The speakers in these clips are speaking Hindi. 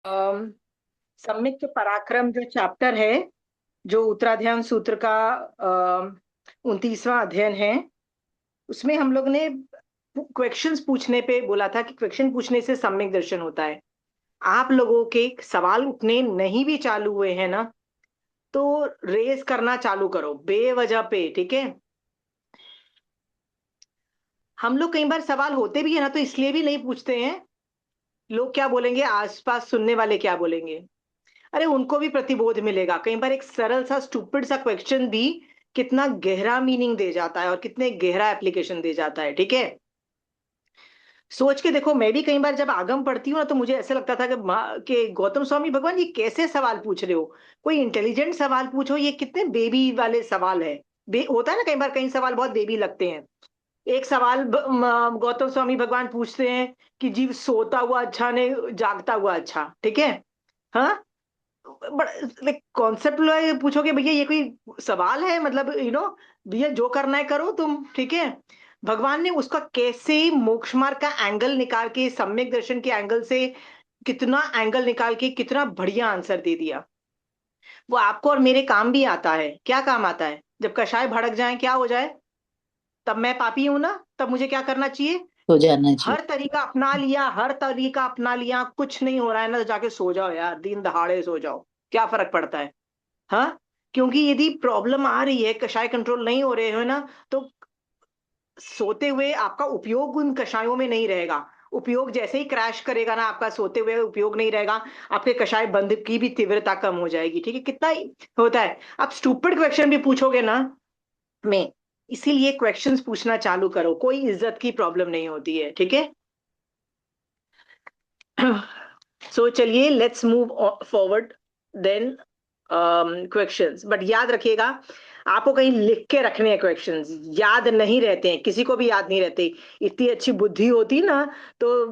अम, सम्यक पराक्रम जो चैप्टर है, जो उत्तराध्यान सूत्र का 29वां अध्ययन है, उसमें हम लोग ने क्वेश्चंस पूछने पे बोला था कि क्वेश्चन पूछने से सम्यक दर्शन होता है। आप लोगों के सवाल उठने नहीं भी चालू हुए हैं ना, तो रेस करना चालू करो बेवजह पे, ठीक है। हम लोग कई बार सवाल होते भी है ना, तो इसलिए भी नहीं पूछते हैं। लोग क्या बोलेंगे, आसपास सुनने वाले क्या बोलेंगे। अरे उनको भी प्रतिबोध मिलेगा। कई बार एक सरल सा स्टूपिड सा क्वेश्चन भी कितना गहरा मीनिंग दे जाता है और कितने गहरा एप्लीकेशन दे जाता है, ठीक है। सोच के देखो, मैं भी कई बार जब आगम पढ़ती हूँ ना, तो मुझे ऐसे लगता था कि गौतम स्वामी भगवान ये कैसे सवाल पूछ रहे हो। कोई इंटेलिजेंट सवाल पूछो, ये कितने बेबी वाले सवाल है। होता है ना, कई बार कई सवाल बहुत बेबी लगते हैं। एक सवाल गौतम स्वामी भगवान पूछते हैं कि जीव सोता हुआ अच्छा ने जागता हुआ अच्छा, ठीक है। हाँ, बड़ा कॉन्सेप्ट पूछोगे भैया, ये कोई सवाल है? मतलब भैया जो करना है करो तुम, ठीक है। भगवान ने उसका कैसे मोक्ष मार्ग का एंगल निकाल के, सम्यक दर्शन के एंगल से कितना एंगल निकाल के कितना बढ़िया आंसर दे दिया। वो आपको और मेरे काम भी आता है। क्या काम आता है? जब कषाय भड़क जाए, क्या हो जाए, तब मैं पापी हूं ना, तब मुझे क्या करना चाहिए? हो जाना चाहिए। हर तरीका अपना लिया, हर तरीका अपना लिया, कुछ नहीं हो रहा है ना, तो जाके सो जाओ यार, दिन दहाड़े सो जाओ। क्या फर्क पड़ता है? हाँ। क्योंकि यदि प्रॉब्लम आ रही है, कषाय कंट्रोल नहीं हो रहे हो ना, तो सोते हुए आपका उपयोग उन कषायों में नहीं रहेगा। उपयोग जैसे ही क्रैश करेगा ना, आपका सोते हुए उपयोग नहीं रहेगा। आपके कषाय बंध की भी तीव्रता कम हो जाएगी, ठीक है। कितना ही होता है। आप स्टूपिड क्वेश्चन भी पूछोगे ना, में इसीलिए क्वेश्चंस पूछना चालू करो, कोई इज्जत की प्रॉब्लम नहीं होती है, ठीक है। सो चलिए, let's move forward then. Questions, but याद रखिएगा, आपको कहीं लिख के रखने हैं क्वेश्चंस। याद नहीं रहते हैं, किसी को भी याद नहीं रहते। इतनी अच्छी बुद्धि होती ना, तो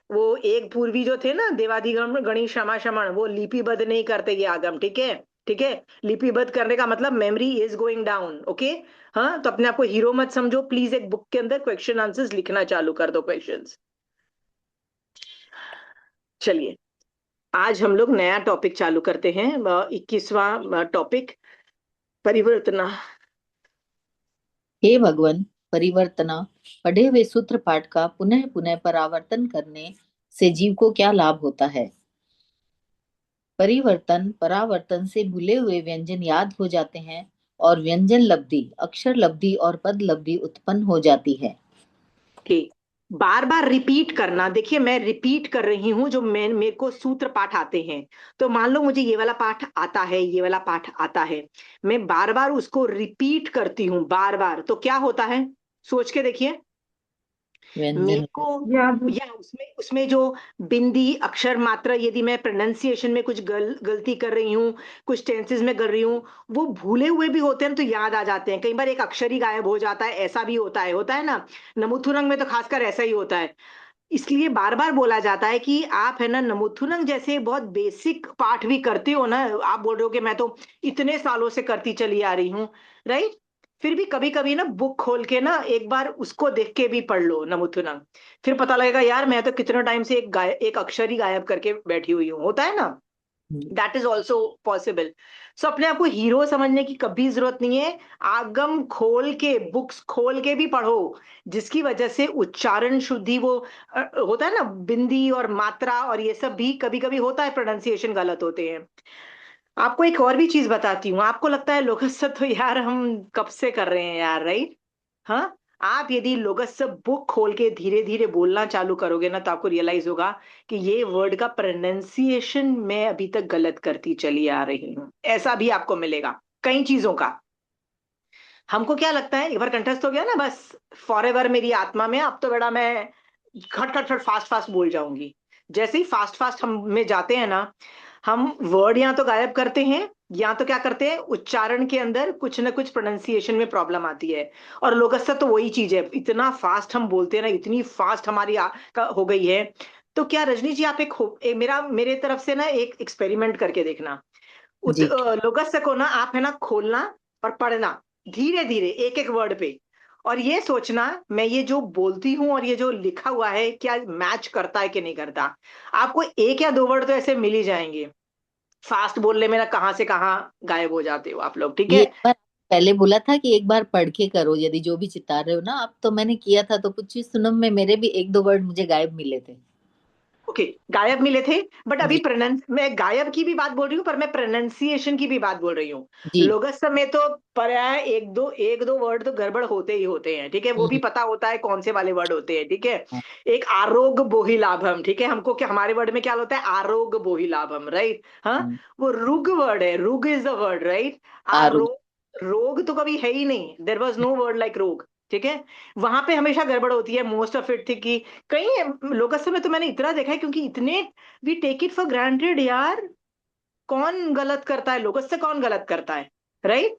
वो एक पूर्वी जो थे ना, देवादिगम गणित क्षमा क्षमण, वो लिपिबद्ध नहीं करते ये आगम, ठीक है। ठीक है। लिपिबद्ध करने का मतलब memory is going down, okay. हाँ, तो अपने आप को हीरो मत समझो प्लीज। एक बुक के अंदर क्वेश्चन आंसर्स लिखना चालू कर दो, क्वेश्चंस। चलिए, आज हम लोग नया टॉपिक चालू करते हैं, 21वां टॉपिक, परिवर्तना। हे भगवान, परिवर्तना। पढ़े हुए सूत्र पाठ का पुनः पुनः परावर्तन करने से जीव को क्या लाभ होता है? परिवर्तन परावर्तन से भूले हुए व्यंजन याद हो जाते हैं और व्यंजन लब्धि, अक्षर लब्धि और पद लब्धि उत्पन्न हो जाती है। ठीक। बार बार रिपीट करना। देखिए, मैं रिपीट कर रही हूं, जो मैं मेरे को सूत्र पाठ आते हैं। तो मान लो मुझे ये वाला पाठ आता है, ये वाला पाठ आता है, मैं बार बार उसको रिपीट करती हूँ, बार बार, तो क्या होता है? सोच के देखिए। व्यंजन मेरे हो को, जाते या उसमें उसमें जो बिंदी अक्षर मात्रा, यदि मैं प्रोनाउंसिएशन में कुछ गलती कर रही हूँ, कुछ टेंसेस में कर रही हूँ, वो भूले हुए भी होते हैं तो याद आ जाते हैं। कई बार एक अक्षर ही गायब हो जाता है, ऐसा भी होता है ना। नमुथुरंग में तो खासकर ऐसा ही होता है। इसलिए बार बार बोला जाता है कि आप है ना, नमुथुरंग जैसे बहुत बेसिक पाठ भी करते हो ना। आप बोल रहे हो कि मैं तो इतने सालों से करती चली आ रही हूँ, राइट। फिर भी कभी कभी ना बुक खोल के ना एक बार उसको देख के भी पढ़ लो, नमुथुरंग। फिर पता लगेगा यार, मैं तो कितने टाइम से एक अक्षर ही गायब करके बैठी हुई हूँ, होता है ना। हैं। That is also possible. So अपने आप को हीरो समझने की कभी जरूरत नहीं है। आगम खोल के, बुक्स खोल के भी पढ़ो, जिसकी वजह से उच्चारण शुद्धि, वो होता है ना, बिंदी और मात्रा और ये सब भी कभी कभी होता है, प्रोनाउंसिएशन गलत होते हैं। आपको एक और भी चीज बताती हूँ। आपको लगता है लोकस्य तो यार हम कब से कर रहे हैं यार, राइट। हाँ। आप यदि लोकस्य बुक खोल के धीरे धीरे बोलना चालू करोगे ना, तो आपको रियलाइज होगा कि ये वर्ड का प्रोनाउंसिएशन मैं अभी तक गलत करती चली आ रही हूँ। ऐसा भी आपको मिलेगा कई चीजों का। हमको क्या लगता है, एक बार कंठस्थ हो गया ना, बस फॉर एवर मेरी आत्मा में, अब तो बेटा मैं खट खट खट फास्ट फास्ट बोल जाऊंगी। जैसे ही फास्ट फास्ट हम में जाते हैं ना, हम वर्ड या तो गायब करते हैं, या तो क्या करते हैं, उच्चारण के अंदर कुछ ना कुछ प्रोनाउंसिएशन में प्रॉब्लम आती है। और लोकस्य तो वही चीज है, इतना फास्ट हम बोलते हैं ना, इतनी फास्ट हमारी हो गई है। तो क्या रजनी जी, आप मेरे तरफ से ना एक एक्सपेरिमेंट करके देखना। जी। लोकस्य को ना आप है ना खोलना और पढ़ना, धीरे धीरे एक एक वर्ड पे। और ये सोचना मैं ये जो बोलती हूँ और ये जो लिखा हुआ है क्या मैच करता है कि नहीं करता। आपको एक या दो वर्ड तो ऐसे मिल ही जाएंगे, फास्ट बोलने में ना कहाँ से कहाँ गायब हो जाते हो आप लोग, ठीक ये है। एक बार पहले बोला था कि एक बार पढ़ के करो, यदि जो भी चिता रहे हो ना आप, तो मैंने किया था, तो कुछ चीज सुनने में मेरे भी एक दो वर्ड मुझे गायब मिले थे। ओके, गायब मिले थे। बट अभी जी। प्रोनाउंस मैं गायब की भी बात बोल रही हूँ, पर मैं प्रोनाउंसिएशन की भी बात बोल रही हूँ। जी। लोगस में तो पर्याय एक दो वर्ड तो गड़बड़ होते ही होते हैं, ठीक है, वो भी हम्म। पता होता है कौन से वाले वर्ड होते हैं, ठीक है। हाँ। एक आरोग्य बोही लाभम, ठीक है, हमको क्या हमारे वर्ड में क्या होता है, आरोग्य बोही लाभम, राइट, हाँ। हम्म। वो रुग वर्ड है, रुग इज द वर्ड, राइट। आरुग। आरोग, रोग तो कभी है ही नहीं, there was no word like रोग, ठीक है। वहां पे हमेशा गड़बड़ होती है, मोस्ट ऑफ इट थी कि कहीं लोकस में तो मैंने इतना देखा है, क्योंकि इतने we take it for granted यार। कौन गलत करता है लोगस से, कौन गलत करता है, राइट।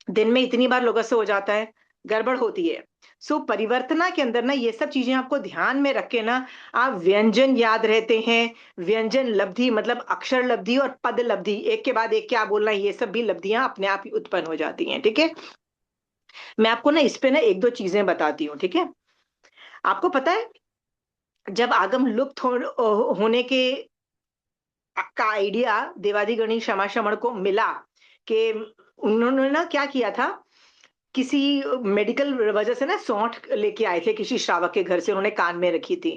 दिन में इतनी बार लोगस से हो जाता है, गड़बड़ होती है। सो परिवर्तना के अंदर ना ये सब चीजें आपको ध्यान में रख के ना आप व्यंजन याद रहते हैं। व्यंजन लब्धि मतलब अक्षर लब्धि और पद लब्धि, एक के बाद एक क्या बोलना, ये सब भी लब्धियां अपने आप ही उत्पन्न हो जाती हैं, ठीक है। मैं आपको ना इस पे ना एक दो चीजें बताती हूँ, ठीक है। आपको पता है जब आगम लुप्त होने के का आइडिया देवादी गणेश क्षमा श्रवण को मिला कि उन्होंने ना क्या किया था, किसी मेडिकल वजह से ना सौंठ लेके आए थे किसी श्रावक के घर से, उन्होंने कान में रखी थी।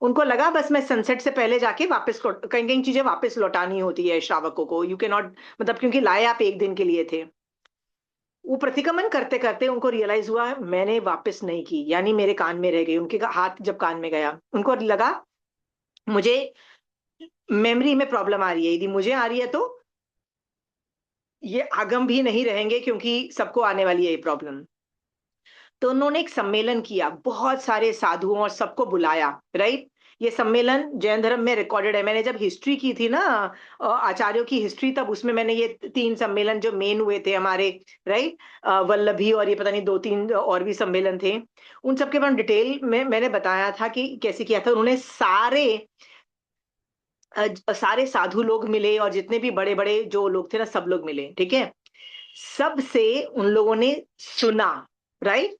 उनको लगा बस मैं सनसेट से पहले जाके वापस कहीं कहीं चीजें वापस लौटानी होती है श्रावकों को, यू कैन नॉट, मतलब क्योंकि लाए आप एक दिन के लिए थे। वो प्रतिक्रमण करते करते उनको रियलाइज हुआ मैंने वापस नहीं की, यानी मेरे कान में रह गई। उनके हाथ जब कान में गया उनको लगा मुझे मेमोरी में प्रॉब्लम आ रही है, यदि मुझे आ रही है तो ये आगम भी नहीं रहेंगे, क्योंकि सबको आने वाली है ये प्रॉब्लम। तो उन्होंने एक सम्मेलन किया, बहुत सारे साधुओं और सबको बुलाया, राइट। ये सम्मेलन जैन धर्म में रिकॉर्डेड है। मैंने जब हिस्ट्री की थी ना आचार्यों की हिस्ट्री, तब उसमें मैंने ये तीन सम्मेलन जो मेन हुए थे हमारे, राइट, वल्लभी और ये पता नहीं दो तीन और भी सम्मेलन थे, उन सबके बारे में डिटेल में मैंने बताया था कि कैसे किया था। उन्होंने सारे साधु लोग मिले और जितने भी बड़े बड़े जो लोग थे ना सब लोग मिले, ठीक है। सबसे उन लोगों ने सुना, राइट,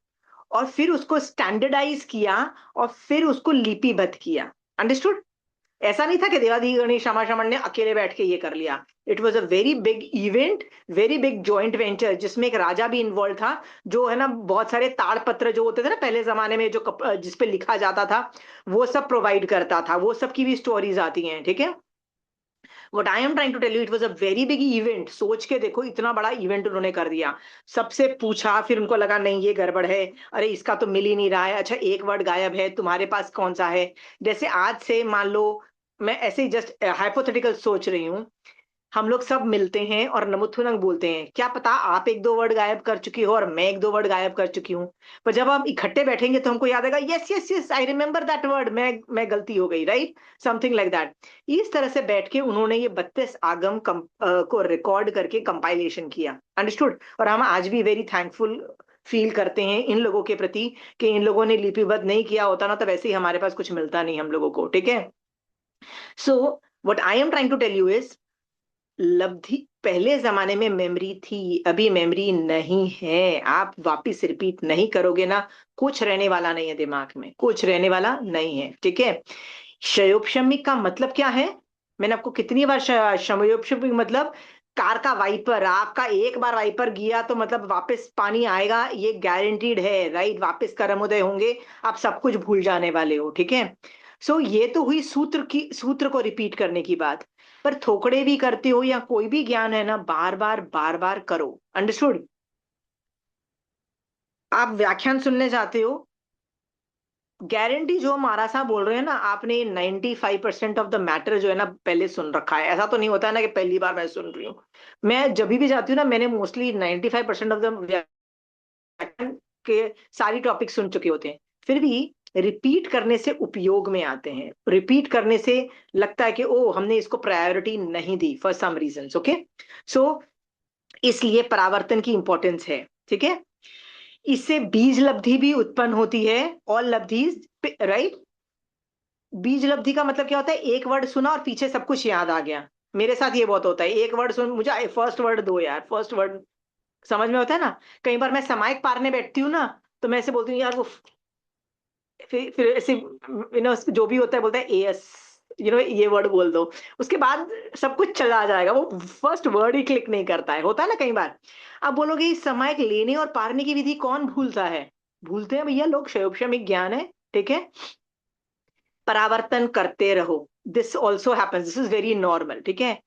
और फिर उसको स्टैंडर्डाइज किया और फिर उसको लिपिबद्ध किया, अंडरस्टूड। ऐसा नहीं था कि देवादी गणेश श्यामा ने अकेले बैठ के ये कर लिया। It was a very big event, very big joint venture, जिसमें एक राजा भी इन्वॉल्व था, जो है ना बहुत सारे ताड़पत्र जो होते थे ना पहले जमाने में जो जिसपे लिखा जाता था, वो सब प्रोवाइड करता था, वो सब की भी स्टोरीज आती हैं, ठीक है। What I am trying to tell you, it was a very big event. सोच के देखो इतना बड़ा इवेंट उन्होंने कर दिया। सबसे पूछा, फिर उनको लगा नहीं ये गड़बड़ है, अरे इसका तो मिल ही नहीं रहा है, अच्छा एक वर्ड गायब है, तुम्हारे पास कौन सा है। जैसे आज से मान लो, मैं ऐसे ही जस्ट हाइपोथेटिकल सोच रही हूँ, हम लोग सब मिलते हैं और नमुथुनंग बोलते हैं, क्या पता आप एक दो वर्ड गायब कर चुकी हो और मैं एक दो वर्ड गायब कर चुकी हूँ। पर जब हम इकट्ठे बैठेंगे तो हमको याद आएगा yes yes yes I remember that word, मैं गलती हो गई, राइट, समथिंग लाइक दैट। इस तरह से बैठ के उन्होंने ये 32 आगम को रिकॉर्ड करके कंपाइलेशन किया, अंडरस्टूड। और हम आज भी वेरी थैंकफुल फील करते हैं इन लोगों के प्रति कि इन लोगों ने लिपिबद्ध नहीं किया होता ना, तो वैसे ही हमारे पास कुछ मिलता नहीं हम लोगों को, ठीक है। So what I am trying to tell you is, लब्धि पहले जमाने में मेमोरी थी, अभी मेमोरी नहीं है। आप वापिस रिपीट नहीं करोगे ना, कुछ रहने वाला नहीं है दिमाग में, कुछ रहने वाला नहीं है, ठीक है। क्षयोपशमिक का मतलब क्या है, मैंने आपको कितनी बार क्षयोपशमिक मतलब कार का वाइपर, आपका एक बार वाइपर गया तो मतलब वापस पानी आएगा ये गारंटीड है, राइट, वापस कर्मोदय होंगे, आप सब कुछ भूल जाने वाले हो, ठीक है। सो ये तो हुई सूत्र को रिपीट करने की बात। पर थोकड़े भी करते हो या कोई भी ज्ञान है ना, बार बार करो, अंडरस्टूड। आप व्याख्यान सुनने जाते हो, गारंटी जो हमारा साहब बोल रहे हैं ना, आपने 95% ऑफ द मैटर जो है ना पहले सुन रखा है। ऐसा तो नहीं होता है ना कि पहली बार मैं सुन रही हूँ। मैं जब भी जाती हूँ ना, मैंने मोस्टली 95% ऑफ द व्याख्यान के सारी टॉपिक सुन चुके होते हैं। फिर भी रिपीट करने से उपयोग में आते हैं, रिपीट करने से लगता है कि ओ हमने इसको प्रायोरिटी नहीं दी फॉर सम रीजन, ओके। सो इसलिए परावर्तन की इंपॉर्टेंस है, ठीक है। इससे बीज लब्धि भी उत्पन्न होती है, और लब्धि, राइट। बीज लब्धि का मतलब क्या होता है, एक वर्ड सुना और पीछे सब कुछ याद आ गया। मेरे साथ ये बहुत होता है, एक वर्ड सुन, मुझे फर्स्ट वर्ड दो यार, फर्स्ट वर्ड समझ में होता है ना। कई बार मैं समायिक पारने बैठती हूँ ना, तो मैं ऐसे बोलती हूँ यार वो, फिर ऐसे जो भी होता है बोलता है एएस, ये वर्ड बोल दो, उसके बाद सब कुछ चला जाएगा, वो फर्स्ट वर्ड ही क्लिक नहीं करता है, होता है ना कई बार। आप बोलोगे इस समय के लेने और पारने की विधि कौन भूलता है? भूलते हैं भैया लोग, क्षयोक्षमिक ज्ञान है, ठीक है। परावर्तन करते रहो, this also happens, this is very normal, ठीक है।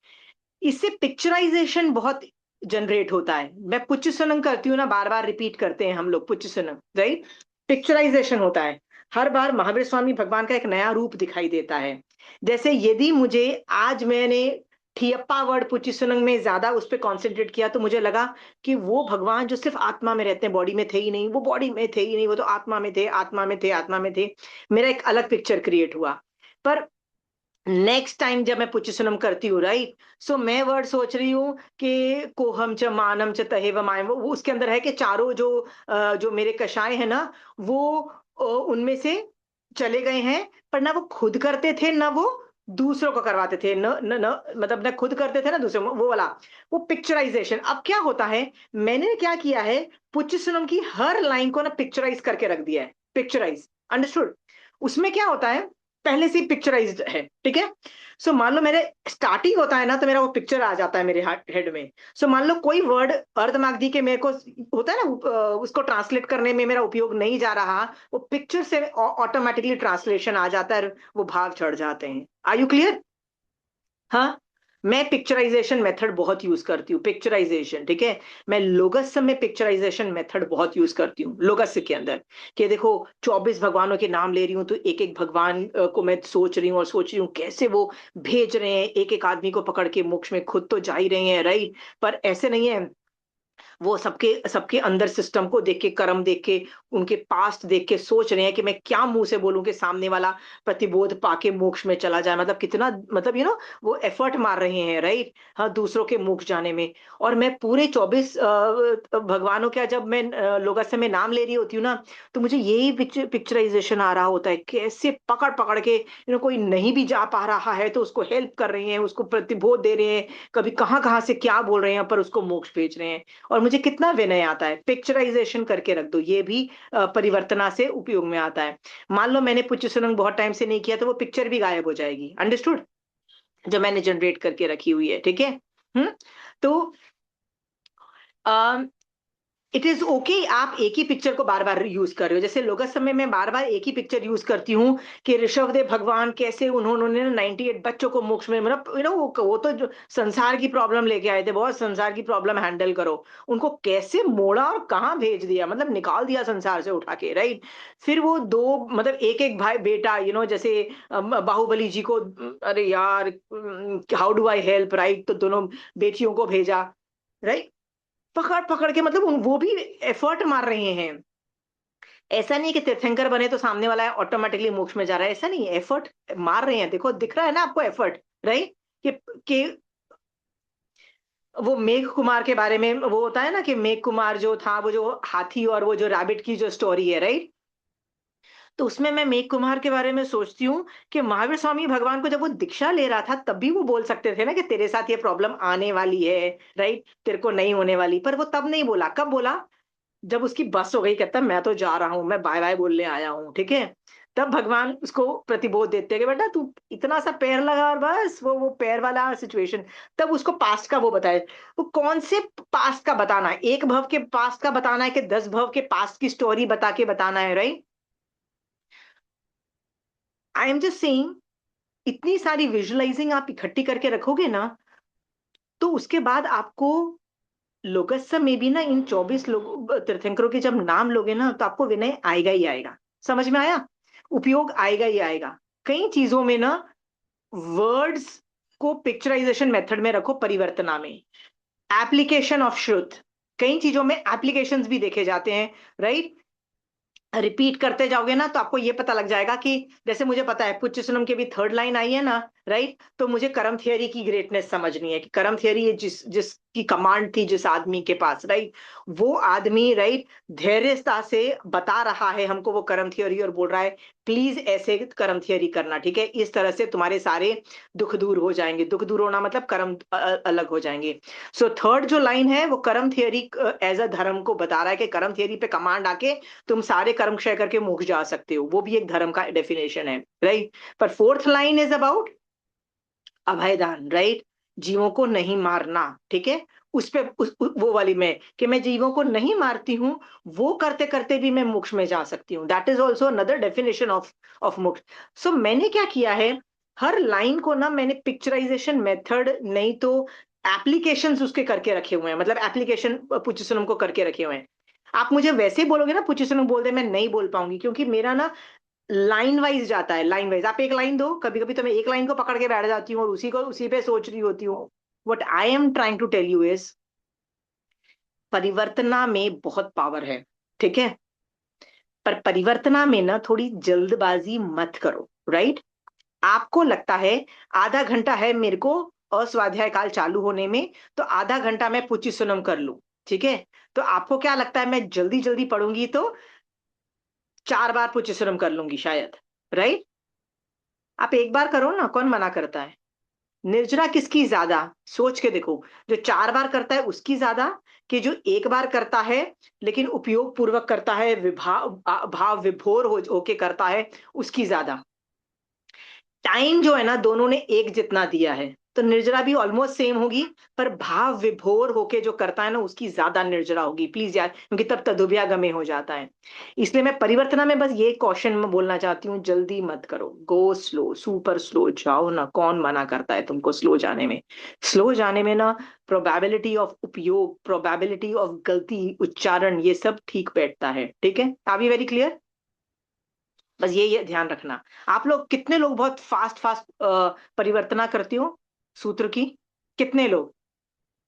इससे पिक्चराइजेशन बहुत जनरेट होता है। मैं पुच्छ सुनंग करती हूँ ना, बार बार रिपीट करते हैं हम लोग पुच्छ सुनंग, राइट। पिक्चराइजेशन होता है, हर बार महावीर स्वामी भगवान का एक नया रूप दिखाई देता है। जैसे यदि मुझे आज मैंने ठियप्पा वर्ड पुच्छ सुनंग में ज्यादा उस पर कॉन्सेंट्रेट किया, तो मुझे लगा कि वो भगवान जो सिर्फ आत्मा में रहते हैं, बॉडी में थे ही नहीं, वो बॉडी में थे ही नहीं, वो तो आत्मा में थे, आत्मा में थे, आत्मा में थे। मेरा एक अलग पिक्चर क्रिएट हुआ। पर नेक्स्ट टाइम जब मैं पुचिसनम करती हूँ, राइट, सो मैं वर्ड सोच रही हूँ कि कोहम च मानम च तहेव मायम, वो उसके अंदर है कि चारों जो मेरे कषाय है ना, वो उनमें से चले गए हैं, पर ना वो खुद करते थे ना वो दूसरों को करवाते थे, न न न मतलब ना खुद करते थे ना दूसरों को, वो वाला, वो पिक्चराइजेशन। अब क्या होता है, मैंने क्या किया है, पुचिसनम की हर लाइन को ना पिक्चराइज करके रख दिया है, पिक्चराइज, अंडरस्टूड। उसमें क्या होता है, पहले से पिक्चराइज्ड है, ठीक है। सो मान लो मेरे स्टार्टिंग होता है ना, तो मेरा वो पिक्चर आ जाता है मेरे हेड में। सो मान लो कोई वर्ड अर्धमागधी के मेरे को होता है ना, उसको ट्रांसलेट करने में मेरा उपयोग नहीं जा रहा, वो पिक्चर से ऑटोमेटिकली ट्रांसलेशन आ जाता है, वो भाव चढ़ जाते हैं। Are you clear? हाँ, मैं पिक्चराइजेशन मेथड बहुत यूज करती हूँ, पिक्चराइजेशन, ठीक है। मैं लोगस में पिक्चराइजेशन मेथड बहुत यूज करती हूँ लोगस के अंदर, कि देखो 24 भगवानों के नाम ले रही हूँ, तो एक एक भगवान को मैं सोच रही हूँ, और सोच रही हूँ कैसे वो भेज रहे हैं एक एक आदमी को पकड़ के मोक्ष में, खुद तो जा ही रहे हैं, राइट। पर ऐसे नहीं है, वो सबके सबके अंदर सिस्टम को देख के, कर्म देख के, उनके पास्ट देख के सोच रहे हैं कि मैं क्या मुंह से बोलूं कि सामने वाला प्रतिबोध पाके मोक्ष में चला जाए, मतलब कितना, मतलब वो एफर्ट मार रहे हैं, राइट, हाँ, दूसरों के मोक्ष जाने में। और मैं पूरे 24 भगवानों का जब मैं लोगस में नाम ले रही होती हूँ ना, तो मुझे यही पिक्चराइजेशन आ रहा होता है, कैसे पकड़ पकड़ के कोई नहीं भी जा पा रहा है तो उसको हेल्प कर रहे हैं, उसको प्रतिबोध दे रहे हैं, कभी कहाँ कहाँ से क्या बोल रहे हैं, पर उसको मोक्ष भेज रहे हैं। और मुझे कितना विनय आता है, पिक्चराइजेशन करके रख दो, ये भी परिवर्तना से उपयोग में आता है। मान लो मैंने पुच्छ सुनंग बहुत टाइम से नहीं किया, तो वो पिक्चर भी गायब हो जाएगी, अंडरस्टूड, जो मैंने जनरेट करके रखी हुई है, ठीक है। हम्म। तो इट इज ओके, आप एक ही पिक्चर को बार बार यूज कर रहे हो, जैसे लोगस समय में बार बार एक ही पिक्चर यूज करती हूँ कि ऋषभदेव भगवान कैसे उन्होंने 98 बच्चों को मोक्ष में, मतलब वो तो जो संसार की प्रॉब्लम लेके आए थे, बहुत संसार की प्रॉब्लम हैंडल करो, उनको कैसे मोड़ा और कहाँ भेज दिया, मतलब निकाल दिया संसार से उठा के, राइट। फिर वो दो, मतलब एक एक भाई बेटा, जैसे बाहुबली जी को, अरे यार, how do I help, right, तो दोनों बेटियों को भेजा, राइट, पकड़ पकड़ के, मतलब वो भी एफर्ट मार रहे हैं। ऐसा नहीं कि तीर्थंकर बने तो सामने वाला ऑटोमेटिकली मोक्ष में जा रहा है, ऐसा नहीं, एफर्ट मार रहे हैं, देखो दिख रहा है ना आपको एफर्ट, राइट। कि वो मेघ कुमार के बारे में वो होता है ना, कि मेघ कुमार जो था, वो जो हाथी और वो जो रैबिट की जो स्टोरी है, राइट। तो उसमें मैं मेघ कुमार के बारे में सोचती हूँ कि महावीर स्वामी भगवान को जब वो दीक्षा ले रहा था, तब भी वो बोल सकते थे ना कि तेरे साथ ये प्रॉब्लम आने वाली है, राइट, तेरे को नहीं होने वाली, पर वो तब नहीं बोला, कब बोला, जब उसकी बस हो गई, कहता मैं तो जा रहा हूं, मैं बाय बाय बोलने आया हूं, ठीक है। तब भगवान उसको प्रतिबोध देते हैं कि बेटा तू इतना सा पैर लगा और बस, वो पैर वाला सिचुएशन। तब उसको पास्ट का वो बताए, वो कौन से पास्ट का बताना है, एक भव के पास्ट का बताना है कि 10 भव के पास्ट की स्टोरी बता के बताना है, right. I am just saying, इतनी सारी विजुअलाइजिंग आप इकट्ठी करके रखोगे ना, तो उसके बाद आपको लोकस्य में भी ना इन 24 लोग तीर्थंकरों के जब नाम लोगे ना, तो आपको विनय आएगा ही आएगा, समझ में आया, उपयोग आएगा ही आएगा। कई चीजों में ना वर्ड्स को पिक्चराइजेशन मेथड में रखो, परिवर्तना में एप्लीकेशन ऑफ श्रुत, कई चीजों में एप्लीकेशंस भी देखे जाते हैं, राइट। रिपीट करते जाओगे ना, तो आपको ये पता लग जाएगा कि जैसे मुझे पता है पुच्छ सुनम की भी थर्ड लाइन आई है ना, राइट। तो मुझे कर्म थियरी की ग्रेटनेस समझनी है कि कर्म थियरी जिसकी कमांड थी जिस आदमी के पास, राइट, वो आदमी, राइट, धैर्यता से बता रहा है हमको वो कर्म थियरी और बोल रहा है प्लीज ऐसे कर्म थियरी करना, ठीक है, इस तरह से तुम्हारे सारे दुख दूर हो जाएंगे। दुख दूर होना मतलब कर्म अलग हो जाएंगे। सो थर्ड जो लाइन है वो कर्म थियरी एज अ धर्म को बता रहा है कि कर्म थियरी पे कमांड आके तुम सारे कर्म क्षय करके मोक्ष जा सकते हो, वो भी एक धर्म का डेफिनेशन है, राइट। पर फोर्थ लाइन इज अबाउट अभयदान, राइट, जीवों को नहीं मारना, ठीक है। उस पे वो वाली में कि मैं जीवों को नहीं मारती हूँ, वो करते करते भी मैं मोक्ष में जा सकती हूँ, that is also another definition of मोक्ष। सो मैंने क्या किया है, हर लाइन को ना मैंने पिक्चराइजेशन मेथड नहीं तो एप्लीकेशंस उसके करके रखे हुए हैं, मतलब एप्लीकेशन पुचुसनम को करके रखे हुए हैं। आप मुझे वैसे ही बोलोगे ना पुचुसनम बोल दे, मैं नहीं बोल पाऊंगी, क्योंकि मेरा ना लाइन वाइज जाता है, लाइन वाइज। आप एक लाइन दो, कभी कभी तो मैं एक लाइन को पकड़ के बैठ जाती हूँ और उसी को उसी पे सोच रही होती हूँ। What I am trying to tell you is परिवर्तना में बहुत पावर है, ठीक है, पर परिवर्तना में ना थोड़ी जल्दबाजी मत करो, राइट। आपको लगता है आधा घंटा है मेरे को अस्वाध्याय काल चालू होने में, तो आधा घंटा मैं पुचिसुनम कर लूं, ठीक है। तो आपको क्या लगता है मैं जल्दी जल्दी पढ़ूंगी तो 4 बार पुचिसुनम कर लूंगी शायद, राइट। आप एक बार करो ना, कौन मना करता है। निर्जरा किसकी ज्यादा, सोच के देखो, जो 4 बार करता है उसकी ज्यादा, कि जो एक बार करता है लेकिन उपयोग पूर्वक करता है, भाव विभोर होके करता है, उसकी ज्यादा। टाइम जो है ना दोनों ने एक जितना दिया है, तो निर्जरा भी ऑलमोस्ट सेम होगी, पर भाव विभोर होके जो करता है ना उसकी ज्यादा निर्जरा होगी, प्लीज यार, क्योंकि तब तदुभ्यागमे हो जाता है। इसलिए मैं परिवर्तना में बस ये क्वेश्चन में बोलना चाहती हूँ, जल्दी मत करो, गो स्लो, सुपर स्लो जाओ ना, कौन मना करता है तुमको स्लो जाने में। स्लो जाने में ना प्रोबेबिलिटी ऑफ उपयोग, प्रोबेबिलिटी ऑफ गलती उच्चारण, ये सब ठीक बैठता है, ठीक है। Are we very clear? बस ये ध्यान रखना। आप लोग कितने लोग बहुत फास्ट फास्ट परिवर्तना करती हो सूत्र की? कितने लोग?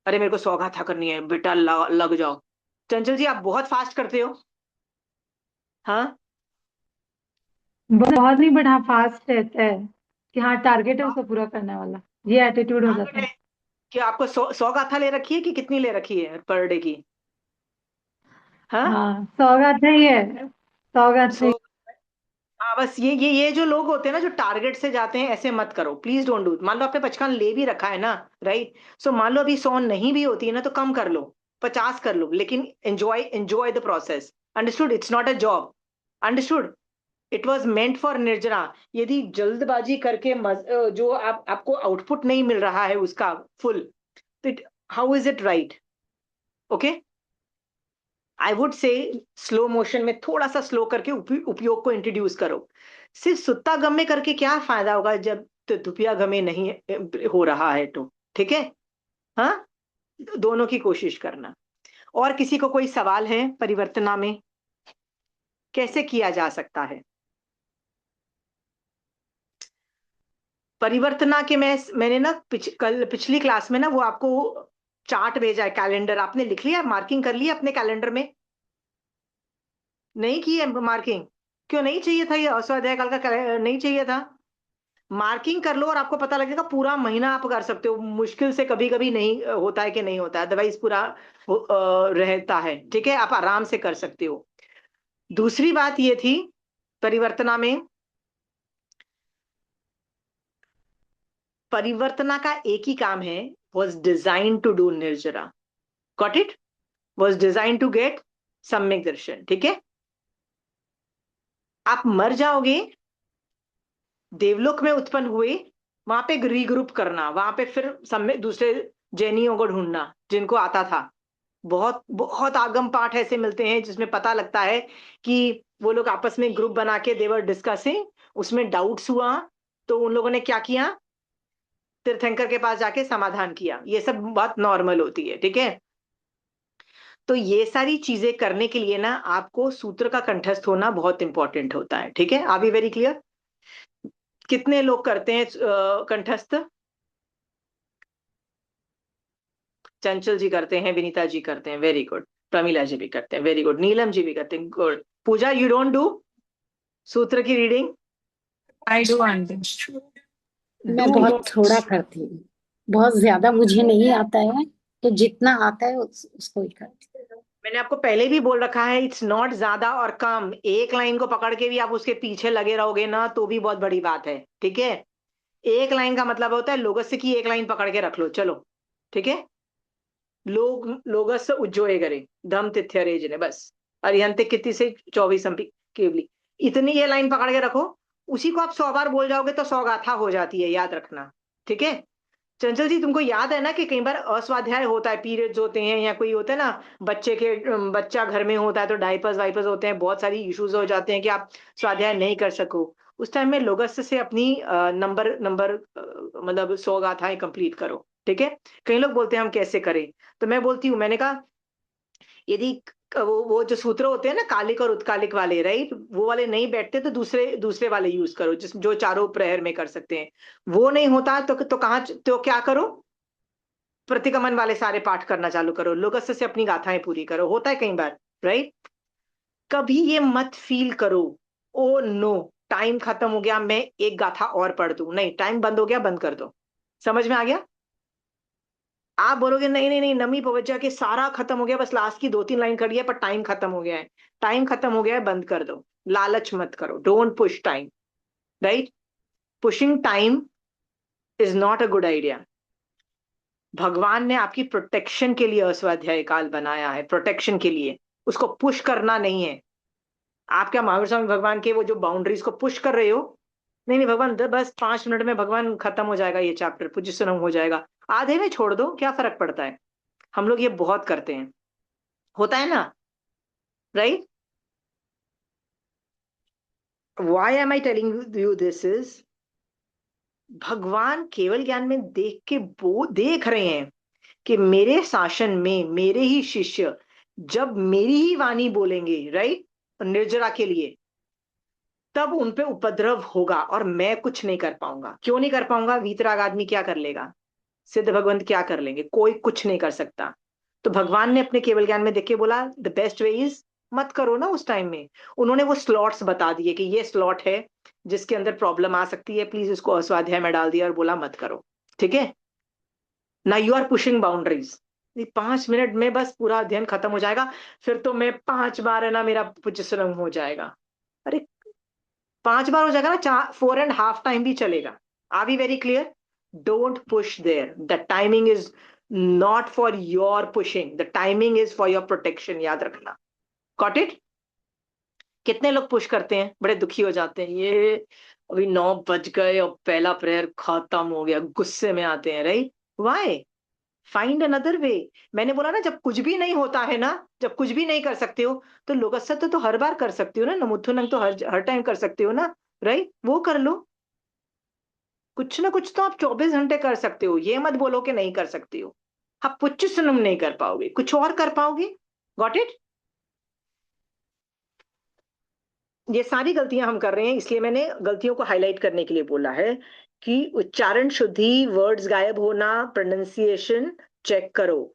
अरे मेरे को सौगाथा करनी है बेटा, लग जाओ। चंचल जी आप बहुत फास्ट करते हो। हाँ। बहुत नहीं, बट हाँ फास्ट रहता है कि हाँ टारगेट है उसको पूरा करने वाला, ये एटीट्यूड हो टारगेट जाता है। है कि आपको सौगाथा ले रखी है कि कितनी ले रखी है पर डे की? हाँ। हाँ सौगात है, ही है सौगात है। सो हाँ, बस ये जो लोग होते हैं ना जो टारगेट से जाते हैं, ऐसे मत करो प्लीज, डोंट डू। मान लो आपने 55 ले भी रखा है ना, राइट, सो मान लो अभी 100 नहीं भी होती है ना, तो कम कर लो, 50 कर लो, लेकिन enjoy enjoy the process. Understood? It's not a job. Understood? It was meant for निर्जना। यदि जल्दबाजी करके जो आपको आउटपुट नहीं मिल रहा है उसका फुल, तो how is it right? Okay, I would say slow motion में थोड़ा सा स्लो करके उपयोग को इंट्रोड्यूस करो। सिर्फ सुत्ता गम्य करके क्या फायदा होगा जब दुपिया गम्य नहीं हो रहा है तो, ठीक है। हाँ, दोनों की कोशिश करना। और किसी को कोई सवाल है परिवर्तना में कैसे किया जा सकता है? परिवर्तना के मैंने ना कल पिछली क्लास में ना वो आपको चार्ट भेजा है, कैलेंडर आपने लिख लिया, मार्किंग कर लिया अपने कैलेंडर में? नहीं की है मार्किंग? क्यों नहीं चाहिए था? ये अस्वाध्याय काल का नहीं चाहिए था? मार्किंग कर लो और आपको पता लगेगा, पूरा महीना आप कर सकते हो। मुश्किल से कभी कभी नहीं होता है कि नहीं होता है, अदरवाइज पूरा रहता है, ठीक है, आप आराम से कर सकते हो। दूसरी बात ये थी परिवर्तना में, परिवर्तना का एक ही काम है, वॉज डिजाइन टू डू निर्जरा, got it, was design to get सम्यक दर्शन, ठीक है। आप मर जाओगे, देवलोक में उत्पन्न हुए, वहां पे रीग्रुप करना, वहां पे फिर सम्यक दूसरे जैनियों को ढूंढना जिनको आता था। बहुत बहुत आगम पाठ ऐसे मिलते हैं जिसमें पता लगता है कि वो लोग आपस में ग्रुप बना के देवर डिस्कसिंग, उसमें डाउट्स हुआ, तो उन लोगों ने क्या किया, तीर्थंकर के पास जाके समाधान किया। ये सब बहुत नॉर्मल होती है, ठीक है। तो ये सारी चीजें करने के लिए ना आपको सूत्र का कंठस्थ होना बहुत इंपॉर्टेंट होता है, ठीक है। Are we very clear? कितने लोग करते हैं कंठस्थ? चंचल जी करते हैं, विनीता जी करते हैं, वेरी गुड। प्रमीला जी भी करते हैं, वेरी गुड। नीलम जी भी करते हैं, good. Pooja you don't do सूत्र की रीडिंग? I do, Aunty. मैं डू बहुत नॉट। थोड़ा करती हूँ, बहुत ज्यादा मुझे नहीं आता है, तो जितना आता है उसको ही करती हूँ। मैंने आपको पहले भी बोल रखा है, इट्स नॉट ज्यादा और कम। एक लाइन को पकड़ के भी आप उसके पीछे लगे रहोगे ना तो भी बहुत बड़ी बात है, ठीक है। एक लाइन का मतलब होता है लोगस्य की एक लाइन पकड़ के रख लो, चलो, ठीक है। लोगस्य उज्जोए करे धम तिथ्य ने, बस। अरिहंते किति से 24 केवली, इतनी ये लाइन पकड़ के रखो। उसी को आप 100 बार बोल जाओगे तो 100 गाथा हो जाती है, याद रखना, ठीक है। चंचल जी, तुमको याद है ना कि कई बार अस्वाध्याय होता है, पीरियड्स होते हैं या कोई होता है ना, बच्चा घर में होता है तो डाइपर्स वाइपर्स होते हैं, बहुत सारी इश्यूज हो जाते हैं कि आप स्वाध्याय नहीं कर सको। उस टाइम में लोगस्य से अपनी नंबर नंबर मतलब 100 गाथाएं कंप्लीट करो, ठीक है। कई लोग बोलते हैं हम कैसे करें, तो मैं बोलती हूँ, मैंने कहा यदि वो जो सूत्र होते हैं ना कालिक और उत्कालिक वाले, राइट, वो वाले नहीं बैठते तो दूसरे दूसरे वाले यूज करो, जिस जो चारों प्रहर में कर सकते हैं। वो नहीं होता तो कहाँ, तो क्या करो, प्रतिगमन वाले सारे पाठ करना चालू करो, लोगस्य से अपनी गाथाएं पूरी करो, होता है कई बार, राइट। कभी ये मत फील करो, ओ नो टाइम खत्म हो गया, मैं एक गाथा और पढ़ दूं, नहीं, टाइम बंद हो गया, बंद कर दो। समझ में आ गया। आप बोलोगे नहीं नहीं नहीं, नमी पवज्जा के सारा खत्म हो गया, बस लास्ट की 2-3 लाइन खड़ी है, पर टाइम खत्म हो गया है, टाइम खत्म हो गया है, बंद कर दो। लालच मत करो, don't push time, right. Pushing time is not a good idea. भगवान ने आपकी प्रोटेक्शन के लिए अस्वाध्याय काल बनाया है, प्रोटेक्शन के लिए, उसको पुश करना नहीं है। आप क्या महावीर स्वामी भगवान के वो जो बाउंड्रीज को पुश कर रहे हो, नहीं नहीं भगवान, बस 5 मिनट में भगवान खत्म हो जाएगा ये चैप्टर, पूज्य हो जाएगा, आधे में छोड़ दो, क्या फर्क पड़ता है। हम लोग ये बहुत करते हैं, होता है ना, right. Why am I telling you this is, भगवान केवल ज्ञान में देख के वो देख रहे हैं कि मेरे शासन में मेरे ही शिष्य जब मेरी ही वाणी बोलेंगे, राइट, निर्जरा के लिए, तब उन पे उपद्रव होगा और मैं कुछ नहीं कर पाऊंगा। क्यों नहीं कर पाऊंगा, वीतराग आदमी क्या कर लेगा, सिद्ध भगवंत क्या कर लेंगे, कोई कुछ नहीं कर सकता। तो भगवान ने अपने केवल ज्ञान में देख के बोला द बेस्ट वे इज मत करो ना उस टाइम में। उन्होंने वो स्लॉट्स बता दिए कि ये स्लॉट है जिसके अंदर प्रॉब्लम आ सकती है, प्लीज इसको अस्वाध्याय में डाल दिया और बोला मत करो, ठीक है ना। You are pushing boundaries. 5 minute में बस पूरा अध्ययन खत्म हो जाएगा, फिर तो मैं 5 बार है ना मेरा पुच्चस्वरम हो जाएगा। अरे 5 बार हो जाएगा ना, 4.5 टाइम भी चलेगा। Are we very clear. Don't push there, the timing is not for your pushing, the timing is for your protection, याद रखना। Got it. कितने लोग पुश करते हैं, बड़े दुखी हो जाते हैं, ये अभी 9 बज गए और पहला प्रेयर खत्म हो गया, गुस्से में आते हैं, right. Why, find another way. मैंने बोला ना, जब कुछ भी नहीं होता है ना, जब कुछ भी नहीं कर सकते हो, तो लोगस्य तो हर बार कर सकते हो ना, नमुत्थुनंग तो हर टाइम कर सकते हो ना, राइट, वो कर लो। कुछ ना कुछ तो आप 24 घंटे कर सकते हो, ये मत बोलो कि नहीं कर सकते हो। आप पुच्छ सुनम नहीं कर पाओगे, कुछ और कर पाओगे। Got it. ये सारी गलतियां हम कर रहे हैं, इसलिए मैंने गलतियों को हाईलाइट करने के लिए बोला है कि उच्चारण शुद्धि, वर्ड्स गायब होना, प्रोनाउंसिएशन चेक करो।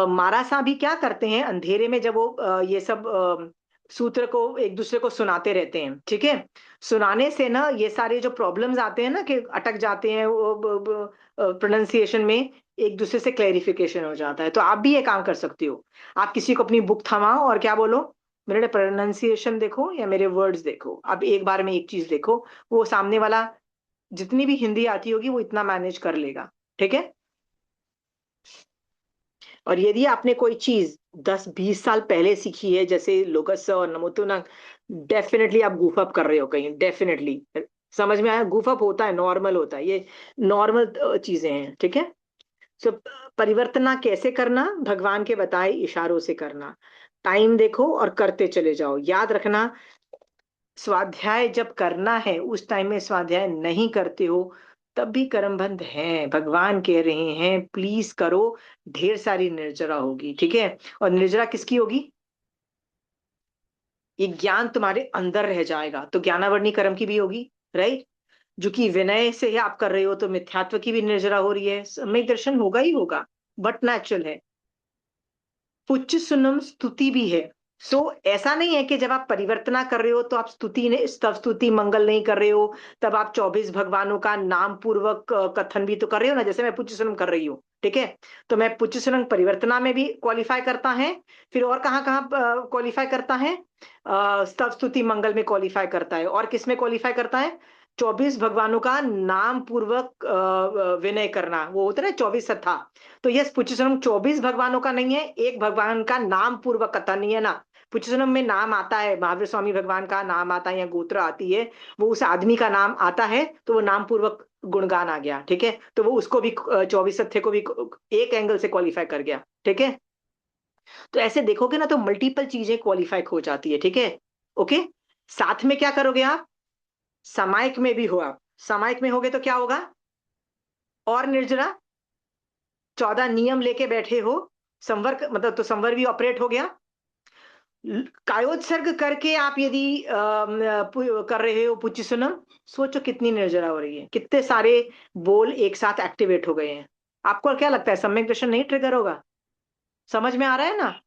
मारा साहब भी क्या करते हैं अंधेरे में, जब वो ये सब सूत्र को एक दूसरे को सुनाते रहते हैं, ठीक है। सुनाने से ना ये सारे जो प्रॉब्लम्स आते हैं ना कि अटक जाते हैं वो प्रोनाउंसिएशन में, एक दूसरे से क्लेरिफिकेशन हो जाता है। तो आप भी ये काम कर सकते हो, आप किसी को अपनी बुक थमाओ और क्या बोलो, मेरे प्रोनाउंसिएशन देखो या मेरे वर्ड्स देखो, अब एक बार में एक चीज देखो, वो सामने वाला जितनी भी हिंदी आती होगी वो इतना मैनेज कर लेगा, ठीक है। और यदि आपने कोई चीज 10-20 साल पहले सीखी है, जैसे लोकस और नमोतुना, डेफिनेटली आप गूफ अप कर रहे हो कहीं, डेफिनेटली। समझ में आया, गूफ अप होता है, नॉर्मल होता है, ये नॉर्मल चीजें हैं, ठीक है। सो परिवर्तना कैसे करना, भगवान के बताए इशारों से करना। टाइम देखो और करते चले जाओ, याद रखना। स्वाध्याय जब करना है उस टाइम में स्वाध्याय नहीं करते हो तब भी कर्मबंध है, भगवान कह रहे हैं प्लीज करो, ढेर सारी निर्जरा होगी, ठीक है। और निर्जरा किसकी होगी, ये ज्ञान तुम्हारे अंदर रह जाएगा, तो ज्ञानावर्णी कर्म की भी होगी, राइट। जो कि विनय से ही आप कर रहे हो तो मिथ्यात्व की भी निर्जरा हो रही है, सम्यक दर्शन होगा ही होगा, बट नेचुरल है। पुच्च सुनम स्तुति भी है, ऐसा नहीं है कि जब आप परिवर्तना कर रहे हो तो आप स्तव स्तुति मंगल नहीं कर रहे हो, तब आप 24 भगवानों का नाम पूर्वक कथन भी तो कर रहे हो ना, जैसे मैं पुच्चसनम कर रही हूँ, ठीक है। तो मैं पुच्चसनम परिवर्तना में भी क्वालिफाई करता है, फिर और कहाँ कहाँ क्वालिफाई करता है, स्तव स्तुति मंगल में क्वालिफाई करता है, और किस में क्वालिफाई करता है, 24 भगवानों का नाम पूर्वक विनय करना, वो होता है ना 24 सत्ता। तो यस, पुच्चसनम 24 भगवानों का नहीं है, एक भगवान का नाम पूर्वक कथा नहीं है ना। पुच्चसनम में नाम आता है, महावीर स्वामी भगवान का नाम आता है या गोत्र आती है, वो उस आदमी का नाम आता है, तो वो नाम पूर्वक गुणगान आ गया, ठीक है। तो वो उसको भी 24 सत्य को भी एक एंगल से क्वालिफाई कर गया, ठीक है। तो ऐसे देखोगे ना तो मल्टीपल चीजें क्वालिफाई हो जाती है, ठीक है। ओके, साथ में क्या करोगे आप, सामायिक में भी हो आप, सामायिक में होगे तो क्या होगा, और निर्जरा 14 नियम लेके बैठे हो, संवर मतलब तो संवर भी ऑपरेट हो गया। कायोत्सर्ग करके आप यदि कर रहे हो पुच्चसनम, सोचो कितनी निर्जरा हो रही है, कितने सारे बोल एक साथ एक्टिवेट हो गए हैं। आपको क्या लगता है सम्यक दर्शन नहीं ट्रिगर होगा? समझ में आ रहा है ना?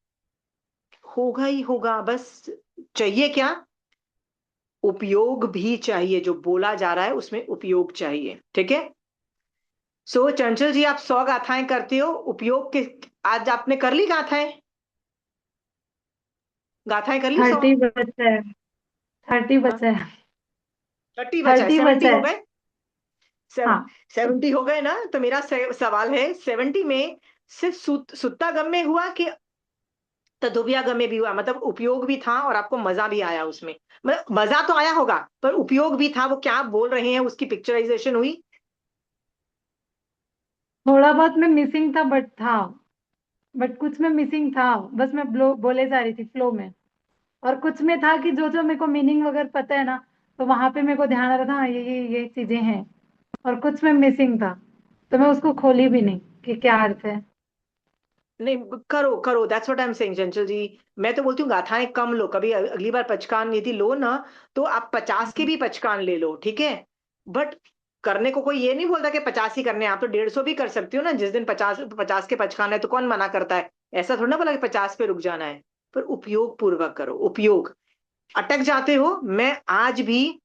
होगा ही होगा, बस चाहिए क्या, उपयोग भी चाहिए, जो बोला जा रहा है उसमें उपयोग चाहिए, ठीक है। चंचल जी, आप 100 गाथाएं करते हो, उपयोग के आज आपने कर ली गाथाएं, गाथाएं कर ली 100? 30 बचा है, 30 बचा है, 30 बचा है, 30 70 बचा हो है। गए, हाँ 70 हो गए ना। तो मेरा सवाल है, 70 में सिर्फ सुत्ता गम में हुआ कि तदुभिया गम में भी हुआ, मतलब उपयोग भी था और आपको मजा भी आया उसमें, मतलब मजा तो आया होगा पर उपयोग भी था, वो क्या आप बोल रहे हैं उसकी पिक्चराइजेशन हुई। थोड़ा बहुत में मिसिंग था, बट था, बट कुछ में मिसिंग था, बस मैं बोले जा रही थी फ्लो में। और कुछ में था कि जो जो मेरे को मीनिंग वगैरह पता है ना, तो वहां पे मेरे को ध्यान आ रहा था, हाँ, ये चीजें हैं। और कुछ में मिसिंग था, तो मैं उसको खोली भी नहीं कि क्या अर्थ है। नहीं, करो करो, that's what I am saying चंचल जी। मैं तो बोलती हूँ गाथाएं कम लो, कभी अगली बार पचकान यदि लो ना, तो आप 50 के भी पचकान ले लो, ठीक है। बट करने को कोई ये नहीं बोलता कि 50 ही करने हैं, आप तो 150 भी कर सकती हो ना, जिस दिन 50 के पचकान है तो कौन मना करता है। ऐसा थोड़ा ना बोला कि 50 पे रुक जाना है, पर उपयोग पूर्वक करो, उपयोग। अटक जाते हो, मैं आज भी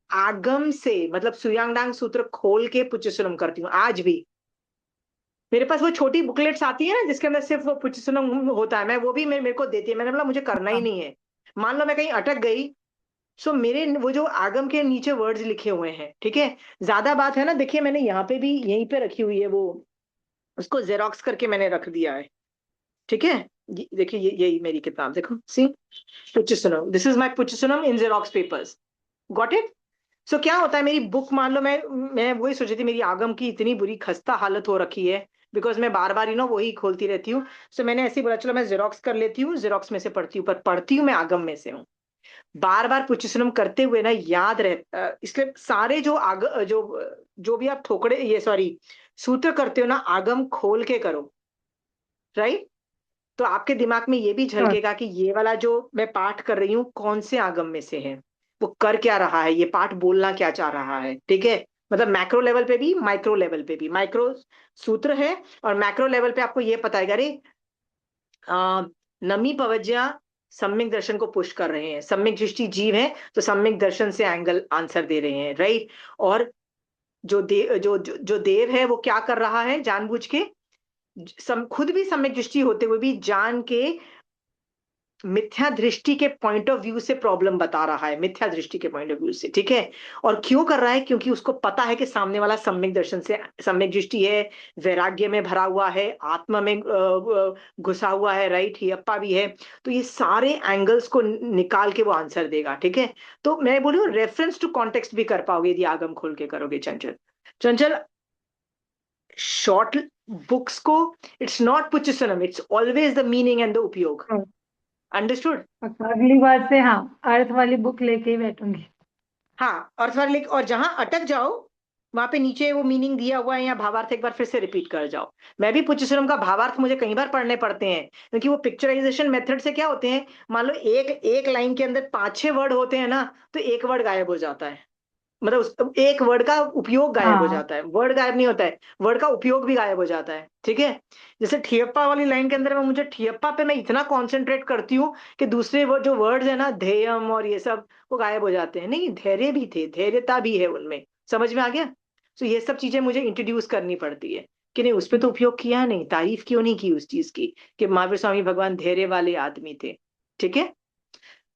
आगम से मतलब सुयांगडांग सूत्र खोल के पुच्चसुनम करती हूँ आज भी। मेरे पास वो छोटी बुकलेट्स आती है ना जिसके अंदर सिर्फ वो पुच्चसुनम होता है, मैं वो भी मेरे को देती है, मैंने बोला मुझे करना ही हाँ नहीं है। मान लो मैं कहीं अटक गई, मेरे वो जो आगम के नीचे वर्ड्स लिखे हुए हैं, ठीक है। ज्यादा बात है ना, देखिए मैंने यहाँ पे भी यहीं पे रखी हुई है वो, उसको जेरोक्स करके मैंने रख दिया है, ठीक है। देखिए यही मेरी किताब देखो, सी पुच्चसुनम, दिस इज माय पुच्चसुनम in xerox papers, got it. क्या होता है मेरी बुक, मान लो मैं वही सोच रही थी, मेरी आगम की इतनी बुरी खस्ता हालत हो रखी है, बिकॉज मैं बार बार वही खोलती रहती हूँ। मैंने ऐसे ही बोला चलो मैं जेरोक्स कर लेती हूँ, जेरोक्स में से पढ़ती हूँ, पर पढ़ती हूँ मैं आगम में से हूँ। बार बार पुच्चसुनम करते हुए ना याद रह, इसलिए सारे जो भी आप ठोकरे ये सॉरी सूत्र करते हो ना, आगम खोल के करो, राइट। तो आपके दिमाग में ये भी sure। झलकेगा कि ये वाला जो मैं पाठ कर रही हूँ कौन से आगम में से है, वो कर क्या रहा है, ये पाठ बोलना क्या चाह रहा है, ठीक है। मतलब मैक्रो लेवल पे भी, माइक्रो लेवल पे भी, माइक्रो सूत्र है और मैक्रो लेवल पे आपको ये पता है, अरे नमी पवज्या सम्यक दर्शन को पुश कर रहे हैं, सम्यक दृष्टि जीव है तो सम्यक दर्शन से एंगल आंसर दे रहे हैं, राइट। और जो देव है वो क्या कर रहा है जानबूझ के, खुद भी सम्यक दृष्टि होते हुए भी जान के मिथ्या दृष्टि के पॉइंट ऑफ व्यू से प्रॉब्लम बता रहा है, मिथ्या दृष्टि के पॉइंट ऑफ व्यू से, ठीक है। और क्यों कर रहा है, क्योंकि उसको पता है कि सामने वाला सम्यक दर्शन से सम्यक दृष्टि है, वैराग्य में भरा हुआ है, आत्मा में घुसा हुआ है, राइट, हियप्पा भी है। तो ये सारे एंगल्स को निकाल के वो आंसर देगा, ठीक है। तो मैं बोलूँ रेफरेंस टू कॉन्टेक्स्ट भी कर पाओगे यदि आगम खोल के करोगे चंचल। चंचल, शॉर्ट बुक्स को, इट्स नॉट पुच्चसनम, it's always the meaning and the उपयोग, sure। अंडरस्टूड। पक्का अगली बार से हाँ, अर्थ वाली बुक लेके ही बैठूंगी। हाँ, और सवाल लिख, और जहां अटक जाओ वहां पे नीचे वो मीनिंग दिया हुआ है या भावार्थ एक बार फिर से रिपीट कर जाओ। मैं भी पुच्चसुनम का भावार्थ मुझे कई बार पढ़ने पड़ते हैं, क्योंकि वो पिक्चराइजेशन मेथड से क्या होते हैं, मान लो एक एक लाइन के अंदर 5-6 वर्ड होते हैं ना, तो एक वर्ड गायब हो जाता है, मतलब एक वर्ड का उपयोग गायब हो हाँ जाता है, वर्ड गायब नहीं होता है, वर्ड का उपयोग भी गायब हो जाता है। ठीक है, जैसे ठियप्पा वाली लाइन के अंदर में मुझे ठियप्पा पे मैं इतना कॉन्सेंट्रेट करती हूँ कि दूसरे वो जो वर्ड्स है ना, ध्येयम और ये सब, वो गायब हो जाते हैं। नहीं, धैर्य भी थे, धैर्यता भी है उनमें। समझ में आ गया? तो ये सब चीजें मुझे इंट्रोड्यूस करनी पड़ती है कि नहीं, उस पर तो उपयोग किया नहीं, तारीफ क्यों नहीं की उस चीज की कि महावीर स्वामी भगवान धैर्य वाले आदमी थे। ठीक है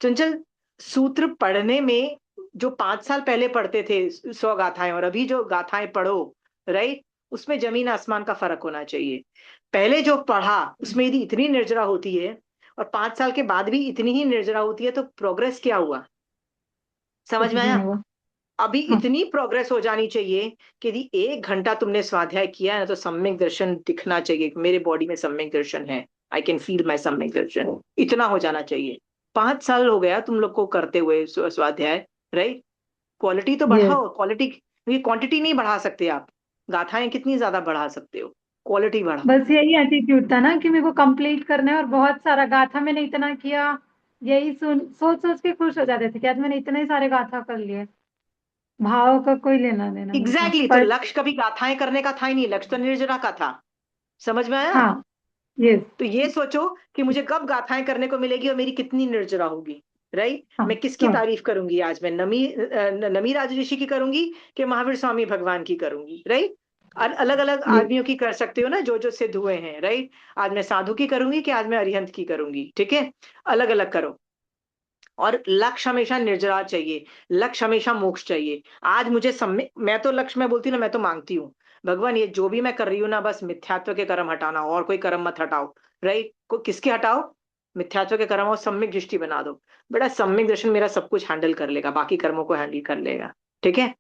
चंचल, सूत्र पढ़ने में जो 5 साल पहले पढ़ते थे 100 गाथाएं, और अभी जो गाथाएं पढ़ो, राइट, उसमें जमीन आसमान का फर्क होना चाहिए। पहले जो पढ़ा उसमें यदि इतनी निर्जरा होती है और 5 साल के बाद भी इतनी ही निर्जरा होती है, तो प्रोग्रेस क्या हुआ? समझ कुछ में भी आया? नहीं हुआ। अभी हाँ इतनी प्रोग्रेस हो जानी चाहिए कि यदि 1 घंटा तुमने स्वाध्याय किया है ना, तो सम्यक दर्शन दिखना चाहिए कि मेरे बॉडी में सम्यक दर्शन है, आई कैन फील माई सम्यक दर्शन, इतना हो जाना चाहिए। 5 साल हो गया तुम लोग को करते हुए स्वाध्याय, राइट? क्वालिटी तो ये बढ़ाओ, क्वालिटी, क्वांटिटी नहीं बढ़ा सकते आप, गाथाएं कितनी ज्यादा बढ़ा सकते हो, क्वालिटी बढ़ाओ। बस यही एटीट्यूड था ना कि मेरे को कंप्लीट करना है, और बहुत सारा गाथा मैंने इतना किया, यही सुन सोच सोच के खुश हो जाते थे कि आज मैंने इतने सारे गाथा कर लिए। भाव का कोई लेना देना नहीं था, एग्जैक्टली, तो पर लक्ष्य कभी गाथाएं करने का था ही नहीं, लक्ष्य तो निर्जरा का था। समझ में आया? हाँ, यस, तो ये सोचो कि मुझे कब गाथाएं करने को मिलेगी और मेरी कितनी निर्जरा होगी, राइट? हाँ मैं किसकी श्योर, तारीफ करूंगी आज? मैं नमी राज ऋषि की करूंगी कि महावीर स्वामी भगवान की करूंगी, राइट? अलग अलग ये आदमियों की कर सकते हो ना, जो जो सिद्ध हुए हैं, राइट? आज मैं साधु की करूंगी कि आज मैं अरिहंत की करूंगी, ठीक है? अलग अलग करो। और लक्ष्य हमेशा निर्जरा चाहिए, लक्ष्य हमेशा मोक्ष चाहिए। आज मुझे सम्य, मैं तो लक्ष्य, मैं बोलती हूँ ना, मैं तो मांगती हूँ भगवान, ये जो भी मैं कर रही हूँ ना, बस मिथ्यात्व के कर्म हटाना, और कोई कर्म मत हटाओ, राइट? को किसके हटाओ? मिथ्यात्व के कर्म, और सम्यक दृष्टि बना दो। बेटा सम्यक दर्शन मेरा सब कुछ हैंडल कर लेगा, बाकी कर्मों को हैंडल कर लेगा। ठीक है,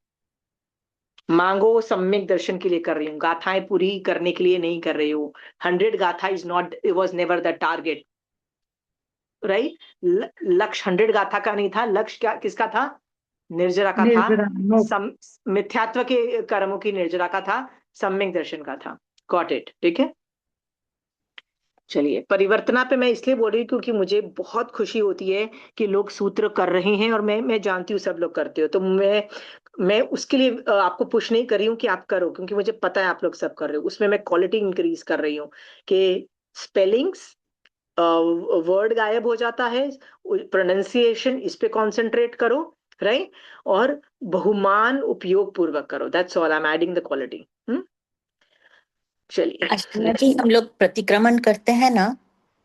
मांगो, सम्यक दर्शन के लिए कर रही हूँ, गाथाएं पूरी करने के लिए नहीं कर रही हूँ। 100 गाथा is not, it was never the target, right? लक्ष्य 100 गाथा का नहीं था, लक्ष्य क्या किसका था? निर्जरा का था। निर्जरा मोक्ष। सम मिथ्यात्व के कर्मों की निर्जरा का था, सम्यक दर्शन का था। Got it? ठीक है, चलिए, परिवर्तना पे मैं इसलिए बोल रही हूँ क्योंकि मुझे बहुत खुशी होती है कि लोग सूत्र कर रहे हैं, और मैं जानती हूँ सब लोग करते हो, तो मैं उसके लिए आपको पुश नहीं कर रही हूँ कि आप करो, क्योंकि मुझे पता है आप लोग सब कर रहे हो। उसमें मैं क्वालिटी इंक्रीज कर रही हूँ कि स्पेलिंग्स, वर्ड गायब हो जाता है, प्रोनाउंसिएशन इस पे कंसंट्रेट करो, राइट? और बहुमान उपयोग पूर्वक करो, that's all, I am adding the quality. चलिए अष्टमी जी, नेक्स्ट। हम लोग प्रतिक्रमण करते हैं ना,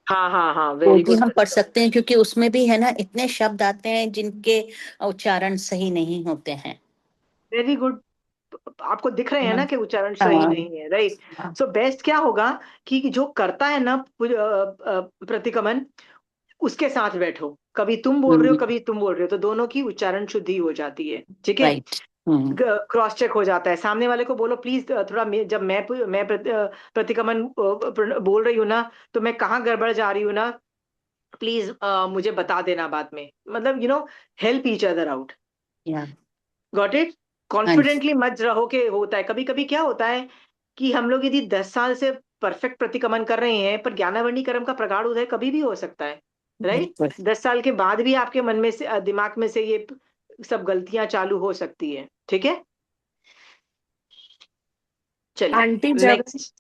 हाँ हाँ हाँ, वो वेरी भी गुड। हम पढ़ सकते हैं, क्योंकि उसमें भी है ना इतने शब्द आते हैं जिनके उच्चारण सही नहीं होते हैं। वेरी गुड, आपको दिख रहे हैं ना कि उच्चारण सही हाँ नहीं है, राइट? हाँ सो बेस्ट क्या होगा कि जो करता है ना प्रतिक्रमन, उसके साथ बैठो, कभी तुम बोल रहे हो कभी तुम बोल रहे हो, तो दोनों की उच्चारण शुद्धि हो जाती है। ठीक है, राइट। हम्म। क्रॉस चेक हो जाता है। सामने वाले को बोलो प्लीज थोड़ा, जब मैं प्रतिक्रमण बोल रही हूँ ना, तो मैं कहाँ गड़बड़ जा रही हूँ ना, प्लीज मुझे बता देना बाद में, मतलब हेल्प ईच अदर आउट। या गॉट इट? हाँ जी। कॉन्फिडेंटली मत रहो कि होता है, कभी कभी क्या होता है कि हम लोग यदि 10 साल से परफेक्ट प्रतिक्रमण कर रहे हैं, पर ज्ञानावरणी कर्म का प्रगाढ़ उदय कभी भी हो सकता है, राइट? बिल्कुल। 10 साल के बाद भी आपके मन में से, दिमाग में से ये सब गलतियां चालू हो सकती है। ठीक है, चलिए आंटी, जब नेक्स्ट।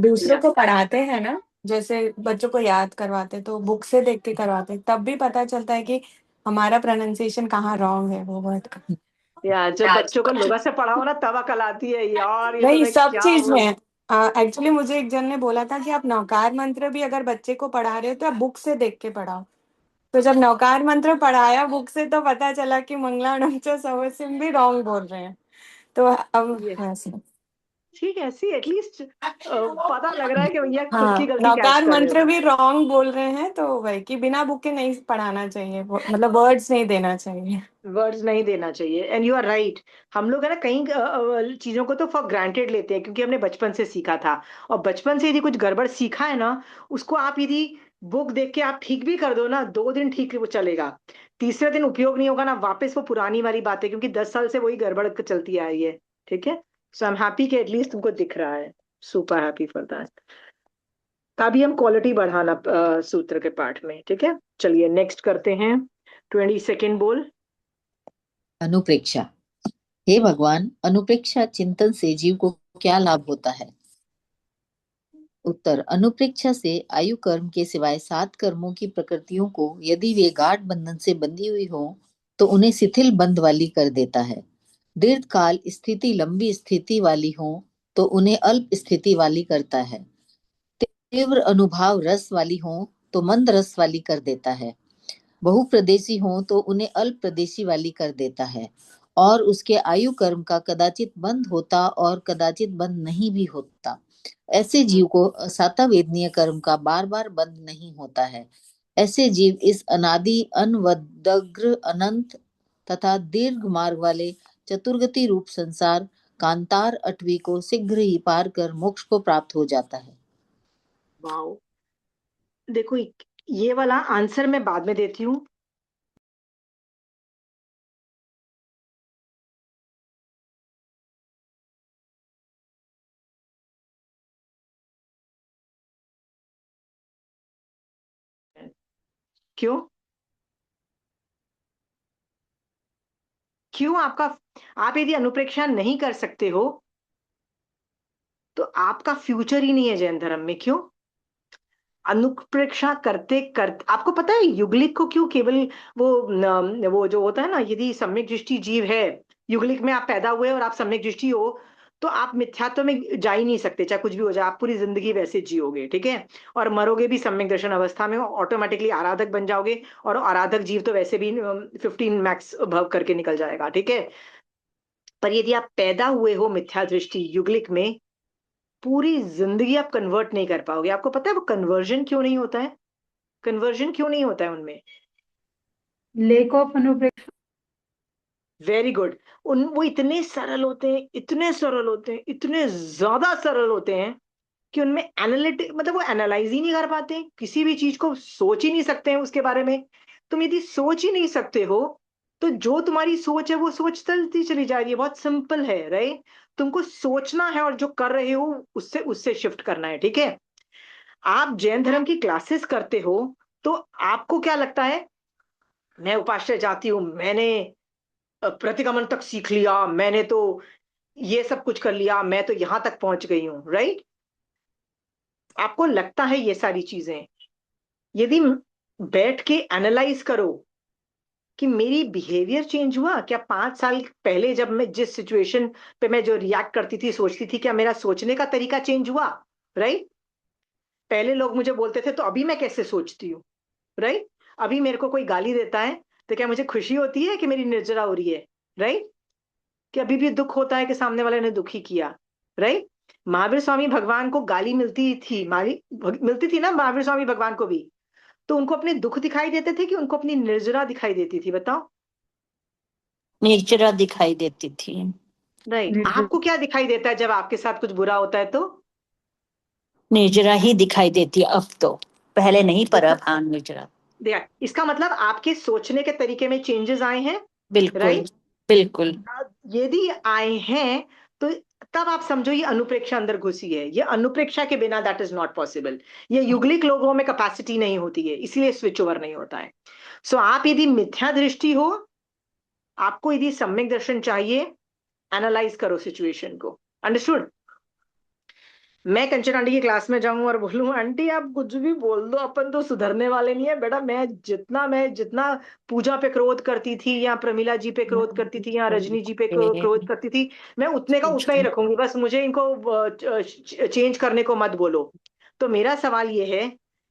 दूसरों को पढ़ाते हैं ना, जैसे बच्चों को याद करवाते तो बुक से देख के करवाते, तब भी पता चलता है कि हमारा प्रोनाउंसिएशन कहाँ रॉन्ग है वो वर्ड का। या जब बच्चों को लोगा से पढ़ाओ ना, तब अकल आती है यार, ये तो नहीं, मैं सब क्या चीज में। बोल। एक्चुअली मुझे एक जन ने बोला था कि आप नौकार मंत्र भी अगर बच्चे को पढ़ा रहे हो तो आप बुक से देख के पढ़ाओ। तो जब नौकार मंत्र पढ़ाया बुक से, तो पता चला कि मंगलाणम च सवसिम भी रॉन्ग बोल रहे हैं। तो अब ये ऐसे। ठीक है, सी एटलीस्ट पता लग रहा है कि भैया खुद की हाँ, गलती कैच नौकार कर रहे मंत्र हो। भी रॉन्ग बोल रहे हैं, तो वही कि बिना बुक के नहीं पढ़ाना चाहिए, मतलब वर्ड्स नहीं देना चाहिए। वर्ड्स नहीं देना चाहिए, एंड यू आर राइट। हम लोग है ना कई चीजों को तो फॉर ग्रांटेड लेते हैं, क्योंकि हमने बचपन से सीखा था, और बचपन से यदि कुछ गड़बड़ सीखा है ना, उसको आप यदि बुक देख के आप ठीक भी कर दो ना, 2 दिन ठीक वो चलेगा, तीसरे दिन उपयोग नहीं होगा ना, वापस वो पुरानी वाली बात है, क्योंकि 10 साल से वही गड़बड़ चलती आ रही है। ठीक है, सो आई एम हैप्पी कि एटलीस्ट तुमको दिख रहा है, सुपर हैप्पी फॉर दैट। तभी हम क्वालिटी बढ़ाना सूत्र के पाठ में। ठीक है, चलिए नेक्स्ट करते हैं। 22nd बोल। अनुप्रेक्षा। हे भगवान, अनुप्रेक्षा चिंतन से जीव को क्या लाभ होता है? उत्तर, अनुप्रेक्षा से आयु कर्म के सिवाय 7 कर्मों की प्रकृतियों को यदि वे गाढ़ बंधन से बंधी हुई हो तो उन्हें शिथिल बंध वाली कर देता है। दीर्घ काल स्थिति लंबी स्थिति वाली हो तो उन्हें अल्प स्थिति वाली करता है। तीव्र अनुभाव रस वाली हो तो मंद रस वाली कर देता है। बहुप्रदेशी हो तो उन्हें अल्प प्रदेशी वाली कर देता है। और उसके आयु कर्म का कदाचित बंद होता और कदाचित बंद नहीं भी होता। ऐसे जीव को सातावेदनीय कर्म का बार बार बंद नहीं होता है। ऐसे जीव इस अनादि अनवद्यग्र अनंत तथा दीर्घ मार्ग वाले चतुर्गति रूप संसार कांतार अटवी को शीघ्र ही पार कर मोक्ष को प्राप्त हो जाता है। वाओ, देखो ये वाला आंसर मैं बाद में देती हूँ। क्यों क्यों आप यदि अनुप्रेक्षा नहीं कर सकते हो तो आपका फ्यूचर ही नहीं है जैन धर्म में। क्यों? अनुप्रेक्षा करते करते आपको पता है युगलिक को क्यों केवल वो जो होता है ना, यदि सम्यक दृष्टि जीव है, युगलिक में आप पैदा हुए और आप सम्यक दृष्टि हो तो आप मिथ्यात्व में जा ही नहीं सकते, चाहे कुछ भी हो जाए, आप पूरी जिंदगी वैसे जियोगे, ठीक है? और मरोगे भी सम्यक दर्शन अवस्था में, ऑटोमेटिकली आराधक बन जाओगे, और आराधक जीव तो वैसे भी 15 मैक्स भव करके निकल जाएगा, ठीक है? पर यदि आप पैदा हुए हो मिथ्या दृष्टि युगलिक में, पूरी जिंदगी आप कन्वर्ट नहीं कर पाओगे। आपको पता है वो कन्वर्जन क्यों नहीं होता है? कन्वर्जन क्यों नहीं होता है उनमें? लेक ऑफ अनुप्रेक्षा। Very good. उन वो इतने सरल होते हैं, इतने सरल होते हैं, इतने ज्यादा सरल होते हैं कि उनमें एनालिटिक मतलब वो एनालाइज ही नहीं कर पाते हैं, किसी भी चीज को सोच ही नहीं सकते हैं उसके बारे में। तुम यदि सोच ही नहीं सकते हो तो जो तुम्हारी सोच है वो सोच चलती चली जा रही है। बहुत सिंपल है, राइट? तुमको सोचना है और जो कर रहे हो उससे उससे शिफ्ट करना है, ठीक है? आप जैन धर्म की क्लासेस करते हो तो आपको क्या लगता है, मैं उपाश्रय जाती हूँ, मैंने प्रतिगमन तक सीख लिया, मैंने तो ये सब कुछ कर लिया, मैं तो यहां तक पहुंच गई हूं, राइट? आपको लगता है ये सारी चीजें। यदि बैठ के एनालाइज करो कि मेरी बिहेवियर चेंज हुआ क्या 5 साल पहले, जब मैं जिस सिचुएशन पे मैं जो रिएक्ट करती थी, सोचती थी, क्या मेरा सोचने का तरीका चेंज हुआ? राइट? पहले लोग मुझे बोलते थे तो अभी मैं कैसे सोचती हूँ, राइट? अभी मेरे को कोई गाली देता है तो क्या मुझे खुशी होती है कि मेरी निर्जरा हो रही है, राइट? कि अभी भी दुख होता है कि सामने वाले ने दुखी किया, राइट? महावीर स्वामी भगवान को गाली मिलती थी ना, महावीर स्वामी भगवान को भी, तो उनको अपने दुख दिखाई देते थे कि उनको अपनी निर्जरा दिखाई देती थी? बताओ। निर्जरा दिखाई देती थी। राइट। आपको क्या दिखाई देता है जब आपके साथ कुछ बुरा होता है तो? निर्जरा ही दिखाई देती है अब तो, पहले नहीं, पर अब हाँ निर्जरा। देखा, इसका मतलब आपके सोचने के तरीके में चेंजेस आए हैं, बिल्कुल राइट? बिल्कुल। यदि आए हैं तो तब आप समझो ये अनुप्रेक्षा अंदर घुसी है। ये अनुप्रेक्षा के बिना दैट इज नॉट पॉसिबल। ये युगलिक लोगों में कैपेसिटी नहीं होती है, इसलिए स्विच ओवर नहीं होता है। सो आप यदि मिथ्या दृष्टि हो, आपको यदि सम्यक दर्शन चाहिए, एनालाइज करो सिचुएशन को। अंडरस्टूड? मैं कंचन आंटी की क्लास में जाऊं और बोलूं आंटी आप कुछ भी बोल दो, अपन तो सुधरने वाले नहीं है बेटा, मैं जितना पूजा पे क्रोध करती थी, या प्रमिला जी पे क्रोध करती थी, या रजनी जी पे क्रोध करती थी, मैं उतने का उतना ही रखूंगी, बस मुझे इनको चेंज करने को मत बोलो। तो मेरा सवाल ये है,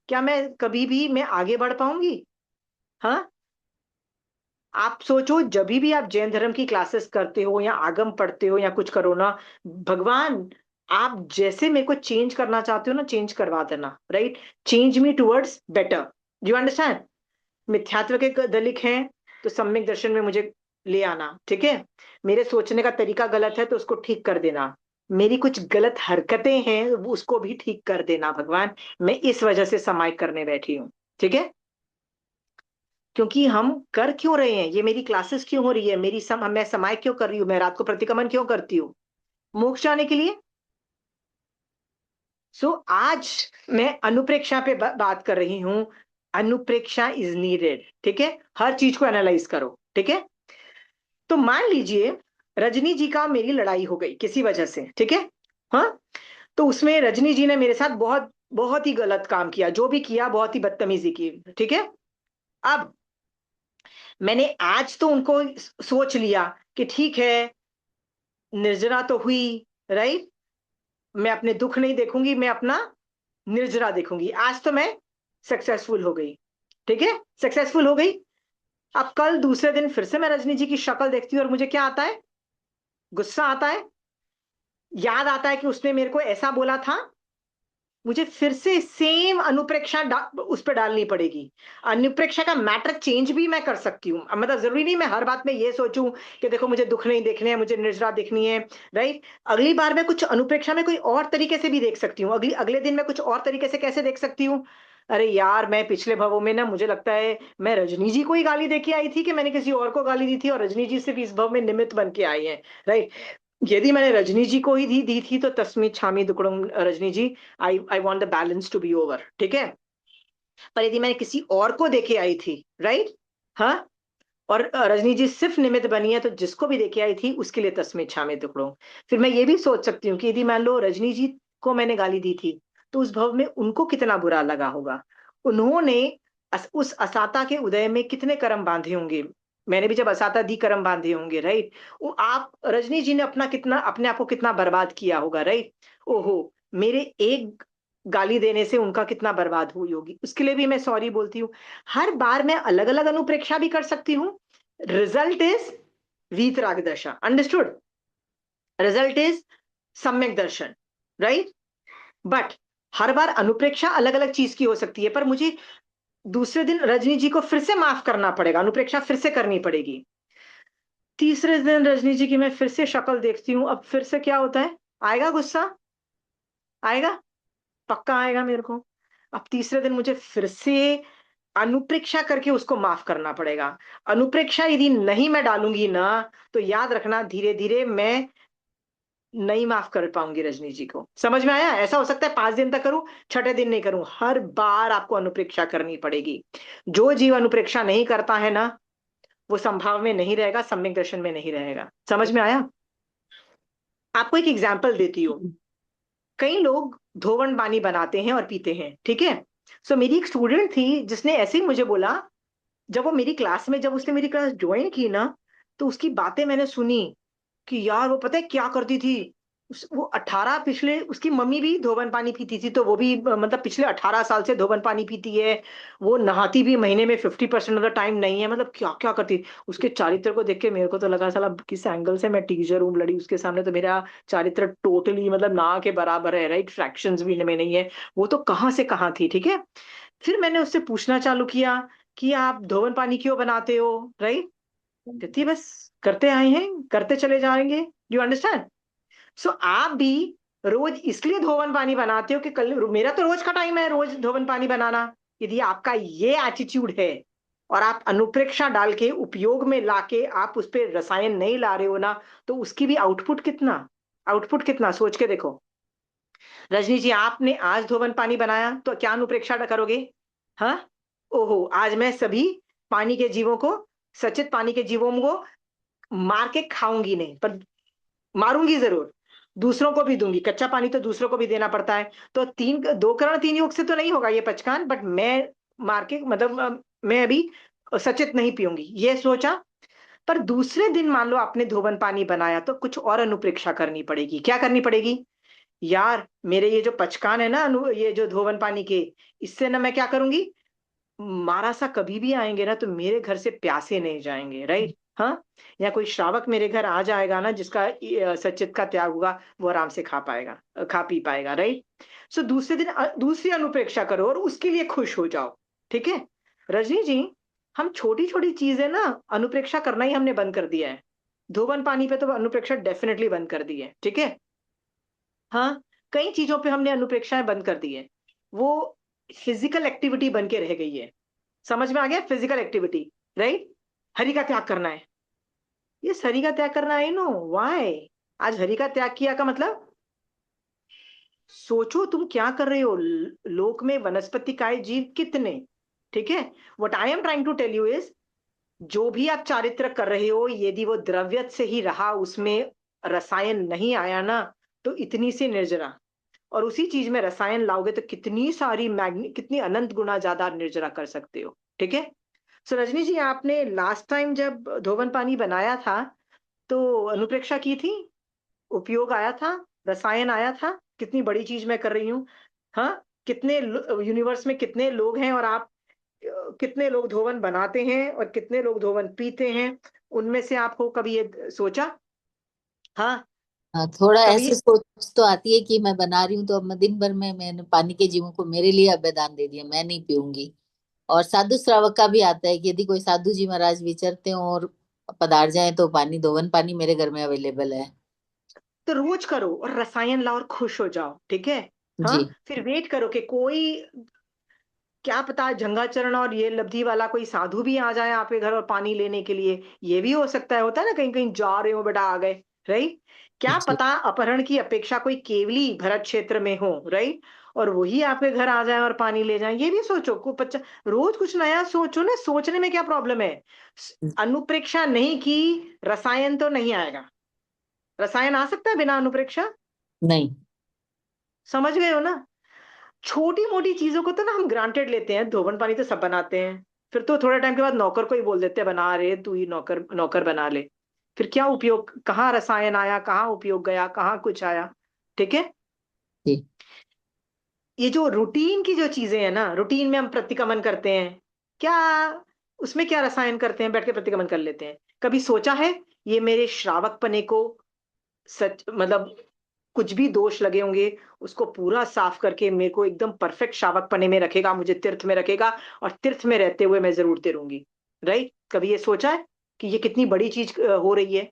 क्या मैं कभी भी मैं आगे बढ़ पाऊंगी? हाँ, आप सोचो, जब भी आप जैन धर्म की क्लासेस करते हो या आगम पढ़ते हो या कुछ करो ना, भगवान आप जैसे मेरे को चेंज करना चाहते हो ना, चेंज करवा देना, right? Change me towards better. You understand? मिथ्यात्व के दलिक हैं तो सम्यक दर्शन में मुझे ले आना, ठीक है? मेरे सोचने का तरीका गलत है तो उसको ठीक कर देना, मेरी कुछ गलत हरकतें हैं उसको भी ठीक कर देना भगवान। मैं इस वजह से समाय करने बैठी हूँ, ठीक है? क्योंकि हम कर क्यों रहे हैं, ये मेरी क्लासेस क्यों हो रही है, मैं समाय क्यों कर रही हूँ, मैं रात को प्रतिक्रमण क्यों करती हूँ? मोक्ष जाने के लिए। आज मैं अनुप्रेक्षा पे बात कर रही हूं। अनुप्रेक्षा इज नीडेड, ठीक है? हर चीज को एनालाइज करो, ठीक है? तो मान लीजिए रजनी जी का मेरी लड़ाई हो गई किसी वजह से, ठीक है। हाँ, तो उसमें रजनी जी ने मेरे साथ बहुत बहुत ही गलत काम किया, जो भी किया बहुत ही बदतमीजी की, ठीक है। अब मैंने आज तो उनको सोच लिया कि ठीक है, निर्जरा तो हुई, राइट, मैं अपने दुख नहीं देखूंगी, मैं अपना निर्जरा देखूंगी। आज तो मैं सक्सेसफुल हो गई, ठीक है, सक्सेसफुल हो गई। अब कल दूसरे दिन फिर से मैं रजनी जी की शक्ल देखती हूँ और मुझे क्या आता है, गुस्सा आता है, याद आता है कि उसने मेरे को ऐसा बोला था। मुझे फिर से सेम अनुप्रेक्षा उस पर डालनी पड़ेगी। अनुप्रेक्षा का मैटर चेंज भी मैं कर सकती हूँ, मतलब जरूरी नहीं मैं हर बात में ये सोचूं कि देखो मुझे दुख नहीं देखने हैं, मुझे निर्जरा देखनी है, राइट। अगली बार मैं कुछ अनुप्रेक्षा में कोई और तरीके से भी देख सकती हूँ, अगले दिन मैं कुछ और तरीके से कैसे देख सकती हूँ। अरे यार, मैं पिछले भवों में ना, मुझे लगता है मैं रजनी जी को ही गाली देके आई थी कि मैंने किसी और को गाली दी थी, और रजनी जी सिर्फ इस भव में निमित्त बन के आई है, राइट। यदि मैंने रजनी जी को ही दी थी तो तस्मी छामी दुकड़म Rajni ji, I want the balance to be over, ठीक है। पर यदि मैंने किसी और को देखे आई थी, राइट, हाँ, और रजनी जी सिर्फ निमित्त बनी है, तो जिसको भी देखे आई थी उसके लिए तस्मे छामे दुकड़ों। फिर मैं ये भी सोच सकती हूँ कि यदि मान लो रजनी जी को मैंने गाली दी थी, तो उस भव में उनको कितना बुरा लगा होगा। उन्होंने उस असाता के उदय में कितने कर्म बांधे होंगे, मैंने भी जब असाता दी कर्म बांधे होंगे, राइट। वो आप रजनी जी ने अपना कितना, अपने आप को कितना बर्बाद किया होगा, राइट। ओहो, मेरे एक गाली देने से उनका कितना बर्बाद हुई होगी, उसके लिए भी मैं सॉरी बोलती हूँ। हर बार मैं अलग अलग अनुप्रेक्षा भी कर सकती हूँ। रिजल्ट इज वीतराग दशा, अंडरस्टूड, रिजल्ट इज सम्यक दर्शन, राइट। बट हर बार अनुप्रेक्षा अलग अलग चीज की हो सकती है, पर मुझे दूसरे दिन रजनी जी को फिर से माफ करना पड़ेगा, अनुप्रेक्षा फिर से करनी पड़ेगी। तीसरे दिन रजनी जी की मैं फिर से शक्ल देखती हूँ, अब फिर से क्या होता है, आएगा गुस्सा, आएगा, पक्का आएगा मेरे को। अब तीसरे दिन मुझे फिर से अनुप्रेक्षा करके उसको माफ करना पड़ेगा। अनुप्रेक्षा यदि नहीं मैं डालूंगी ना, तो याद रखना धीरे धीरे मैं नहीं माफ कर पाऊंगी रजनी जी को। समझ में आया? ऐसा हो सकता है 5 दिन तक करूं, छठे दिन नहीं करूं, हर बार आपको अनुप्रेक्षा करनी पड़ेगी। जो जीव अनुप्रेक्षा नहीं करता है ना, वो संभाव में नहीं रहेगा, सम्यक दर्शन में नहीं रहेगा। समझ में आया? आपको एक एग्जाम्पल देती हूँ। कई लोग धोवन पानी बनाते हैं और पीते हैं, ठीक है। सो मेरी एक स्टूडेंट थी जिसने ऐसे ही मुझे बोला, जब वो मेरी क्लास में, जब उसने मेरी क्लास ज्वाइन की ना, तो उसकी बातें मैंने सुनी कि यार वो पता है क्या करती थी। वो 18, पिछले उसकी मम्मी भी धोवन पानी पीती थी, तो वो भी मतलब पिछले 18 साल से धोवन पानी पीती है। वो नहाती भी महीने में 50% ऑफ द टाइम नहीं है, मतलब क्या क्या करती। उसके चारित्र को देख के मेरे को तो लगा साला किस एंगल से मैं टीचर हूँ, लड़ी उसके सामने तो मेरा चारित्र टोटली मतलब ना के बराबर है, राइट, फ्रैक्शंस भी में नहीं है। वो तो कहाँ से कहाँ थी, ठीक है। फिर मैंने उससे पूछना चालू किया कि आप धोवन पानी क्यों बनाते हो, राइट। कहती है बस करते आए हैं, करते चले जाएंगे, यू अंडरस्टैंड। सो आप भी रोज इसलिए धोवन पानी बनाते हो कि कल, मेरा तो रोज का टाइम है रोज धोवन पानी बनाना। यदि आपका ये एटीट्यूड है और आप अनुप्रेक्षा डाल के उपयोग में लाके आप उस पर रसायन नहीं ला रहे हो ना, तो उसकी भी आउटपुट कितना, आउटपुट कितना सोच के देखो। रजनी जी, आपने आज धोवन पानी बनाया तो क्या अनुप्रेक्षा करोगे? हाँ, ओहो, आज मैं सभी पानी के जीवों को, सचित पानी के जीवों को मार के खाऊंगी नहीं, पर मारूंगी जरूर, दूसरों को भी दूंगी। कच्चा पानी तो दूसरों को भी देना पड़ता है, तो तीन, 2 करण 3 योग से तो नहीं होगा ये पचकान, बट मैं मार के मतलब मैं अभी सचेत नहीं पीऊंगी, ये सोचा। पर दूसरे दिन मान लो आपने धोवन पानी बनाया, तो कुछ और अनुप्रेक्षा करनी पड़ेगी। क्या करनी पड़ेगी? यार मेरे ये जो पचकान है ना, ये जो धोवन पानी के, इससे ना मैं क्या करूंगी, महारासा कभी भी आएंगे ना तो मेरे घर से प्यासे नहीं जाएंगे, राइट। हाँ, या कोई श्रावक मेरे घर आ जाएगा ना जिसका सचित का त्याग होगा, वो आराम से खा पाएगा, खा पी पाएगा, राइट। सो दूसरे दिन दूसरी अनुप्रेक्षा करो और उसके लिए खुश हो जाओ, ठीक है। रजनी जी, हम छोटी छोटी चीजें ना अनुप्रेक्षा करना ही हमने बंद कर दिया है। धोवन पानी पे तो अनुप्रेक्षा डेफिनेटली बंद कर दी है, ठीक है। हाँ, कई चीजों पे हमने अनुप्रेक्षाएं बंद कर दी है। वो फिजिकल एक्टिविटी बन के रह गई है। समझ में आ गया? Physical activity, right. हरि का त्याग करना है, ये हरि का त्याग करना है, नो वाई। आज हरि का त्याग किया का मतलब, सोचो तुम क्या कर रहे हो। लोक में वनस्पति काय जीव कितने, ठीक है। What I am trying to tell you is, जो भी आप चारित्र कर रहे हो, यदि वो द्रव्य से ही रहा, उसमें रसायन नहीं आया ना, तो इतनी सी निर्जरा, और उसी चीज में रसायन लाओगे तो कितनी सारी कितनी अनंत गुना ज्यादा निर्जरा कर सकते हो। ठीक है। सो रजनी जी, आपने लास्ट टाइम जब धोवन पानी बनाया था तो अनुप्रेक्षा की थी, उपयोग आया था, रसायन आया था, कितनी बड़ी चीज मैं कर रही हूँ। हाँ, कितने यूनिवर्स में कितने लोग हैं, और आप कितने लोग धोवन बनाते हैं और कितने लोग धोवन पीते हैं, उनमें से आपको कभी ये सोचा? हाँ, हाँ, थोड़ा कभी। ऐसे सोच तो आती है कि मैं बना रही हूँ तो अब मैं दिन भर में मैंने पानी के जीवों को मेरे लिए अभ्यदान दे दिया, मैं नहीं पीऊंगी। और साधु श्रावक का भी आता है कि यदि कोई साधु जी महाराज विचरते हो और पधार जाए तो पानी, धोवन पानी मेरे घर में अवेलेबल है। तो रोज करो और रसायन लाओ और खुश हो जाओ। ठीक है। हाँ, जी। फिर वेट करो कि कोई, क्या पता झंगाचरण और ये लब्धि वाला कोई साधु भी आ जाए आपके घर और पानी लेने के लिए, ये भी हो सकता है। होता है ना, कहीं कहीं जा रहे हो बेटा, आ गए। राइट। क्या जी। पता अपहरण की अपेक्षा कोई केवली भरत क्षेत्र में हो, राइट, और वही आपके घर आ जाए और पानी ले जाए, ये भी सोचो। रोज कुछ नया सोचो ना, सोचने में क्या प्रॉब्लम है? अनुप्रेक्षा नहीं की, रसायन तो नहीं आएगा। रसायन आ सकता है बिना अनुप्रेक्षा? नहीं। समझ गए हो ना? छोटी मोटी चीजों को तो ना हम ग्रांटेड लेते हैं, धोबन पानी तो सब बनाते हैं, फिर तो थोड़े टाइम के बाद नौकर को ही बोल देते हैं, बना रहे तू ही नौकर, नौकर बना ले। फिर क्या उपयोग, कहाँ रसायन आया, कहाँ उपयोग गया, कहाँ कुछ आया। ठीक है। जी। ये जो रूटीन की जो चीजें हैं ना, रूटीन में हम प्रतिक्रमण करते हैं, क्या उसमें क्या रसायन करते हैं, बैठ के प्रतिक्रमण कर लेते हैं। कभी सोचा है ये मेरे श्रावक पने को, सच मतलब कुछ भी दोष लगे होंगे उसको पूरा साफ करके मेरे को एकदम परफेक्ट शावक पने में रखेगा, मुझे तीर्थ में रखेगा, और तीर्थ में रहते हुए मैं जरूर तिरूंगी। राइट। कभी ये सोचा है कि ये कितनी बड़ी चीज हो रही है?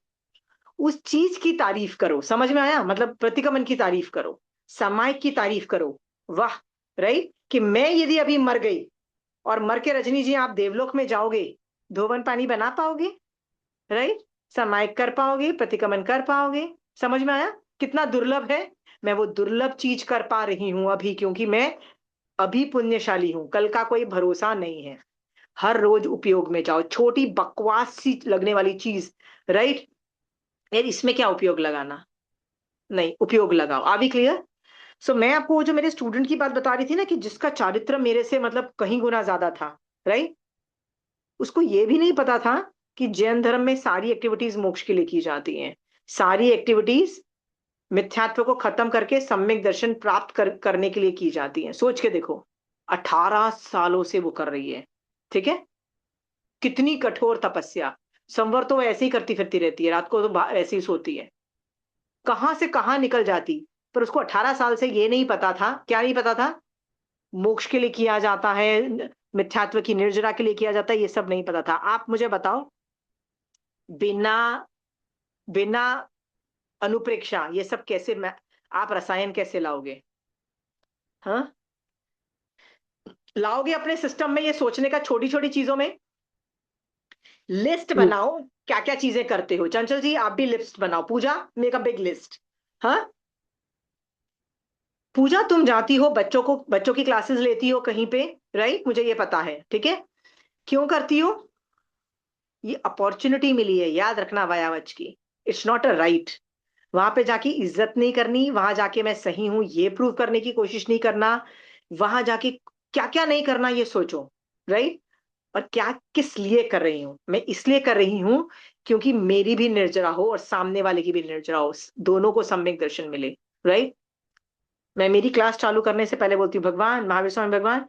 उस चीज की तारीफ करो। समझ में आया? मतलब प्रतिक्रमण की तारीफ करो, सामायिक की तारीफ करो। वाह। राइट, कि मैं यदि अभी मर गई और मर के रजनी जी आप देवलोक में जाओगे, धोवन पानी बना पाओगे? राइट। समायिक कर पाओगे, प्रतिक्रमण कर पाओगे? समझ में आया कितना दुर्लभ है? मैं वो दुर्लभ चीज कर पा रही हूं अभी, क्योंकि मैं अभी पुण्यशाली हूं, कल का कोई भरोसा नहीं है। हर रोज उपयोग में जाओ, छोटी बकवास सी लगने वाली चीज, राइट, यार इसमें क्या उपयोग लगाना, नहीं उपयोग लगाओ। आ भी क्लियर? सो मैं आपको वो जो मेरे स्टूडेंट की बात बता रही थी ना, कि जिसका चारित्र मेरे से मतलब कहीं गुना ज्यादा था, राइट, उसको ये भी नहीं पता था कि जैन धर्म में सारी एक्टिविटीज मोक्ष के लिए की जाती हैं। सारी एक्टिविटीज मिथ्यात्व को खत्म करके सम्यक दर्शन प्राप्त करने के लिए की जाती हैं। सोच के देखो, 18 सालों से वो कर रही है। ठीक है। कितनी कठोर तपस्या। संवर तो वो ऐसे ही करती फिरती रहती है, रात को तो ऐसे ही सोती है, कहां से कहां निकल जाती। पर उसको 18 साल से ये नहीं पता था, क्या नहीं पता था? मोक्ष के लिए किया जाता है, मिथ्यात्व की निर्जरा के लिए किया जाता है, ये सब नहीं पता था। आप मुझे बताओ, बिना बिना अनुप्रेक्षा ये सब कैसे आप रसायन कैसे लाओगे? हाँ, लाओगे अपने सिस्टम में, ये सोचने का छोटी छोटी चीजों में लिस्ट हम्म, बनाओ, क्या क्या चीजें करते हो। चंचल जी आप भी लिस्ट बनाओ, पूजा मेक अ बिग लिस्ट। हाँ, पूजा तुम जाती हो, बच्चों की क्लासेस लेती हो कहीं पे, राइट, मुझे ये पता है। ठीक है। क्यों करती हो? ये अपॉर्चुनिटी मिली है, याद रखना, वायावच की। It's not a right. वहां पे जाके इज्जत नहीं करनी, वहां जाके मैं सही हूं ये प्रूव करने की कोशिश नहीं करना, वहां जाके क्या क्या नहीं करना ये सोचो, राइट। और क्या किस लिए कर रही हूं? मैं इसलिए कर रही हूं क्योंकि मेरी भी निर्जरा हो और सामने वाले की भी निर्जरा हो, दोनों को सम्यक दर्शन मिले। राइट। मैं मेरी क्लास चालू करने से पहले बोलती हूँ, भगवान महावीर स्वामी भगवान,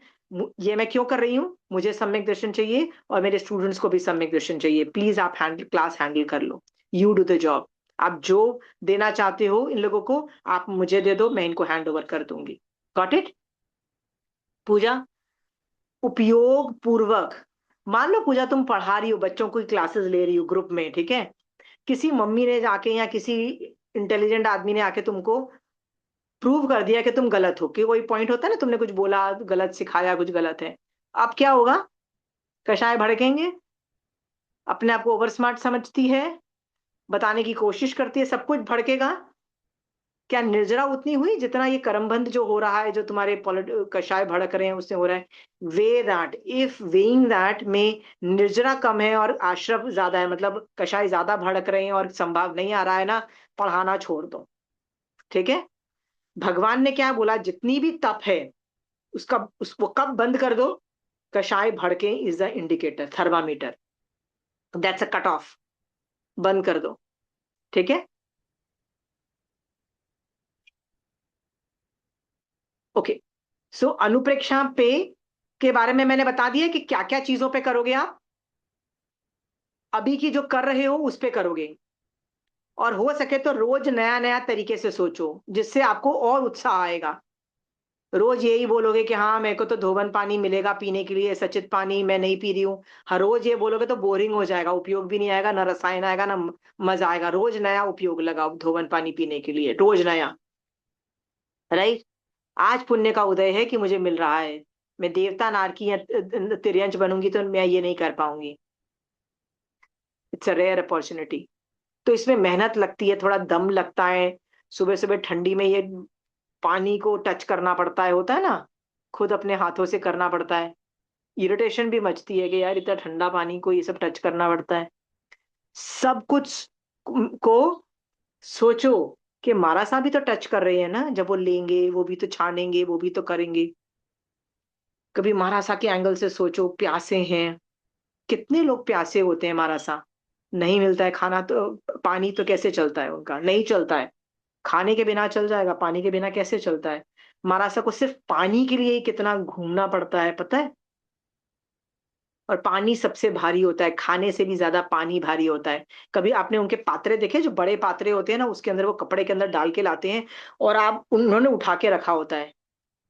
ये मैं क्यों कर रही हूँ? मुझे सम्यक दर्शन चाहिए और मेरे स्टूडेंट्स को भी सम्यक दर्शन चाहिए, प्लीज आप क्लास हैंडल कर लो, यू डू द जॉब। आप जो देना चाहते हो इन लोगों को, आप मुझे दे दो, मैं इनको हैंड ओवर कर दूंगी। Got it? पूजा, उपयोग पूर्वक, मान लो पूजा तुम पढ़ा रही हो, बच्चों को क्लासेस ले रही हो ग्रुप में, ठीक है, किसी मम्मी ने जाके या किसी इंटेलिजेंट आदमी ने आके तुमको प्रूव कर दिया कि तुम गलत हो, कि कोई पॉइंट होता है ना, तुमने कुछ बोला गलत, सिखाया कुछ गलत है, अब क्या होगा? कषाय भड़केंगे, अपने आप को ओवर स्मार्ट समझती है, बताने की कोशिश करती है, सब कुछ भड़केगा। क्या निर्जरा उतनी हुई जितना ये करमबंध जो हो रहा है, जो तुम्हारे कषाय भड़क रहे हैं उससे हो रहा है? Way that if weighing that में निर्जरा कम है और आश्रव ज्यादा है, मतलब कषाय ज्यादा भड़क रहे हैं और संभाव नहीं आ रहा है ना, पढ़ाना छोड़ दो। ठीक है, भगवान ने क्या बोला, जितनी भी तप है उसको कब बंद कर दो? कषाय भड़के is the indicator, thermometer, that's a cut off, बंद कर दो। ठीक है, ओके। सो अनुप्रेक्षा पे के बारे में मैंने बता दिया कि क्या क्या चीजों पे करोगे आप। अभी की जो कर रहे हो उस पे करोगे, और हो सके तो रोज नया नया तरीके से सोचो, जिससे आपको और उत्साह आएगा। रोज यही बोलोगे कि हाँ मेरे को तो धोवन पानी मिलेगा पीने के लिए, सचित पानी मैं नहीं पी रही हूँ, हर रोज ये बोलोगे तो बोरिंग हो जाएगा, उपयोग भी नहीं आएगा, ना रसायन आएगा ना मजा आएगा। रोज नया उपयोग लगाओ धोवन पानी पीने के लिए, रोज नया। राइट, आज पुण्य का उदय है कि मुझे मिल रहा है, मैं देवता नारकी या तिर्यंच बनूंगी तो मैं ये नहीं कर पाऊंगी। It's a rare opportunity. तो इसमें मेहनत लगती है, थोड़ा दम लगता है, सुबह सुबह ठंडी में ये पानी को टच करना पड़ता है, होता है ना, खुद अपने हाथों से करना पड़ता है। इरिटेशन भी मचती है कि यार इतना ठंडा पानी को ये सब टच करना पड़ता है। सब कुछ को सोचो कि मारा सा भी तो टच कर रहे हैं ना, जब वो लेंगे वो भी तो छानेंगे, वो भी तो करेंगे। कभी महारासा के एंगल से सोचो, प्यासे हैं, कितने लोग प्यासे होते हैं महारासा, नहीं मिलता है खाना तो पानी तो कैसे चलता है उनका, नहीं चलता है। खाने के बिना चल जाएगा, पानी के बिना कैसे चलता है? महारासा को सिर्फ पानी के लिए ही कितना घूमना पड़ता है पता है। और पानी सबसे भारी होता है, खाने से भी ज्यादा पानी भारी होता है। कभी आपने उनके पात्रे देखे, जो बड़े पात्रे होते हैं ना, उसके अंदर वो कपड़े के अंदर डाल के लाते हैं, और आप उन्होंने उठा के रखा होता है।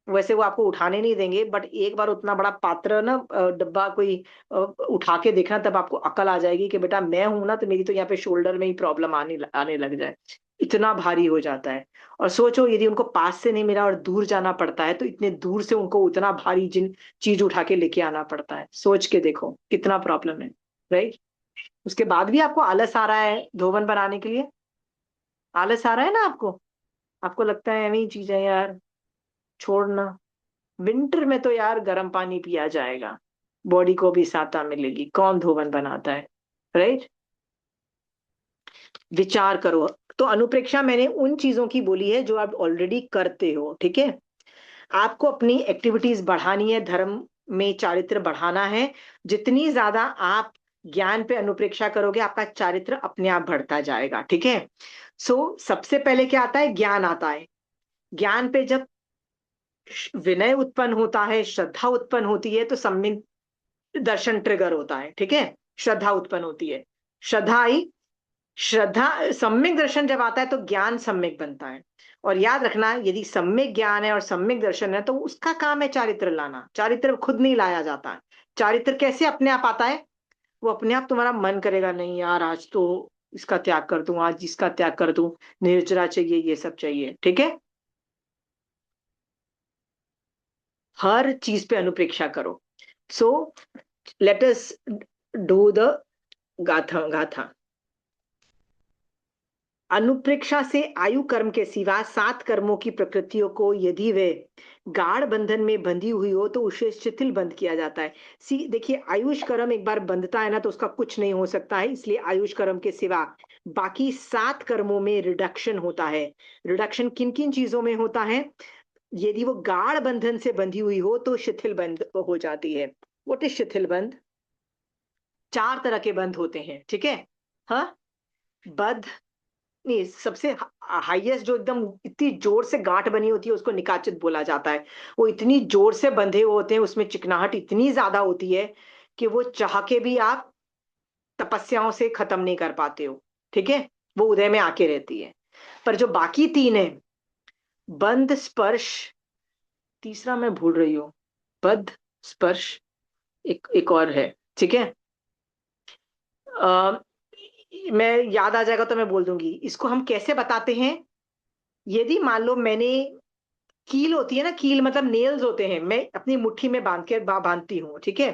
वैसे वो आपको उठाने नहीं देंगे, बट एक बार उतना बड़ा पात्र ना, डब्बा कोई उठा के देखना, तब आपको अकल आ जाएगी कि बेटा मैं हूं ना, तो मेरी तो यहाँ पे शोल्डर में ही प्रॉब्लम आने आने लग जाए, इतना भारी हो जाता है। और सोचो यदि उनको पास से नहीं मिला और दूर जाना पड़ता है, तो इतने दूर से उनको उतना भारी जिन चीज उठा के लेके आना पड़ता है। सोच के देखो कितना प्रॉब्लम है। राइट, उसके बाद भी आपको आलस आ रहा है धोवन बनाने के लिए, आलस आ रहा है ना आपको, आपको लगता है ऐसी चीज है यार, छोड़ना। विंटर में तो यार गर्म पानी पिया जाएगा, बॉडी को भी साता मिलेगी, कौन धोवन बनाता है? राइट, विचार करो। तो अनुप्रेक्षा मैंने उन चीजों की बोली है जो आप ऑलरेडी करते हो। ठीक है, आपको अपनी एक्टिविटीज बढ़ानी है, धर्म में चारित्र बढ़ाना है। जितनी ज्यादा आप ज्ञान पे अनुप्रेक्षा करोगे, आपका चारित्र अपने आप बढ़ता जाएगा। ठीक है, सो सबसे पहले क्या आता है? ज्ञान आता है। ज्ञान पे जब विनय उत्पन्न होता है, श्रद्धा उत्पन्न होती है, तो सम्यक दर्शन ट्रिगर होता है। ठीक है, श्रद्धा उत्पन्न होती है, श्रद्धा आई, श्रद्धा सम्यक दर्शन जब आता है तो ज्ञान सम्यक बनता है। और याद रखना, यदि सम्यक ज्ञान है और सम्यक दर्शन है, तो उसका काम है चारित्र लाना। चारित्र खुद नहीं लाया जाता है। चारित्र कैसे अपने आप आता है? वो अपने आप तुम्हारा मन करेगा, नहीं यार आज तो इसका त्याग कर दूं, आज इसका त्याग कर दूं, निर्जरा चाहिए, ये सब चाहिए। ठीक है, हर चीज पे अनुप्रेक्षा करो। So let us do the गाथा गाथा। अनुप्रेक्षा से आयु कर्म के सिवा 7 कर्मों की प्रकृतियों को यदि वे गाढ़ बंधन में बंधी हुई हो तो उसे शिथिल बंध किया जाता है। देखिए, आयुष कर्म एक बार बंधता है ना, तो उसका कुछ नहीं हो सकता है, इसलिए आयुष कर्म के सिवा बाकी 7 कर्मों में रिडक्शन होता है। रिडक्शन किन किन चीजों में होता है? यदि वो गाढ़ बंधन से बंधी हुई हो तो शिथिल बंध हो जाती है। व्हाट इज शिथिल बंध? 4 तरह के बंध होते हैं। ठीक है, हाँ, बद्ध नहीं, सबसे हाईएस्ट जो एकदम इतनी जोर से गांठ बनी होती है उसको निकाचित बोला जाता है। वो इतनी जोर से बंधे हुए होते हैं, उसमें चिकनाहट इतनी ज्यादा होती है कि वो चाह के भी आप तपस्याओं से खत्म नहीं कर पाते हो। ठीक है, वो उदय में आके रहती है। पर जो बाकी 3 है, बंध, स्पर्श, तीसरा मैं भूल रही हूँ, बद्ध, स्पर्श, एक और है। ठीक है, मैं याद आ जाएगा तो मैं बोल दूंगी। इसको हम कैसे बताते हैं? यदि मान लो मैंने, कील होती है ना, कील मतलब नेल्स होते हैं, मैं अपनी मुट्ठी में बांधती हूँ। ठीक है,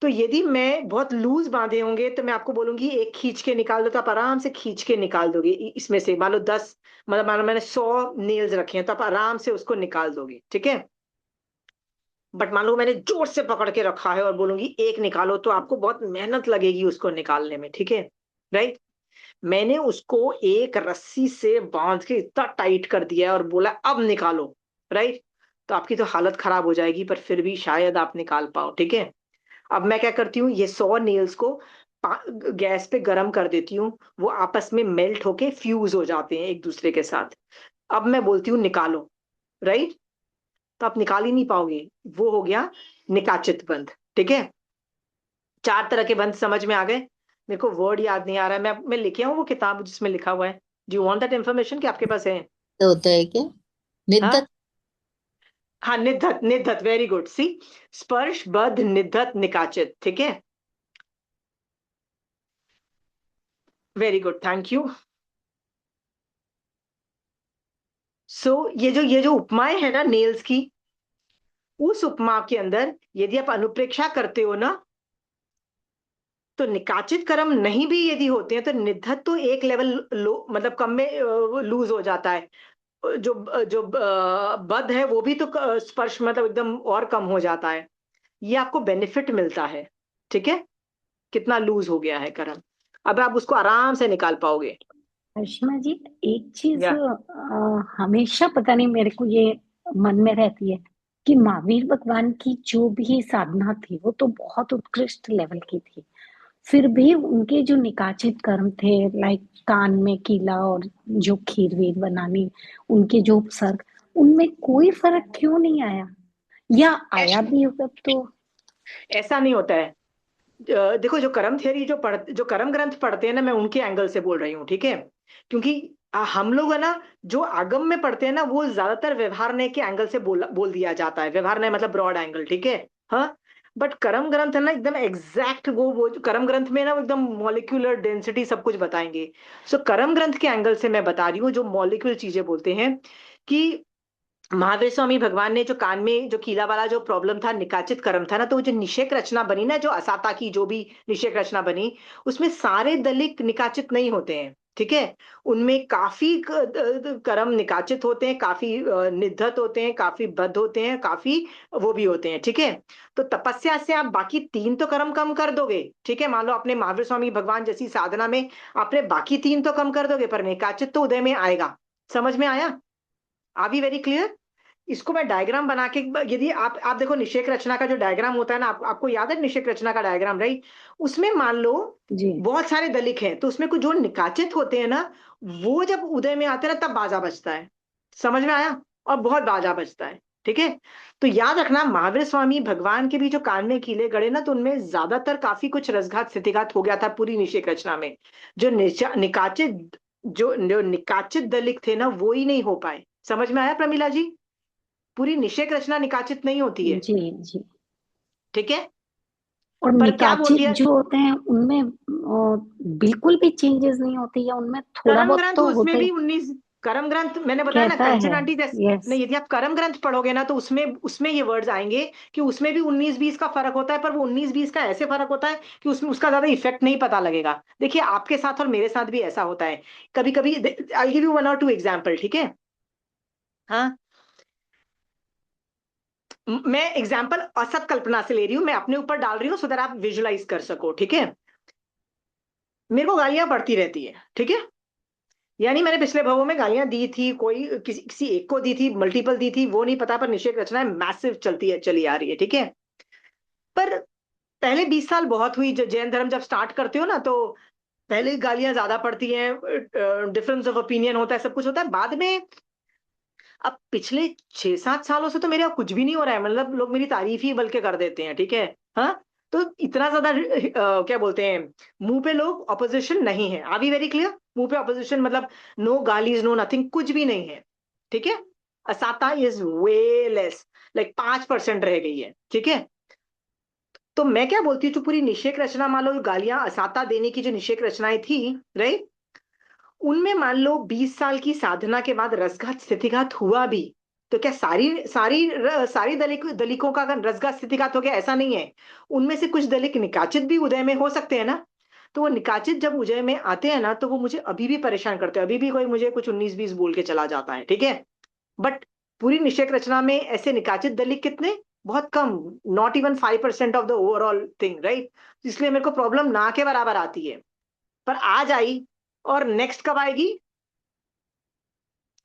तो यदि मैं बहुत लूज बांधे होंगे तो मैं आपको बोलूंगी एक खींच के निकाल दो, तो आप आराम से खींच के निकाल दोगे। इसमें से मान लो 10, मतलब मान लो मैंने 100 नेल्स रखे हैं, तो आप आराम से उसको निकाल दोगे, ठीक है। बट मान लो मैंने जोर से पकड़ के रखा है और बोलूंगी एक निकालो, तो आपको बहुत मेहनत लगेगी उसको निकालने में, ठीक है, राइट। मैंने उसको एक रस्सी से बांध के इतना टाइट कर दिया है और बोला अब निकालो, राइट। तो आपकी तो हालत खराब हो जाएगी, पर फिर भी शायद आप निकाल पाओ, ठीक है। अब मैं क्या करती हूँ, ये 100 नेल्स को गैस पे गर्म कर देती हूँ, वो आपस में मेल्ट होके फ्यूज हो जाते हैं एक दूसरे के साथ। अब मैं बोलती हूँ निकालो, राइट। तो आप निकाल ही नहीं पाओगे, वो हो गया निकाचित बंध, ठीक है। 4 तरह के बंध समझ में आ गए। मेरे को वर्ड याद नहीं आ रहा है, मैं लेके आऊँ वो किताब जिसमें लिखा हुआ है। Do you want that information कि आपके पास है? तो होता है क्या? हाँ निधत। हाँ, निधत, निधत, वेरी गुड। सी, स्पर्श बद्ध निधत निकाचित, ठीक है, वेरी गुड, थैंक यू। सो ये जो उपमाएं है ना नेल्स की, उस उपमा के अंदर यदि आप अनुप्रेक्षा करते हो ना, तो निकाचित कर्म नहीं भी यदि होते हैं तो निधत तो एक लेवल लो, मतलब कम में लूज हो जाता है। जो जो बद्ध है वो भी तो स्पर्श मतलब एकदम और कम हो जाता है। ये आपको बेनिफिट मिलता है, ठीक है, कितना लूज हो गया है कर्म। अब आप उसको आराम से निकाल पाओगे। करिश्मा जी, एक चीज या हमेशा पता नहीं मेरे को ये मन में रहती है कि महावीर भगवान की जो भी साधना थी वो तो बहुत उत्कृष्ट लेवल की थी, फिर भी उनके जो निकाचित कर्म थे, लाइक कान में कीला और जो खीर वीर बनानी, उनके जो उपसर्ग, उनमें कोई फर्क क्यों नहीं आया? या आया भी होगा तो? ऐसा नहीं होता है। देखो, जो कर्म थियरी जो कर्म ग्रंथ पढ़ते हैं ना, मैं उनके एंगल से बोल रही हूँ, ठीक है। क्योंकि हम लोग है ना, जो आगम में पढ़ते हैं ना, वो ज्यादातर व्यवहार ने के एंगल से बोल दिया जाता है। व्यवहार ने मतलब ब्रॉड एंगल, ठीक है। हाँ, बट कर्म ग्रंथ है ना एकदम एग्जैक्ट, वो जो कर्म ग्रंथ में ना वो एकदम मॉलिक्यूलर डेंसिटी सब कुछ बताएंगे। सो कर्म ग्रंथ के एंगल से मैं बता रही हूँ, जो मॉलिक्यूलर चीजें बोलते हैं कि महावीर स्वामी भगवान ने जो कान में जो कीला वाला जो प्रॉब्लम था, निकाचित कर्म था ना, तो वो जो निषेक रचना बनी ना, जो असाता की जो भी निषेक रचना बनी, उसमें सारे दलिक निकाचित नहीं होते हैं, ठीक है। उनमें काफी कर्म निकाचित होते हैं, काफी निधत होते हैं, काफी बद्ध होते हैं, काफी वो भी होते हैं, ठीक है। तो तपस्या से आप बाकी 3 तो कर्म कम कर दोगे, ठीक है। मान लो अपने महावीर स्वामी भगवान जैसी साधना में आपने बाकी 3 तो कम कर दोगे, पर निकाचित तो उदय में आएगा। समझ में आया? Are we very clear? इसको मैं डायग्राम बना के, यदि आप देखो निषेक रचना का जो डायग्राम होता है ना, आपको याद है निषेक रचना का डायग्राम, राइट। उसमें मान लो जी बहुत सारे दलिक हैं, तो उसमें कुछ जो निकाचित होते हैं ना, वो जब उदय में आते हैं ना, तब बाजा बजता है। समझ में आया? और बहुत बाजा बजता है, ठीक है। तो याद रखना, महावीर स्वामी भगवान के भी जो कान में कीले गड़े ना, तो उनमें ज्यादातर काफी कुछ रसघात स्थितिघात हो गया था पूरी निषेक रचना में। जो निकाचित जो निकाचित दलिक थे ना, वो ही नहीं हो पाए। समझ में आया प्रमिला जी? पूरी निषेक रचना निकाचित नहीं होती है, जी जी। ठीक है। और पर क्या निकाचित बोलती है, जो होते हैं उनमें बिल्कुल भी चेंजेस नहीं होती, या उनमें थोड़ा कर्म बहुत ग्रंथ, तो उसमें होता भी ही? 19 कर्म ग्रंथ मैंने बताया ना, कहता कंचन है। आंटी जैसे। यस। नहीं, यदि आप कर्म ग्रंथ पढ़ोगे ना, तो उसमें उसमें ये वर्ड्स आएंगे कि उसमें भी 19-20 का फर्क होता है, पर वो 19-20 का ऐसे फर्क होता है कि उसमें उसका ज्यादा इफेक्ट नहीं पता लगेगा। देखिए, आपके साथ और मेरे साथ भी ऐसा होता है कभी कभी। I give you 1 or 2 example, ठीक है। हाँ, मैं एग्जाम्पल असत कल्पना से ले रही हूँ, मैं अपने ऊपर डाल रही हूँ, सो दैट आप विजुलाइज कर सको, ठीक है। मेरे को गालियां पड़ती रहती है, ठीक है। यानी मैंने पिछले भवों में गालियां दी थी, कोई किसी किसी एक को दी थी, मल्टीपल दी थी, वो नहीं पता, पर निषेक रचना मैसिव चलती है, चली आ रही है, ठीक है। पर पहले 20 साल बहुत हुई, जब जैन धर्म जब स्टार्ट करते हो ना, तो पहले गालियां ज्यादा पड़ती हैं, डिफरेंस ऑफ ओपिनियन होता है, सब कुछ होता है बाद में। अब पिछले 6-7 सालों से तो मेरे यहाँ कुछ भी नहीं हो रहा है, मतलब लोग मेरी तारीफ ही बल्कि कर देते हैं, ठीक है। हाँ, तो इतना ज्यादा क्या बोलते हैं, मुंह पे लोग ऑपोजिशन नहीं है। Are we very clear? मुंह पे ऑपोजिशन मतलब नो गालीज, नो नथिंग, कुछ भी नहीं है, ठीक है। असाता इज वे लेस, लाइक 5% रह गई है, ठीक है। तो मैं क्या बोलती हूँ, जो पूरी निषेक रचना, मान लो गालियां असाता देने की जो निषेक रचनाएं थी, राइट, उनमें मान लो 20 साल की साधना के बाद रसघात स्थितिघात हुआ भी, तो क्या सारी दलिकों का अगर रसघात स्थितिघात हो गया, ऐसा नहीं है। उनमें से कुछ दलिक निकाचित भी उदय में हो सकते हैं ना। तो वो निकाचित जब उदय में आते हैं ना, तो वो मुझे अभी भी परेशान करते हैं। अभी भी कोई मुझे कुछ 19-20 बोल के चला जाता है, ठीक है। बट पूरी निषेक रचना में ऐसे निकाचित दलिक कितने, बहुत कम, not even 5% of the overall thing, right. इसलिए मेरे को प्रॉब्लम ना के बराबर आती है। पर आज आई, और नेक्स्ट कब आएगी,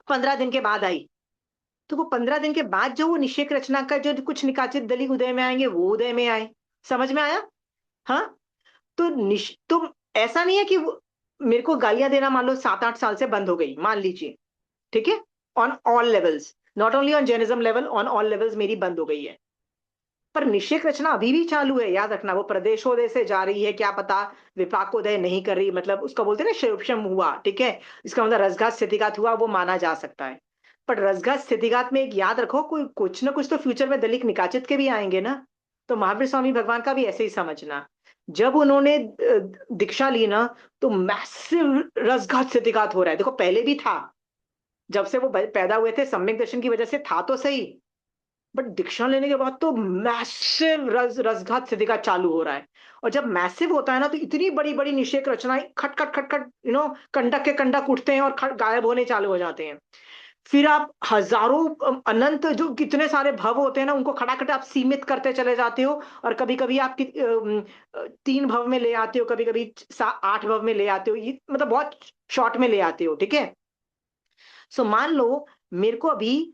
15 दिन के बाद आई। तो वो 15 दिन के बाद जो वो निषेक रचना का जो कुछ निकाचित दलिक उदय में आएंगे, वो उदय में आए। समझ में आया? हाँ। तो ऐसा नहीं है कि मेरे को गालियां देना मान लो 7-8 साल से बंद हो गई, मान लीजिए, ठीक है। On all levels, not only on Jainism level, on all levels मेरी बंद हो गई है। पर निषेक रचना अभी भी चालू है, याद रखना। वो प्रदेशोदय से जा रही है, क्या पता विपाकोदय नहीं कर रही, मतलब उसका बोलते हैं ना क्षयोपशम हुआ, ठीक है। इसका मतलब रसघात स्थितिघात हुआ, वो माना जा सकता है। पर रसघात स्थितिघात में एक याद रखो, कोई कुछ ना कुछ तो फ्यूचर में दलित निकाचित के भी आएंगे ना। तो महावीर स्वामी भगवान का भी ऐसे ही समझना। जब उन्होंने दीक्षा ली ना, तो मैसिव रसघात स्थितिघात हो रहा है। देखो पहले भी था, जब से वो पैदा हुए थे सम्यक दर्शन की वजह से था तो सही, बट दीक्षा लेने के बाद तो मैसिव रसघात स्थितिघात चालू हो रहा है। और जब मैसिव होता है ना, तो इतनी बड़ी बड़ी निषेक रचनाएं खट खट खट खट, कंडक के कंडक उठते हैं और गायब होने चालू हो जाते हैं। फिर आप हजारों अनंत जो कितने सारे भव होते हैं ना, उनको खटाखट आप सीमित करते चले जाते हो। और कभी कभी आप 3 भव में ले आते हो, कभी कभी 8 भव में ले आते हो, ये मतलब बहुत शॉर्ट में ले आते हो, ठीक है। सो मान लो मेरे को अभी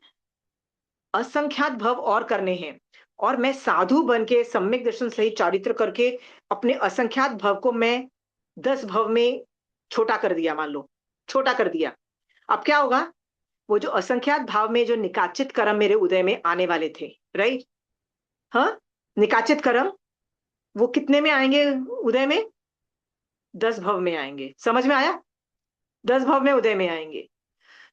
असंख्यात भव और करने हैं, और मैं साधु बन के सम्यक दर्शन सहित चारित्र करके अपने असंख्यात भव को मैं 10 भव में छोटा कर दिया, मान लो छोटा कर दिया। अब क्या होगा, वो जो असंख्यात भाव में जो निकाचित कर्म मेरे उदय में आने वाले थे, राइट, हाँ, निकाचित कर्म वो कितने में आएंगे उदय में, 10 भव में आएंगे। समझ में आया? 10 भव में उदय में आएंगे।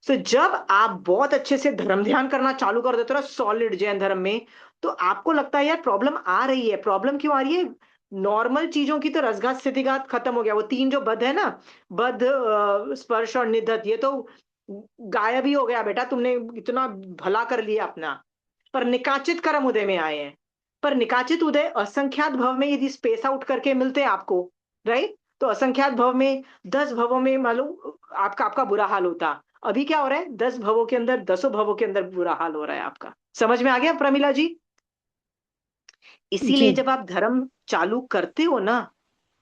तो जब आप बहुत अच्छे से धर्म ध्यान करना चालू कर देते हो ना, सॉलिड जैन धर्म में, तो आपको लगता है यार प्रॉब्लम आ रही है। प्रॉब्लम क्यों आ रही है? नॉर्मल चीजों की तो रसघात स्थितिघात खत्म हो गया। वो 3 जो बद है ना, बद, स्पर्श और निधत, ये तो गायब ही हो गया बेटा। तुमने इतना भला कर लिया अपना। पर निकाचित कर्म उदय में आए हैं। पर निकाचित उदय असंख्यात भव में यदि स्पेस आउट करके मिलते हैं आपको, राइट, तो असंख्यात भव में 10 भवों में मालूम आपका आपका बुरा हाल होता। अभी क्या हो रहा है, 10 भवों के अंदर, 10 भवों के अंदर बुरा हाल हो रहा है आपका। समझ में आ गया प्रमिला जी? जी। इसीलिए जब आप धर्म चालू करते हो ना,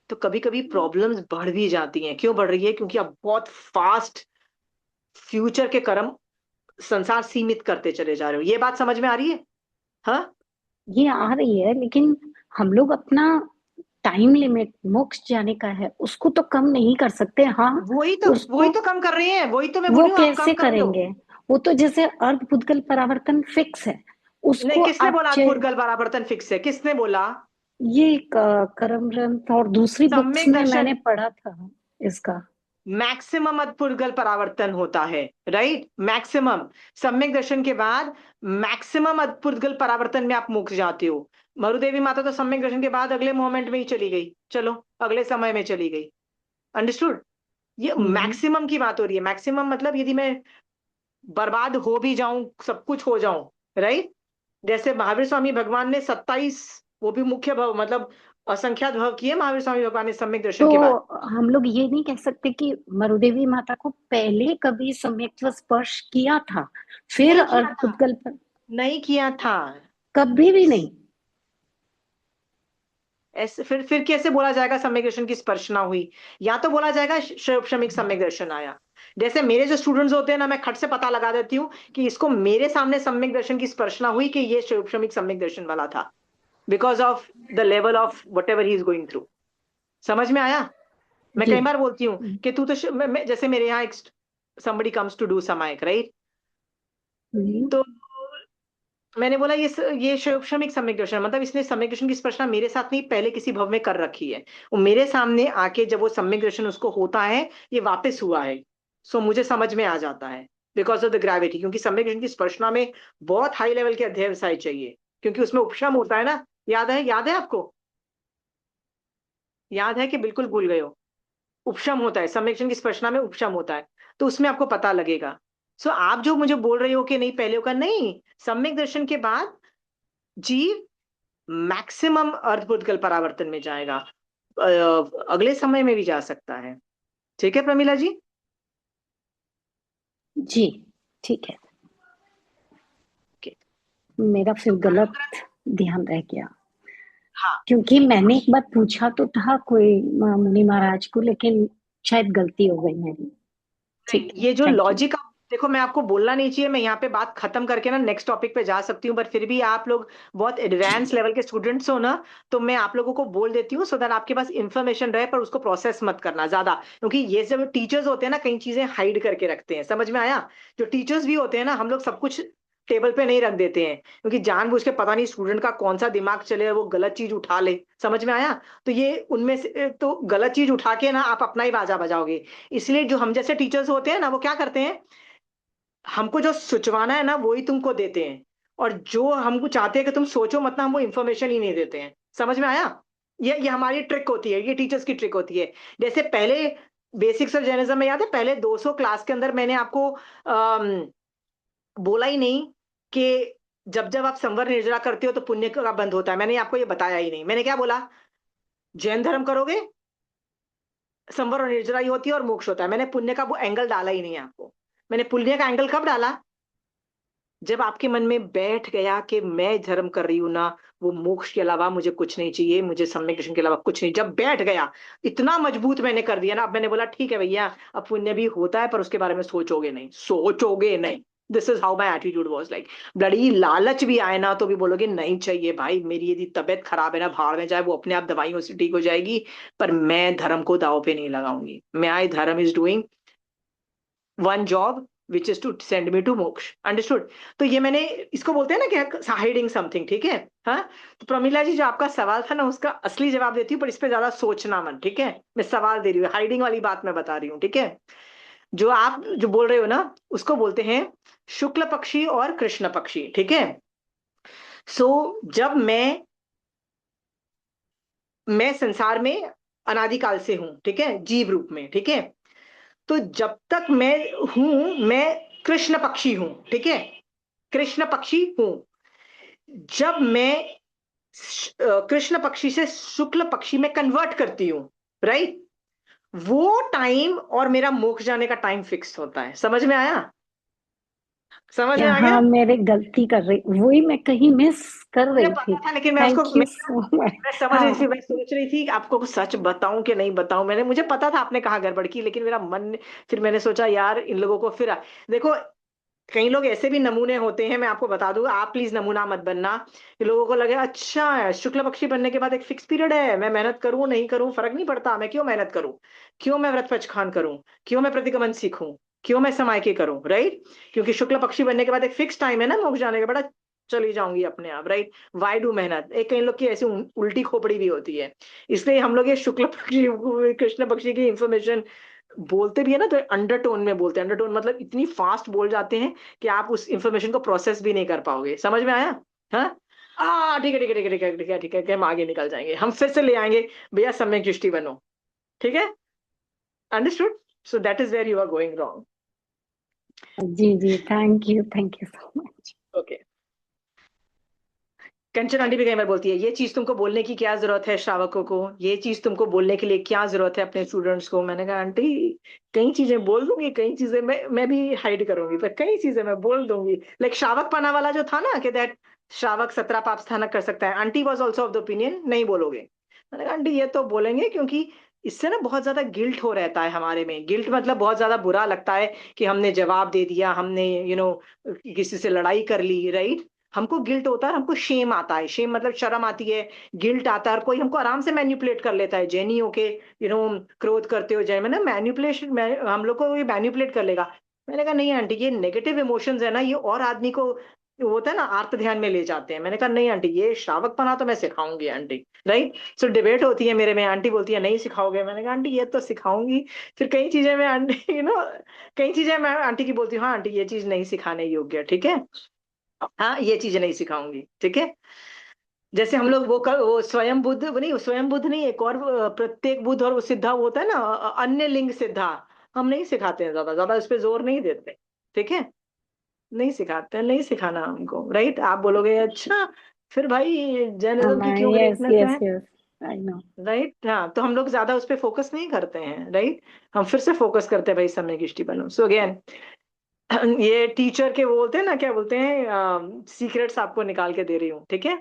तो कभी कभी प्रॉब्लम्स बढ़ भी जाती हैं। क्यों बढ़ रही है? क्योंकि आप बहुत फास्ट फ्यूचर के कर्म संसार सीमित करते चले जा रहे हो। ये बात समझ में आ रही है? हाँ। ये आ रही है, लेकिन हम लोग अपना टाइम लिमिट मोक्ष जाने का है उसको तो कम नहीं कर सकते। हाँ, वही उसको तो कम कर रहे हैं, वही तो मैं बोल वो रही हूँ, आप कैसे कम कर रहे हो। करेंगे? वो तो जैसे अर्ध भुदगल परावर्तन फिक्स है, नहीं, उसको किसने आप बोला फुटगल परावर्तन फिक्स है? किसने बोला? ये करमरंत और दूसरी बुक्स सम्यक में दर्शन, मैंने पढ़ा था इसका। मैक्सिमम अदपुर्गल परावर्तन होता है, राइट, मैक्सिमम। सम्यक दर्शन के बाद मैक्सिमम अदपुर्गल परावर्तन में आप मुक जाते हो। मरुदेवी माता तो सम्यक दर्शन के बाद अगले मोमेंट में ही चली गई, चलो अगले समय में चली गई। अंडरस्टूड? ये हम्म। मैक्सिमम की बात हो रही है। मैक्सिमम मतलब यदि मैं बर्बाद हो भी जाऊं, सब कुछ हो जाऊं, राइट। जैसे महावीर स्वामी भगवान ने 27, वो भी मुख्य भव मतलब असंख्यात भव किए महावीर स्वामी भगवान ने सम्यक दर्शन तो के बाद। हम लोग ये नहीं कह सकते कि मरुदेवी माता को पहले कभी सम्यक स्पर्श किया था फिर नहीं किया अर्ध था, भुदगल पर? नहीं किया था। कभी भी नहीं। ऐसे फिर कैसे बोला जाएगा सम्यक दर्शन की स्पर्शना हुई? या तो बोला जाएगा श्रमिक सम्यक दर्शन आया। जैसे मेरे जो स्टूडेंट्स होते हैं ना, मैं खट से पता लगा देती हूँ कि इसको मेरे सामने सम्यक दर्शन की स्पर्शना हुई, कि ये श्रमिक सम्यक दर्शन वाला था, because of the level of what ever he is going through. समझ में आया? मैं जी। कई बार बोलती हूँ कि तू तो जैसे मेरे यहाँ एक somebody comes to do समायक, राइट, हम्म। तो मैंने बोला ये श्रमिक सम्यक दर्शन, मतलब इसने सम्यक दर्शन की स्पर्शना मेरे साथ नहीं, पहले किसी भव में कर रखी है। वो मेरे सामने आके जब वो सम्यक दर्शन उसको होता है, ये वापस हुआ है। सो मुझे समझ में आ जाता है, बिकॉज ऑफ द ग्रेविटी। क्योंकि सम्यक दर्शन की स्पर्शना में बहुत हाई लेवल के अध्यवसाय चाहिए, क्योंकि उसमें उपशम होता है ना। याद है आपको? याद है कि बिल्कुल भूल गए हो? उपशम होता है सम्यक दर्शन की स्पर्शना में, उपशम होता है। तो उसमें आपको पता लगेगा। सो आप जो मुझे बोल रहे हो कि नहीं पहले होगा, नहीं, सम्यक दर्शन के बाद जीव मैक्सिमम अर्थ बुद्धकल परावर्तन में जाएगा, अगले समय में भी जा सकता है। ठीक है प्रमिला जी? जी ठीक है, Okay. मेरा फिर गलत ध्यान रह गया, हाँ, क्योंकि मैंने एक बार पूछा तो था कोई मुनि महाराज को, लेकिन शायद गलती हो गई मेरी। ठीक है, ये जो थैंक यू। लॉजिक, देखो मैं आपको बोलना नहीं चाहिए, मैं यहाँ पे बात खत्म करके ना नेक्स्ट टॉपिक पे जा सकती हूँ, बट फिर भी आप लोग बहुत एडवांस लेवल के स्टूडेंट्स हो ना, तो मैं आप लोगों को बोल देती हूँ सो दैट आपके पास इंफॉर्मेशन रहे, पर उसको प्रोसेस मत करना ज्यादा, क्योंकि ये जब टीचर्स होते हैं ना, कई चीजें हाइड करके रखते हैं, समझ में आया? जो टीचर्स भी होते हैं ना, हम लोग सब कुछ टेबल पे नहीं रख देते हैं, क्योंकि जानबूझ के पता नहीं स्टूडेंट का कौन सा दिमाग चले और वो गलत चीज उठा ले, समझ में आया? तो ये उनमें से तो गलत चीज उठा के ना आप अपना ही बाजा बजाओगे। इसलिए जो हम जैसे टीचर्स होते हैं ना, वो क्या करते हैं, हमको जो सोचवाना है ना वही तुमको देते हैं, और जो हमको चाहते हैं कि तुम सोचो मत ना, हम वो इंफॉर्मेशन ही नहीं देते हैं, समझ में आया? ये हमारी ट्रिक होती है, ये टीचर्स की ट्रिक होती है। जैसे पहले बेसिक्स ऑफ जैनिज्म में याद है, पहले 200 क्लास के अंदर मैंने आपको बोला ही नहीं कि जब जब आप संवर निर्जरा करते हो तो पुण्य का बंद होता है, मैंने आपको ये बताया ही नहीं। मैंने क्या बोला? जैन धर्म करोगे, संवर और निर्जरा ही होती है और मोक्ष होता है। मैंने पुण्य का वो एंगल डाला ही नहीं है आपको। मैंने पुण्य का एंगल कब डाला? जब आपके मन में बैठ गया कि मैं धर्म कर रही हूं ना, वो मोक्ष के अलावा मुझे कुछ नहीं चाहिए, मुझे सम्यक दर्शन के अलावा कुछ नहीं, जब बैठ गया, इतना मजबूत मैंने कर दिया ना, अब मैंने बोला ठीक है भैया, अब पुण्य भी होता है पर उसके बारे में सोचोगे नहीं, सोचोगे नहीं। This is how my attitude was like. Bloody लालच भी आए ना तो भी बोलोगे नहीं चाहिए भाई, मेरी यदि तबियत खराब है ना, भाड़ में जाए, वो अपने आप दवाइयों से ठीक हो जाएगी, पर मैं धर्म को दाव पे नहीं लगाऊंगी। My dharma is doing one job which is to send me to moksha. Understood? तो ये मैंने, इसको बोलते हैं ना कि हाइडिंग समथिंग, ठीक है? हाँ, तो प्रमिला जी जो आपका सवाल था ना, उसका असली जवाब देती हूँ, पर इस पे ज्यादा सोचना मत, ठीक है? मैं सवाल दे रही हूँ, हाइडिंग वाली बात मैं बता रही हूँ, ठीक है? जो आप जो बोल रहे हो ना, उसको बोलते हैं शुक्ल पक्षी और कृष्ण पक्षी, ठीक है? सो जब मैं संसार में अनादिकाल से हूं, ठीक है, जीव रूप में, ठीक है? तो जब तक मैं हूं, मैं कृष्ण पक्षी हूं, ठीक है? कृष्ण पक्षी हूं। जब मैं कृष्ण पक्षी से शुक्ल पक्षी में कन्वर्ट करती हूं, राइट, वो टाइम और मेरा मोक्ष जाने का टाइम फिक्स होता है। समझ में आया? समझ में आ गया? यहाँ मेरे गलती कर रही, वही मैं कहीं मिस कर मुझे रही थी। पता था, लेकिन मैं उसको थैंक यू सो मच। मैं समझ रही थी, हाँ मैं सोच रही थी कि आपको कुछ सच बताऊं कि नहीं बताऊं। मुझे पता था आपने कहा गड़बड़ की, लेकिन मेरा मन, फिर मैंने सोचा यार इन लोगों को, फिर देखो कई लोग ऐसे भी नमूने होते हैं, मैं आपको बता दूं, आप प्लीज नमूना मत बनना कि लोगों को लगे अच्छा शुक्ल पक्षी बनने के बाद एक फिक्स पीरियड है, मैं मेहनत करूं नहीं करूं फर्क नहीं पड़ता, मैं क्यों मेहनत करूं, क्यों मैं व्रत पचखान करूं, क्यों मैं प्रतिगमन सीखूं, क्यों मैं समय के करूं, राइट? क्योंकि शुक्ल पक्षी बनने के बाद एक फिक्स टाइम है ना मोक्ष जाने का, बड़ा चली जाऊंगी अपने आप, राइट? वाई डू मेहनत? एक कई लोग की ऐसी उल्टी खोपड़ी भी होती है। इसलिए हम लोग ये शुक्ल पक्षी कृष्ण पक्षी की इंफॉर्मेशन बोलते भी है ना, तो अंडरटोन में बोलते हैं। अंडरटोन मतलब इतनी फास्ट बोल जाते हैं कि आप उस इंफॉर्मेशन को प्रोसेस भी नहीं कर पाओगे। समझ में आया? हाँ, ठीक है ठीक है ठीक है ठीक है ठीक है ठीक है, हम आगे निकल जाएंगे, हम फिर से ले आएंगे भैया सम्यक दृष्टि बनो, ठीक है? Understood? So that is where you are going wrong. जी जी, thank you so much. Okay, Kanchan aunty भी कई बार बोलती है ये चीज तुमको बोलने की क्या जरूरत है श्रावकों को, ये चीज तुमको बोलने के लिए क्या जरूरत है अपने स्टूडेंट्स को। मैंने कहा आंटी कई चीजें बोल दूंगी, कई चीजें मैं भी हाइड करूंगी, पर कई चीजें मैं बोल दूंगी। लाइक श्रावक पना वाला जो था ना कि दैट श्रावक 17 पाप स्थानक कर सकता है, aunty was also of the opinion नहीं बोलोगे। मैंने कहा आंटी ये तो बोलेंगे, क्योंकि इससे ना बहुत ज्यादा गिल्ट हो रहता है हमारे में। गिल्ट मतलब बहुत ज्यादा बुरा लगता है कि हमने जवाब दे दिया, हमने किसी से लड़ाई कर ली, राइट? हमको गिल्ट होता है, हमको शेम आता है, शेम मतलब शर्म आती है, गिल्ट आता है, और कोई हमको आराम से मैनिपुलेट कर लेता है। जैनी होके क्रोध करते हो जय में ना, मैनिपुलेशन, हम लोग को ये मैनिपुलेट कर लेगा। मैंने कहा नहीं आंटी, ये नेगेटिव इमोशंस है ना, ये और आदमी को वो होता है ना आर्त ध्यान में ले जाते हैं। मैंने कहा नहीं आंटी, ये श्रावक पना तो मैं सिखाऊंगी आंटी, राइट? सो डिबेट होती है मेरे में, आंटी बोलती है नहीं सिखाओगे, मैंने कहा आंटी ये तो सिखाऊंगी। फिर कई चीजें मैं आंटी कई चीजें मैं आंटी की बोलती हूँ, हाँ आंटी ये चीज नहीं सिखाने योग्य, ठीक है, हाँ ये चीजें नहीं सिखाऊंगी, ठीक है? जैसे हम लोग वो स्वयं बुद्ध, वो नहीं, स्वयं बुद्ध नहीं, एक और प्रत्येक बुद्ध और वो सिद्धा, वो होता है ना अन्य लिंग सिद्धा, हम नहीं सिखाते हैं, ज्यादा ज्यादा इस पे जोर नहीं देते, ठीक है, नहीं सिखाते हैं, नहीं सिखाना हमको, राइट। आप बोलोगे अच्छा फिर भाई जैनिज्म की क्यों यस ग्रेटनेस यस है, यस, आई नो। राइट। हाँ, तो हम लोग ज्यादा उस पर फोकस नहीं करते हैं, राइट। हम फिर से फोकस करते हैं भाई समय दृष्टि बनो। सो अगेन ये टीचर के वो बोलते हैं ना, क्या बोलते हैं, सीक्रेट्स आपको निकाल के दे रही हूँ, ठीक है।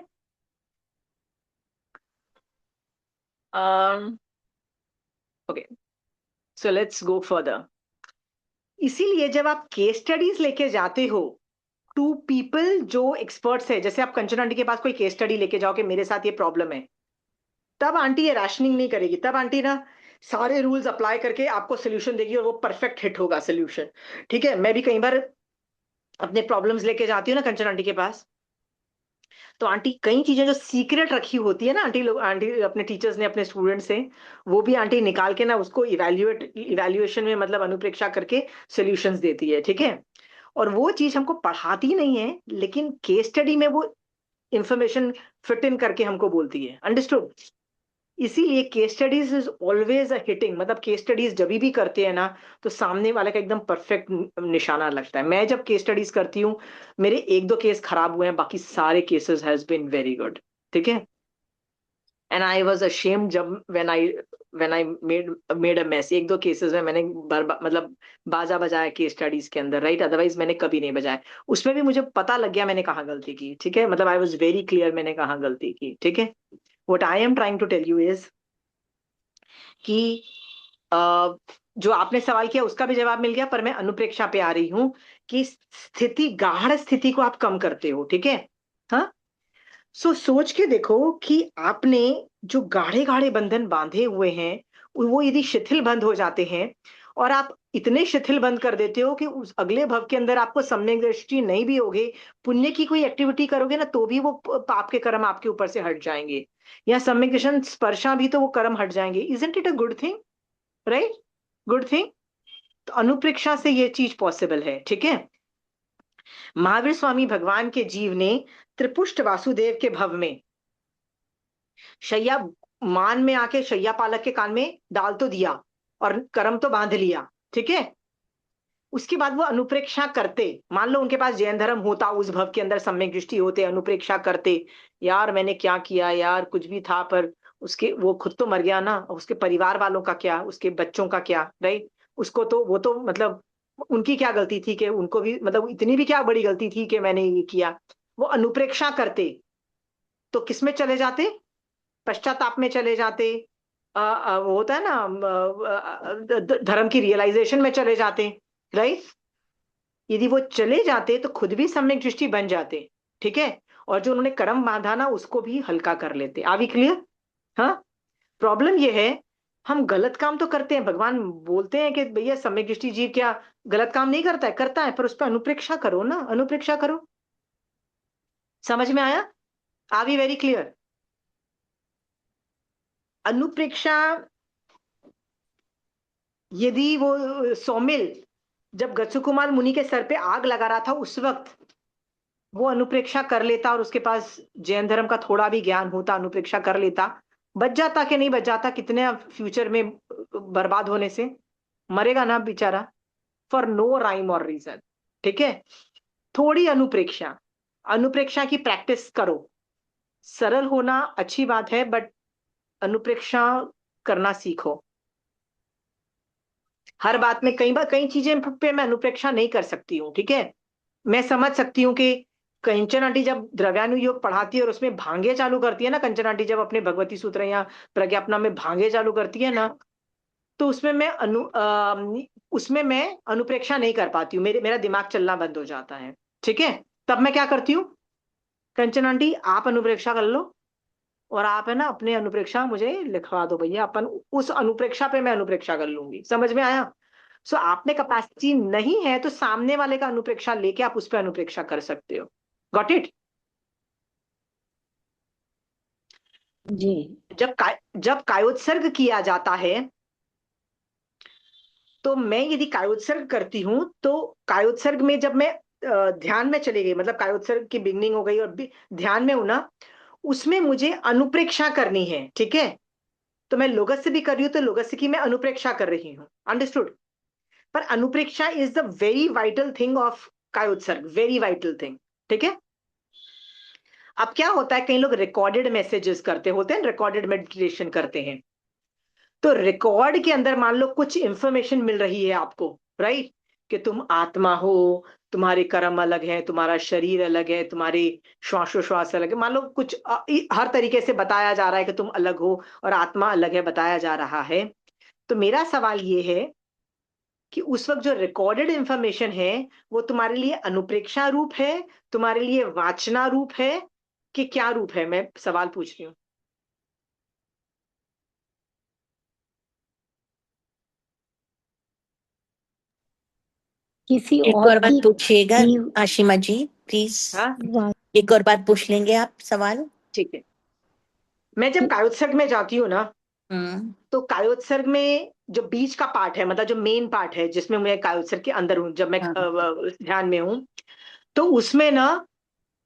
Okay, so let's go further. इसीलिए जब आप केस स्टडीज लेके जाते हो टू पीपल जो एक्सपर्ट्स है, जैसे आप कंचन आंटी के पास कोई केस स्टडी लेके जाओ कि मेरे साथ ये प्रॉब्लम है, तब आंटी ये रैशनिंग नहीं करेगी, तब आंटी ना सारे रूल्स अप्लाई करके आपको सोल्यूशन देगी और वो परफेक्ट हिट होगा सोल्यूशन, ठीक है। मैं भी कई बार अपने प्रॉब्लम्स लेके जाती हूँ ना कंचन आंटी के पास, तो आंटी कई चीजें जो सीक्रेट रखी होती है ना, आंटी लोग, आंटी अपने टीचर्स ने अपने स्टूडेंट से, वो भी आंटी निकाल के ना उसको इवेल्युएशन में मतलब अनुप्रेक्षा करके सॉल्यूशंस देती है, ठीक है। और वो चीज हमको पढ़ाती नहीं है, लेकिन केस स्टडी में वो इंफॉर्मेशन फिट इन करके हमको बोलती है, अंडरस्टूड। इसीलिए case studies is always a hitting, मतलब केस स्टडीज जब भी करते हैं ना, तो सामने वाले का एकदम परफेक्ट निशाना लगता है। मैं जब केस स्टडीज करती हूँ, मेरे एक दो केस खराब हुए हैं, बाकी सारे cases has been very good, ठीक है। एंड आई वाज अशेम्ड जब when I made a mess, एक दो केसेस में मैंने मतलब बाजा बजाया केस स्टडीज के अंदर, राइट, अदरवाइज मैंने कभी नहीं बजाया। उसमें भी मुझे पता लग गया मैंने कहाँ गलती की, ठीक है, मतलब आई वाज वेरी क्लियर मैंने कहाँ गलती की, ठीक है। What I am trying to tell you is कि जो आपने सवाल किया उसका भी जवाब मिल गया, पर मैं अनुप्रेक्षा पे आ रही हूं कि स्थिति, गाढ़ स्थिति को आप कम करते हो, ठीक है। हाँ, सोच के देखो कि आपने जो गाढ़े गाढ़े बंधन बांधे हुए हैं, वो यदि शिथिल बंद हो जाते हैं, और आप इतने शिथिल बंद कर देते हो कि उस अगले भव के अंदर आपको सम्यक दृष्टि नहीं भी होगी, पुण्य की कोई एक्टिविटी करोगे ना तो भी वो पाप के कर्म आपके ऊपर से हट जाएंगे, या सम्यक दर्शन स्पर्शा भी तो वो कर्म हट जाएंगे। Isn't it a good thing, right, good thing. तो अनुप्रेक्षा से ये चीज पॉसिबल है, ठीक है। महावीर स्वामी भगवान के जीव ने त्रिपुष्ट वासुदेव के भव में शैया, मान में आके शैया पालक के कान में डाल तो दिया और कर्म तो बांध लिया, ठीक है। उसके बाद वो अनुप्रेक्षा करते, मान लो उनके पास जैन धर्म होता, उस भव के अंदर सम्यक दृष्टि होते, अनुप्रेक्षा करते, यार मैंने क्या किया यार, कुछ भी था, पर उसके वो खुद तो मर गया ना, उसके परिवार वालों का क्या, उसके बच्चों का क्या, राइट। उसको तो वो तो मतलब उनकी क्या गलती थी कि उनको भी मतलब इतनी भी क्या बड़ी गलती थी कि मैंने ये किया। वो अनुप्रेक्षा करते तो किस में चले जाते, पश्चाताप में चले जाते, वो होता है ना धर्म की रियलाइजेशन में चले जाते, राइट। यदि वो चले जाते तो खुद भी सम्यक दृष्टि बन जाते, ठीक है। और जो उन्होंने कर्म बांधा ना उसको भी हल्का कर लेते। आवी क्लियर? हाँ। प्रॉब्लम ये है, हम गलत काम तो करते हैं, भगवान बोलते हैं कि भैया सम्यक दृष्टि जीव क्या गलत काम नहीं करता है, करता है, पर उस पर अनुप्रेक्षा करो ना, अनुप्रेक्षा करो। समझ में आया? आवी वेरी क्लियर? अनुप्रेक्षा, यदि वो सौमिल जब गच्छकुमार मुनि के सर पे आग लगा रहा था उस वक्त वो अनुप्रेक्षा कर लेता और उसके पास जैन धर्म का थोड़ा भी ज्ञान होता, अनुप्रेक्षा कर लेता, बच जाता कि नहीं बच जाता, कितने फ्यूचर में बर्बाद होने से, मरेगा ना बेचारा, फॉर नो राइम और रीजन, ठीक है। थोड़ी अनुप्रेक्षा, अनुप्रेक्षा की प्रैक्टिस करो। सरल होना अच्छी बात है, बट अनुप्रेक्षा करना सीखो। हर बात में, कई बार कई चीजें पे मैं अनुप्रेक्षा नहीं कर सकती हूँ, ठीक है। मैं समझ सकती हूँ कि कंचन आंटी जब द्रव्यानुयोग पढ़ाती है और उसमें भांगे चालू करती है ना, कंचन आंटी जब अपने भगवती सूत्र या प्रज्ञापना में भांगे चालू करती है ना, तो उसमें मैं उसमें मैं अनुप्रेक्षा नहीं कर पाती हूँ, मेरा दिमाग चलना बंद हो जाता है, ठीक है। तब मैं क्या करती हूँ, कंचन आंटी आप अनुप्रेक्षा कर लो, और आप है ना अपने अनुप्रेक्षा मुझे लिखवा दो भैया, अपन उस अनुप्रेक्षा पे मैं अनुप्रेक्षा कर लूंगी। समझ में आया? सो आप में कैपेसिटी नहीं है तो सामने वाले का अनुप्रेक्षा लेके आप उस पर अनुप्रेक्षा कर सकते हो। Got it? जी। जब कायोत्सर्ग किया जाता है, तो मैं यदि कायोत्सर्ग करती हूं तो कायोत्सर्ग में जब मैं ध्यान में चली गई, मतलब कायोत्सर्ग की बिगनिंग हो गई और ध्यान में हूं ना, उसमें मुझे अनुप्रेक्षा करनी है, ठीक है। तो मैं लोगस्य भी कर रही हूं तो लोगस्य की मैं अनुप्रेक्षा कर रही हूं, अंडरस्टूड। पर अनुप्रेक्षा is the very vital thing of कायोत्सर्ग, वेरी वाइटल थिंग। ठीक है। अब क्या होता है, कई लोग रिकॉर्डेड मैसेजेस करते होते हैं, रिकॉर्डेड मेडिटेशन करते हैं। तो रिकॉर्ड के अंदर मान लो कुछ इंफॉर्मेशन मिल रही है आपको, राइट, कि तुम आत्मा हो, तुम्हारे कर्म अलग है, तुम्हारा शरीर अलग है, तुम्हारे श्वासोश्वास अलग है, मान लो कुछ हर तरीके से बताया जा रहा है कि तुम अलग हो और आत्मा अलग है, बताया जा रहा है। तो मेरा सवाल ये है कि उस वक्त जो रिकॉर्डेड इंफॉर्मेशन है वो तुम्हारे लिए अनुप्रेक्षा रूप है, तुम्हारे लिए वाचना रूप है, कि क्या रूप है? मैं सवाल पूछ रही हूँ। किसी एक और और बात की पूछिएगा की आशिमा जी प्लीज। हाँ एक और बात पूछ लेंगे आप सवाल। ठीक है। मैं जब कायोत्सर्ग में जाती हूँ ना, तो कायोत्सर्ग में जो बीच का पार्ट है, मतलब जो मेन पार्ट है जिसमें मैं कायोत्सर्ग के अंदर हूँ, जब मैं हाँ। ध्यान में हूँ, तो उसमें ना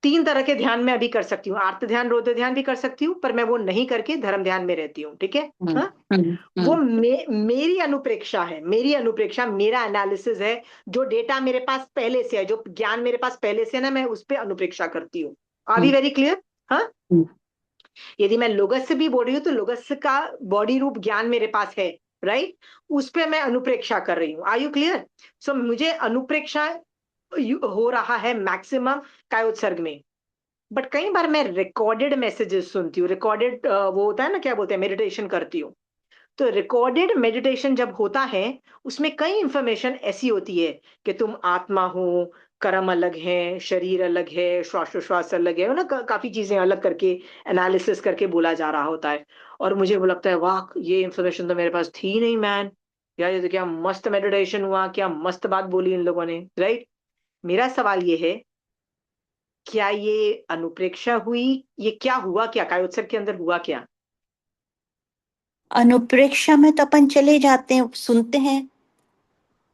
3 तरह के ध्यान मैं अभी कर सकती हूँ। आर्त ध्यान, रौद्र ध्यान भी कर सकती हूँ, पर मैं वो नहीं करके धर्म ध्यान में रहती हूँ। ठीक है। हाँ? वो मेरी अनुप्रेक्षा है, मेरी अनुप्रेक्षा, मेरा एनालिसिस है, जो डेटा मेरे पास पहले से है, जो ज्ञान मेरे पास पहले से है ना, मैं उस पर अनुप्रेक्षा करती हूँ। Are we very clear? हाँ। यदि मैं लोगस से भी बोल रही हूँ तो लोगस का बॉडी रूप ज्ञान मेरे पास है, राइट, उस पे मैं अनुप्रेक्षा कर रही हूँ। Are you clear? सो मुझे अनुप्रेक्षा हो रहा है मैक्सिमम कायोत्सर्ग में। बट कई बार मैं रिकॉर्डेड मैसेजेस सुनती हूँ, रिकॉर्डेड वो होता है ना, क्या बोलते हैं, मेडिटेशन करती हूँ। तो रिकॉर्डेड मेडिटेशन जब होता है, उसमें कई इंफॉर्मेशन ऐसी होती है कि तुम आत्मा हो, कर्म अलग है, शरीर अलग है, श्वासोश्वास अलग है ना, काफी चीजें अलग करके एनालिसिस करके बोला जा रहा होता है। और मुझे वो लगता है, वाह, ये इंफॉर्मेशन तो मेरे पास थी नहीं मैन, यार ये तो क्या मस्त मेडिटेशन हुआ, क्या मस्त बात बोली इन लोगों ने, राइट। मेरा सवाल ये है, क्या ये अनुप्रेक्षा हुई? ये क्या हुआ, क्या कायोत्सर्ग के अंदर हुआ क्या? अनुप्रेक्षा में तो अपन चले जाते हैं, सुनते हैं,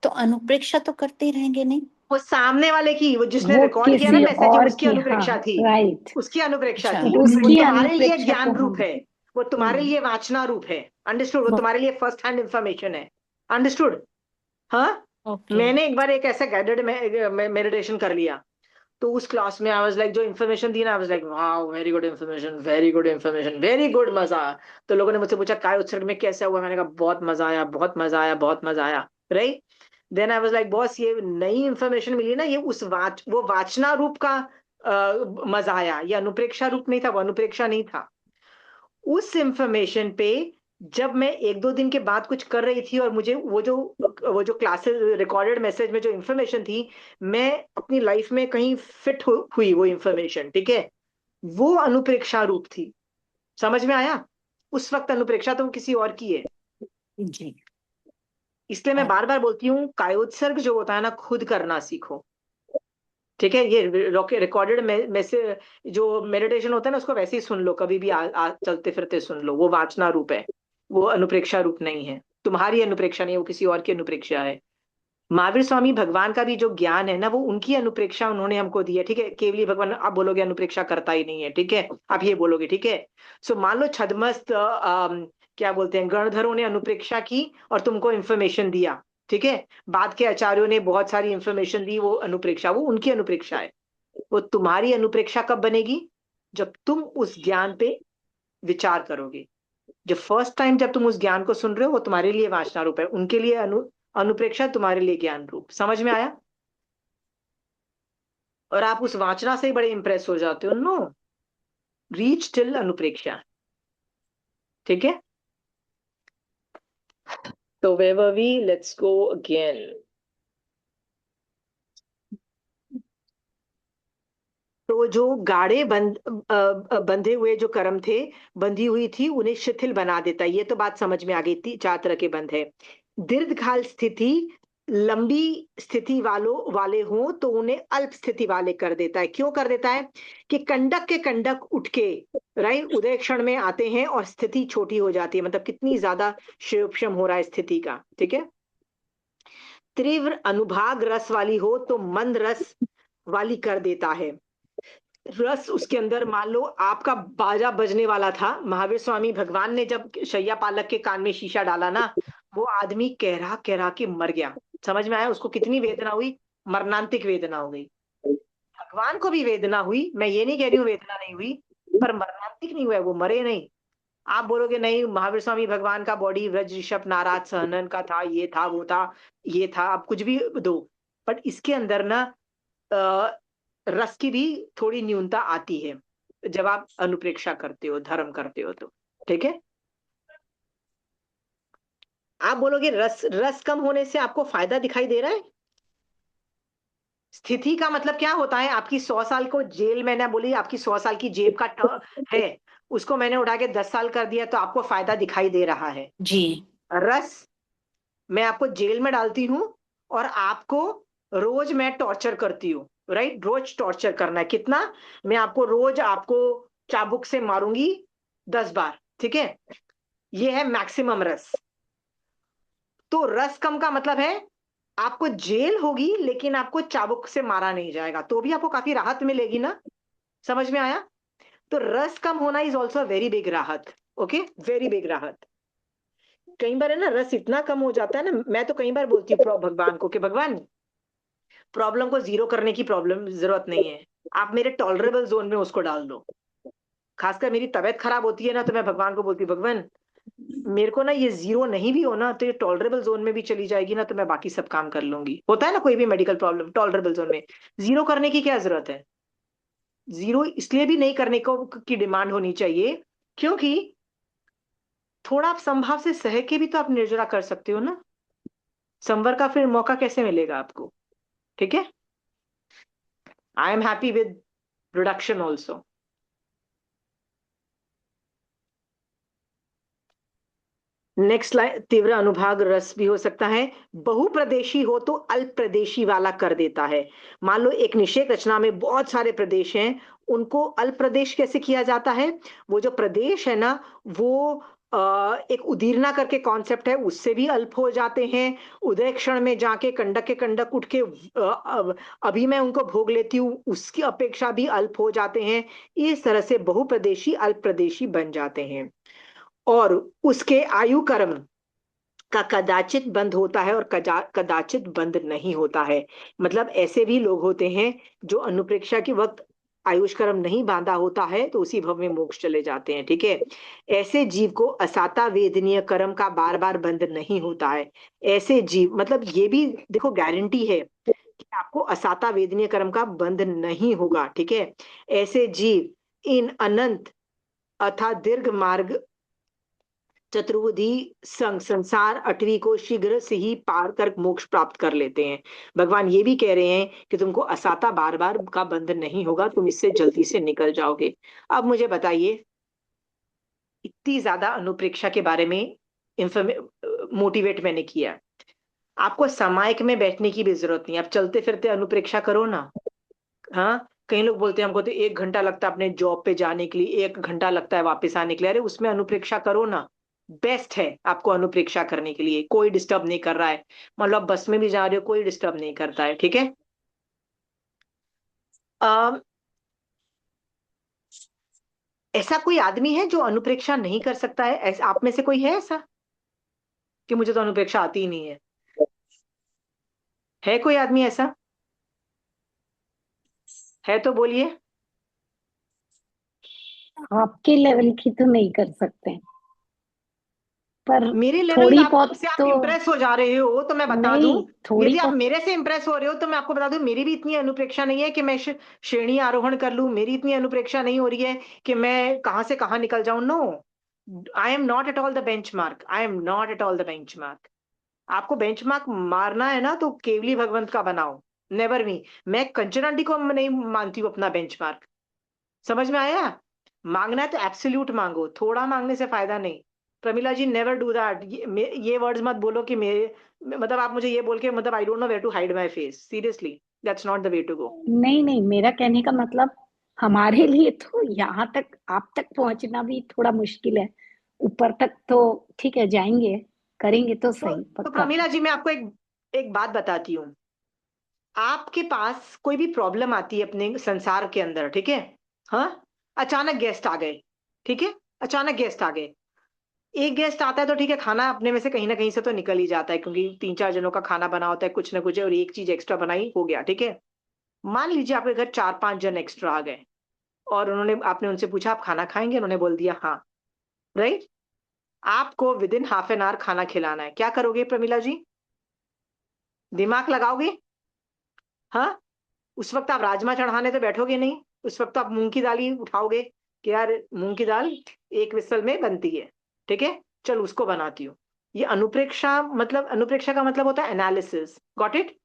तो अनुप्रेक्षा तो करते ही रहेंगे नहीं। वो सामने वाले की, वो जिसने वो रिकॉर्ड किया ना किसी मैसेज, और उसकी की, हाँ, अनुप्रेक्षा थी, राइट, उसकी अनुप्रेक्षा अच्छा। थी। वो उसकी तुम्हारे लिए अनुप्रेक्षा को ज्ञान रूप हम, है, वो तुम्हारे लिए वाचना रूप है। अंडरस्टूड? वो तुम्हारे लिए फर्स्ट हैंड इंफॉर्मेशन है। अंडरस्टूड? हाँ। ओके। मैंने एक बार एक ऐसा गाइडेड मेडिटेशन कर लिया, तो उस क्लास में आई वाज लाइक, जो इन्फॉर्मेशन दी ना, आई was like, wow, very good information, very good information, very good, मजा आया। तो लोगों ने मुझसे पूछा काय उत्सर्ग में कैसा हुआ, मैंने कहा बहुत मजा आया, बहुत मजा आया, बहुत मजा आया, right. Then I was like, boss, ये नई इंफॉर्मेशन मिली ना, ये वो वाचना रूप का मजा आया, ये अनुप्रेक्षा रूप नहीं था, वो अनुप्रेक्षा नहीं था। उस इंफॉर्मेशन पे जब मैं 1-2 दिन के बाद कुछ कर रही थी, और मुझे वो जो क्लासेस रिकॉर्डेड मैसेज में जो इंफॉर्मेशन थी, मैं अपनी लाइफ में कहीं फिट हुई वो इंफॉर्मेशन। ठीक है। वो अनुप्रेक्षा रूप थी। समझ में आया? उस वक्त अनुप्रेक्षा तो किसी और की है। जी। इसलिए मैं बार बार बोलती हूँ, कायोत्सर्ग जो होता है ना, खुद करना सीखो। ठीक है। ये रिकॉर्डेड मैसेज जो मेडिटेशन होता है ना, उसको वैसे ही सुन लो, कभी भी चलते फिरते सुन लो, वो वाचना रूप है, वो अनुप्रेक्षा रूप नहीं है। तुम्हारी अनुप्रेक्षा नहीं है, वो किसी और की अनुप्रेक्षा है। महावीर स्वामी भगवान का भी जो ज्ञान है ना, वो उनकी अनुप्रेक्षा उन्होंने हमको दी है। ठीक है। केवली भगवान आप बोलोगे अनुप्रेक्षा करता ही नहीं है, ठीक है, आप ये बोलोगे, ठीक है। सो मान लो छदमस्त क्या बोलते हैं, गणधरों ने अनुप्रेक्षा की और तुमको इंफॉर्मेशन दिया, ठीक है। बाद के आचार्यों ने बहुत सारी इंफॉर्मेशन दी, वो अनुप्रेक्षा, वो उनकी अनुप्रेक्षा है। वो तुम्हारी अनुप्रेक्षा कब बनेगी? जब तुम उस ज्ञान पे विचार करोगे। जब फर्स्ट टाइम जब तुम उस ज्ञान को सुन रहे हो, वो तुम्हारे लिए वासना रूप है, उनके लिए अनुप्रेक्षा, तुम्हारे लिए ज्ञान रूप। समझ में आया? और आप उस वाचना से ही बड़े इंप्रेस हो जाते हो। नो, रीच टिल अनुप्रेक्षा। ठीक है। तो where were we? Let's go again. तो जो गाढ़े बंधे हुए जो कर्म थे, बंधी हुई थी, उन्हें शिथिल बना देता है। ये तो बात समझ में आ गई थी। 4 तरह के बंध है। दीर्घकाल स्थिति, लंबी स्थिति वाले हों तो उन्हें अल्प स्थिति वाले कर देता है। क्यों कर देता है? कि कंडक के कंडक उठ के, राइट, उदय क्षण में आते हैं और स्थिति छोटी हो जाती है। मतलब कितनी ज्यादा क्षयोक्षम हो रहा है स्थिति का। ठीक है। तीव्र अनुभाग रस वाली हो तो मंद रस वाली कर देता है। रस उसके अंदर, मान लो आपका बाजा बजने वाला था, महावीर स्वामी भगवान ने जब शैया पालक के कान में शीशा डाला ना, वो आदमी कह रहा के मर गया। समझ में आया? उसको कितनी वेदना हुई? मरणांतिक वेदना हो गई। भगवान को भी वेदना हुई, मैं ये नहीं कह रही हूँ वेदना नहीं हुई, पर मरणांतिक नहीं हुआ, वो मरे नहीं। आप बोलोगे नहीं महावीर स्वामी भगवान का बॉडी व्रज ऋषभ नाराज सहनन का था, ये था वो था, ये था, आप कुछ भी दो, बट इसके अंदर ना रस की भी थोड़ी न्यूनता आती है जब आप अनुप्रेक्षा करते हो, धर्म करते हो तो। ठीक है? आप बोलोगे रस रस कम होने से आपको फायदा दिखाई दे रहा है? स्थिति का मतलब क्या होता है? आपकी 100 साल को जेल, मैंने बोली आपकी 100 साल की जेब का है, उसको मैंने उठा के 10 साल कर दिया, तो आपको फायदा दिखाई दे रहा है। जी। रस, मैं आपको जेल में डालती हूँ और आपको रोज मैं टॉर्चर करती हूँ, राइट? रोज टॉर्चर करना है कितना? मैं आपको रोज आपको चाबुक से मारूंगी 10 बार, ठीक है? ये है मैक्सिमम रस। तो रस कम का मतलब है आपको जेल होगी लेकिन आपको चाबुक से मारा नहीं जाएगा, तो भी आपको काफी राहत मिलेगी ना। समझ में आया? तो रस कम होना इज ऑल्सो वेरी बिग राहत। ओके, वेरी बिग राहत। कई बार है ना रस इतना कम हो जाता है ना, मैं तो कई बार बोलती हूँ भगवान को कि भगवान, प्रॉब्लम को जीरो करने की प्रॉब्लम जरूरत नहीं है, आप मेरे टॉलरेबल जोन में उसको डाल दो। खासकर मेरी तबीयत खराब होती है ना, तो मैं भगवान को बोलती हूँ भगवान, मेरे को ना ये जीरो नहीं भी हो ना, तो ये टॉलरेबल जोन में भी चली जाएगी ना, तो मैं बाकी सब काम कर लूंगी। होता है ना कोई भी मेडिकल प्रॉब्लम टॉलरेबल जोन में, जीरो करने की क्या जरूरत है? जीरो इसलिए भी नहीं करने को की डिमांड होनी चाहिए क्योंकि थोड़ा आप संभाव से सह के भी तो आप निर्जरा कर सकते हो ना। संवर का फिर मौका कैसे मिलेगा आपको? ठीक है? I am happy with reduction also. Next line, तीव्र अनुभाग रस भी हो सकता है। बहुप्रदेशी हो तो अल्प प्रदेशी वाला कर देता है। मान लो एक निषेक रचना में बहुत सारे प्रदेश हैं, उनको अल्प प्रदेश कैसे किया जाता है? वो जो प्रदेश है ना, वो एक उदीरना करके कॉन्सेप्ट है, उससे भी अल्प हो जाते हैं। उदय क्षण में जाके कंडक के कंडक उठ के अभी मैं उनको भोग लेती हूँ, उसकी अपेक्षा भी अल्प हो जाते हैं। इस तरह से बहुप्रदेशी अल्प प्रदेशी बन जाते हैं। और उसके आयु कर्म का कदाचित बंद होता है और कदाचित बंद नहीं होता है। मतलब ऐसे भी लोग होते हैं जो अनुप्रेक्षा के वक्त आयुष कर्म नहीं बांधा होता है, तो उसी भव में मोक्ष चले जाते हैं। ठीक है? ऐसे जीव को असाता वेदनीय कर्म का बार बार बंद नहीं होता है। ऐसे जीव, मतलब ये भी देखो गारंटी है कि आपको असाता वेदनीय कर्म का बंद नहीं होगा। ठीक है? ऐसे जीव इन अनंत अथा दीर्घ मार्ग चतुर्विधि संसार 8वीं को शीघ्र से ही पार कर मोक्ष प्राप्त कर लेते हैं। भगवान ये भी कह रहे हैं कि तुमको असाता बार बार का बंधन नहीं होगा, तुम इससे जल्दी से निकल जाओगे। अब मुझे बताइए, इतनी ज्यादा अनुप्रेक्षा के बारे में मोटिवेट मैंने किया, आपको सामायिक में बैठने की भी जरूरत नहीं, आप चलते फिरते अनुप्रेक्षा करो ना। हाँ, कई लोग बोलते हैं हमको तो 1 घंटा लगता है अपने जॉब पे जाने के लिए, 1 घंटा लगता है वापस आने के लिए। अरे उसमें अनुप्रेक्षा करो ना, बेस्ट है आपको अनुप्रेक्षा करने के लिए, कोई डिस्टर्ब नहीं कर रहा है। मान लो आप बस में भी जा रहे हो, कोई डिस्टर्ब नहीं करता है। ठीक है? अम, ऐसा कोई आदमी है जो अनुप्रेक्षा नहीं कर सकता है? ऐसा आप में से कोई है ऐसा कि मुझे तो अनुप्रेक्षा आती ही नहीं है कोई आदमी ऐसा? है तो बोलिए। आपके लेवल की तो नहीं कर सकते, पर मेरे लेवल थोड़ी आप बहुत से आप तो। इंप्रेस हो जा रहे हो तो मैं बता दूं, नहीं, थोड़ी यदि आप बहुत। मेरे से इंप्रेस हो रहे हो तो मैं आपको बता दूं, मेरी भी इतनी अनुप्रेक्षा नहीं है कि मैं श्रेणी आरोहण कर लूं। मेरी इतनी अनुप्रेक्षा नहीं हो रही है कि मैं कहां से कहां निकल जाऊं। No, I am not at all the benchmark, I am not at all the benchmark. आपको बेंचमार्क मारना है ना तो केवली भगवंत का बनाओ, नेवर मी। मैं कंचन आंटी को नहीं मानती हूँ अपना बेंचमार्क। समझ में आया? मांगना है तो एब्सोल्यूट मांगो, थोड़ा मांगने से फायदा नहीं। प्रमिला जी, नेवर डू दैट। ये वर्ड्स मत बोलो कि मेरे, मतलब आप मुझे ये बोल के, मतलब I don't know where to hide my face, seriously that's not the way to go. नहीं नहीं, मेरा कहने का मतलब हमारे लिए तो यहाँ तक, आप तक पहुंचना भी थोड़ा मुश्किल है। ऊपर तक तो ठीक है, जाएंगे, करेंगे तो तो, सही, तो पक्का। प्रमिला जी, मैं आपको एक बात बताती हूँ। आपके पास कोई भी प्रॉब्लम आती है अपने संसार के अंदर, ठीक है? हाँ, अचानक गेस्ट आ गए, ठीक है? अचानक गेस्ट आ गए, एक गेस्ट आता है तो ठीक है, खाना अपने में से कहीं ना कहीं से तो निकल ही जाता है, क्योंकि 3-4 जनों का खाना बना होता है, कुछ ना कुछ है, और एक चीज एक्स्ट्रा बनाई, हो गया, ठीक है। मान लीजिए आपके घर 4-5 जन एक्स्ट्रा आ गए, और आपने उनसे पूछा आप खाना खाएंगे, उन्होंने बोल दिया हाँ, राइट। आपको with in half an hour खाना खिलाना है, क्या करोगे प्रमिला जी? दिमाग लगाओगे? हाँ। उस वक्त आप राजमा चढ़ाने तो बैठोगे नहीं, उस वक्त तो आप मूंग की दाल ही उठाओगे कि यार मूंग की दाल एक विसल में बनती है, ठीक है, चल उसको बनाती हूँ। ये अनुप्रेक्षा, मतलब अनुप्रेक्षा का मतलब होता है एनालिसिस, गॉट इट।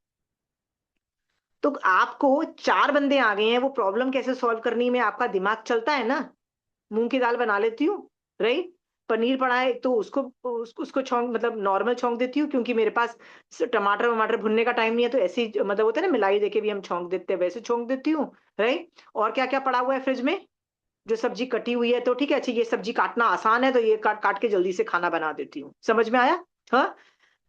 तो आपको 4 बंदे आ गए हैं, वो प्रॉब्लम कैसे सॉल्व करनी में आपका दिमाग चलता है ना। मूंग की दाल बना लेती हूँ, राइट। पनीर पड़ा है तो उसको छौंक, मतलब नॉर्मल छौंक देती हूँ, क्योंकि मेरे पास टमाटर वमाटर भुनने का टाइम नहीं है, तो ऐसी मतलब होता है ना, मिलाई देके भी हम छौंक देते हैं, वैसे छौंक देती हूँ, राइट। और क्या क्या पड़ा हुआ है फ्रिज में? जो सब्जी कटी हुई है तो ठीक है, अच्छा ये सब्जी काटना आसान है तो ये काट काट के जल्दी से खाना बना देती हूँ, समझ में आया? हाँ।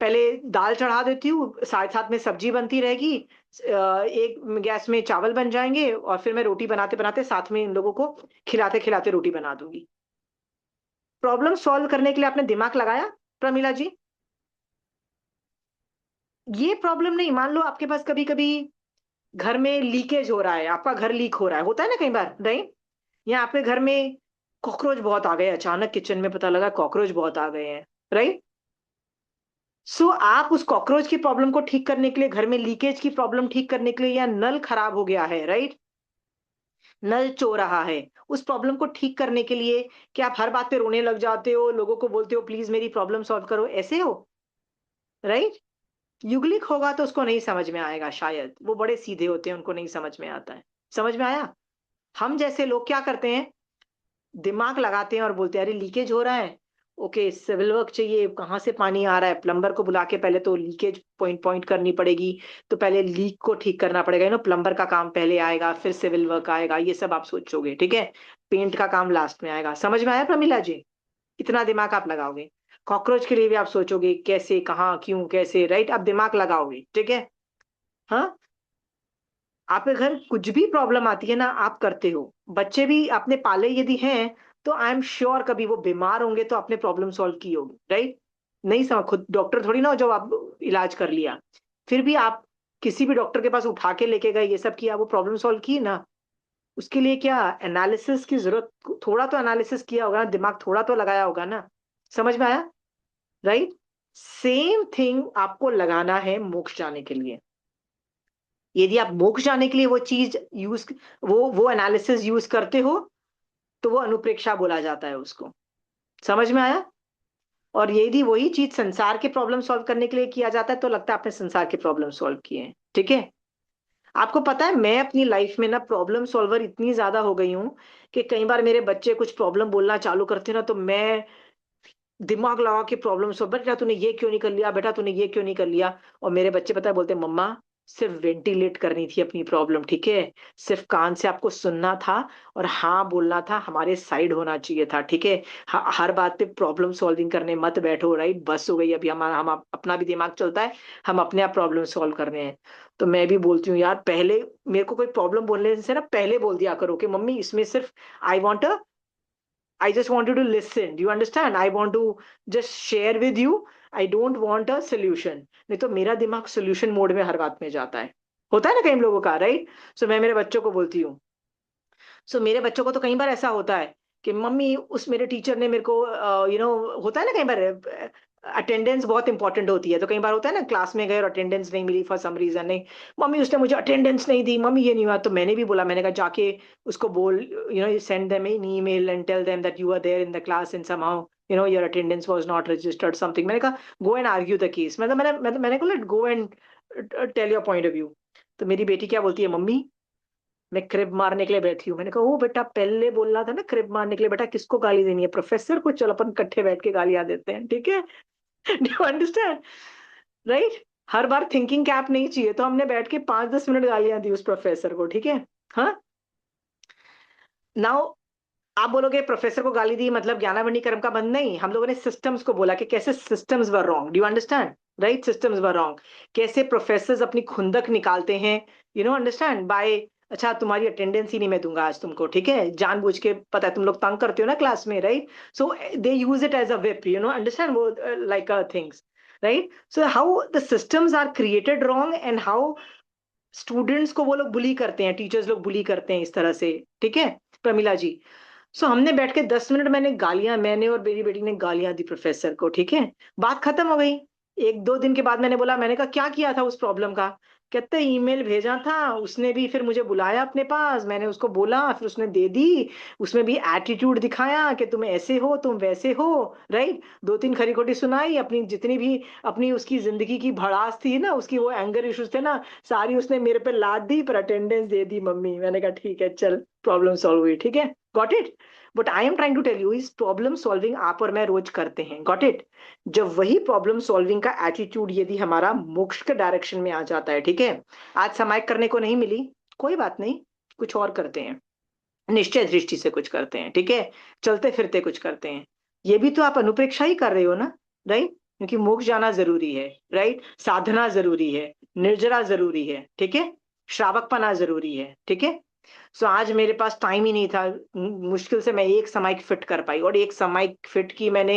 पहले दाल चढ़ा देती हूँ, साथ साथ में सब्जी बनती रहेगी, एक गैस में चावल बन जाएंगे, और फिर मैं रोटी बनाते बनाते साथ में इन लोगों को खिलाते खिलाते रोटी बना दूंगी। प्रॉब्लम सॉल्व करने के लिए आपने दिमाग लगाया प्रमिला जी? ये प्रॉब्लम नहीं, मान लो आपके पास कभी कभी घर में लीकेज हो रहा है, आपका घर लीक हो रहा है, होता है ना कई बार, नहीं? या आपके घर में कॉकरोच बहुत आ गए, अचानक किचन में पता लगा कॉकरोच बहुत आ गए हैं, राइट। सो आप उस कॉकरोच की प्रॉब्लम को ठीक करने के लिए, घर में लीकेज की प्रॉब्लम ठीक करने के लिए, या नल खराब हो गया है, राइट, नल चो रहा है, उस प्रॉब्लम को ठीक करने के लिए क्या आप हर बात पे रोने लग जाते हो, लोगों को बोलते हो प्लीज मेरी प्रॉब्लम सॉल्व करो, ऐसे हो, राइट? युगलिक होगा तो उसको नहीं समझ में आएगा शायद, वो बड़े सीधे होते हैं, उनको नहीं समझ में आता है। समझ में आया? हम जैसे लोग क्या करते हैं, दिमाग लगाते हैं और बोलते हैं अरे लीकेज हो रहा है, ओके सिविल वर्क चाहिए, कहाँ से पानी आ रहा है, प्लम्बर को बुला के पहले तो लीकेज पॉइंट पॉइंट करनी पड़ेगी, तो पहले लीक को ठीक करना पड़ेगा, प्लम्बर का काम पहले आएगा, फिर सिविल वर्क आएगा, ये सब आप सोचोगे, ठीक है। पेंट का काम लास्ट में आएगा। समझ में आया प्रमिला जी? इतना दिमाग आप लगाओगे। कॉकरोच के लिए भी आप सोचोगे कैसे, कहाँ, क्यों, कैसे, राइट, आप दिमाग लगाओगे, ठीक है। हाँ। आपके घर कुछ भी प्रॉब्लम आती है ना, आप करते हो। बच्चे भी आपने पाले यदि हैं, तो आई एम श्योर कभी वो बीमार होंगे तो आपने प्रॉब्लम सॉल्व की होगी, राइट। नहीं समझ, खुद डॉक्टर थोड़ी ना हो जब आप इलाज कर लिया, फिर भी आप किसी भी डॉक्टर के पास उठा के लेके गए, ये सब किया, वो प्रॉब्लम सॉल्व की ना। उसके लिए क्या एनालिसिस की जरूरत, थोड़ा तो एनालिसिस किया होगा ना, दिमाग थोड़ा तो लगाया होगा ना। समझ में आया? राइट। सेम थिंग आपको लगाना है मोक्ष जाने के लिए। यदि आप मोक्ष जाने के लिए वो चीज यूज, वो एनालिसिस यूज करते हो, तो वो अनुप्रेक्षा बोला जाता है उसको। समझ में आया? और यदि वही चीज संसार के प्रॉब्लम सॉल्व करने के लिए किया जाता है, तो लगता है आपने संसार के प्रॉब्लम सॉल्व किए हैं, ठीक है। आपको पता है मैं अपनी लाइफ में ना प्रॉब्लम सॉल्वर इतनी ज्यादा हो गई हूँ कि कई बार मेरे बच्चे कुछ प्रॉब्लम बोलना चालू करते हैं ना, तो मैं दिमाग लगा के प्रॉब्लम सॉल्व, बेटा तूने ये क्यों नहीं कर लिया, बेटा तूने ये क्यों नहीं कर लिया। और मेरे बच्चे पता है बोलते हैं मम्मा सिर्फ वेंटिलेट करनी थी अपनी प्रॉब्लम, ठीक है, सिर्फ कान से आपको सुनना था और हाँ बोलना था, हमारे साइड होना चाहिए था, ठीक है। हर बात पे प्रॉब्लम सॉल्विंग करने मत बैठो, राइट, बस हो गई, अभी हम अपना भी दिमाग चलता है, हम अपने आप प्रॉब्लम सॉल्व कर रहे हैं। तो मैं भी बोलती हूँ यार, पहले मेरे को कोई प्रॉब्लम बोलने से ना पहले बोल दिया करो कि मम्मी इसमें सिर्फ I want a, I just want you to listen. Do you understand? I want to just share with you. I don't want a solution. नहीं तो मेरा दिमाग सोल्यूशन मोड में हर बात में जाता है। होता है ना कई लोगों का, राइट। सो मैं मेरे बच्चों को बोलती हूँ, सो मेरे बच्चों को तो कई बार ऐसा होता है कि मम्मी उस मेरे टीचर ने मेरे को होता है ना कई बार अटेंडेंस बहुत इंपॉर्टेंट होती है, तो कई बार होता है ना क्लास में गए और अटेंडेंस नहीं मिली फॉर सम रीजन, नहीं मम्मी उसने मुझे अटेंडेंस नहीं दी, मम्मी ये नहीं हुआ। तो मैंने भी बोला, मैंने कहा जाके उसको बोल, send them an email and tell them that you are there in the class and somehow your attendance was not registered something. मैंने कहा go and argue the case, मतलब मैंने को let go and tell your point of view. तो मेरी बेटी क्या बोलती है, मम्मी मैं क्रिब मारने के लिए बैठी हूँ। मैंने कहा ओ बेटा पहले बोलना था ना क्रिब मारने के लिए, बेटा किसको गाली देनी है, प्रोफेसर को, चलो अपन इकट्ठे बैठ के गालियां देते हैं, ठीक है। Do you understand? Right. Her bar thinking cap नहीं चाहिए, तो हमने बैठ के 5-10 मिनट गालियां दी उस प्रोफेसर को, ठीक है। हाँ। नाउ आप बोलोगे प्रोफेसर को गाली दी मतलब ज्ञानावंडी कर्म का बंद, नहीं, हम लोगों ने सिस्टम्स को बोला कि कैसे systems were wrong. Do you understand? Right, systems were wrong. कैसे प्रोफेसर्स अपनी खुंदक निकालते हैं, अंडरस्टैंड, बाय अच्छा तुम्हारी अटेंडेंस ही नहीं मैं दूंगा आज तुमको, ठीक है, जानबूझ के, पता है तुम लोग तंग करते हो ना क्लास में, right? So they use it as a whip, you know, understand वो like things, right? So how the systems are created wrong and how students को वो लोग बुली करते हैं, टीचर्स लोग बुली करते हैं इस तरह से, ठीक है प्रमिला जी? सो हमने बैठ के 10 मिनट मैंने और मेरी बेटी ने गालियां दी प्रोफेसर को, ठीक है, बात खत्म हो गई। 1-2 दिन के बाद मैंने कहा क्या किया था उस प्रॉब्लम का? कहते ईमेल भेजा था उसने भी, फिर मुझे बुलाया अपने पास, मैंने उसको बोला, फिर उसने दे दी, उसमें भी एटीट्यूड दिखाया कि तुम ऐसे हो तुम वैसे हो, राइट? 2-3 खरी खोटी सुनाई, अपनी जितनी भी अपनी उसकी जिंदगी की भड़ास थी ना, उसकी वो एंगर इश्यूज थे ना, सारी उसने मेरे पे लाद दी, पर अटेंडेंस दे दी मम्मी। मैंने कहा ठीक है चल, प्रॉब्लम सॉल्व हुई, ठीक है, got it? But I am trying to tell you, इस प्रॉब्लम सॉल्विंग आप और मैं रोज करते हैं, गॉट इट? जब वही प्रॉब्लम सॉल्विंग का एटीट्यूड यदि हमारा मोक्ष के डायरेक्शन में आ जाता है, ठीक है, आज समाइक करने को नहीं मिली, कोई बात नहीं, कुछ और करते हैं, निश्चय दृष्टि से कुछ करते हैं, ठीक है, चलते फिरते कुछ करते हैं। ये भी तो आप अनुप्रेक्षा ही कर रहे हो ना, राइट? क्योंकि मोक्ष जाना जरूरी है, राइट? साधना जरूरी है, निर्जरा जरूरी है, ठीक है, श्रावकपना जरूरी है, ठीक है। सो आज मेरे पास टाइम ही नहीं था, मुश्किल से मैं एक समाइक फिट कर पाई, और एक समाइक फिट की मैंने,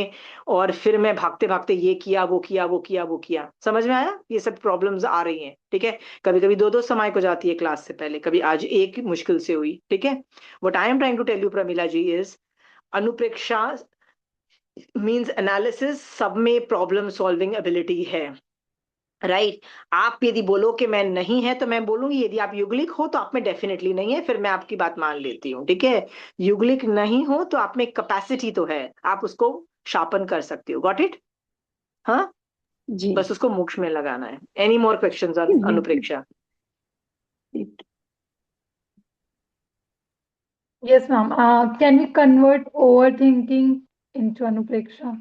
और फिर मैं भागते भागते ये किया वो किया वो किया वो किया, समझ में आया? ये सब प्रॉब्लम्स आ रही हैं, ठीक है। कभी कभी 2-2 समाइक हो जाती है क्लास से पहले, कभी आज एक मुश्किल से हुई, ठीक है। What I am trying to tell you Pramila ji is, अनुप्रेक्षा मीन्स एनालिसिस, सब में प्रॉब्लम सॉल्विंग एबिलिटी है, राइट? आप यदि बोलो कि मैं नहीं है तो मैं बोलूंगी, यदि आप युगलिक हो तो आप में डेफिनेटली नहीं है, फिर मैं आपकी बात मान लेती हूँ, ठीक है। युगलिक नहीं हो तो आप में कैपेसिटी तो है, आप उसको शार्पन कर सकती हो, गॉट इट? हाँ, जी बस उसको मोक्ष में लगाना है। एनी मोर क्वेश्चंस ऑन अनुप्रेक्षा? Yes, ma'am. Can we convert overthinking into anupreksha?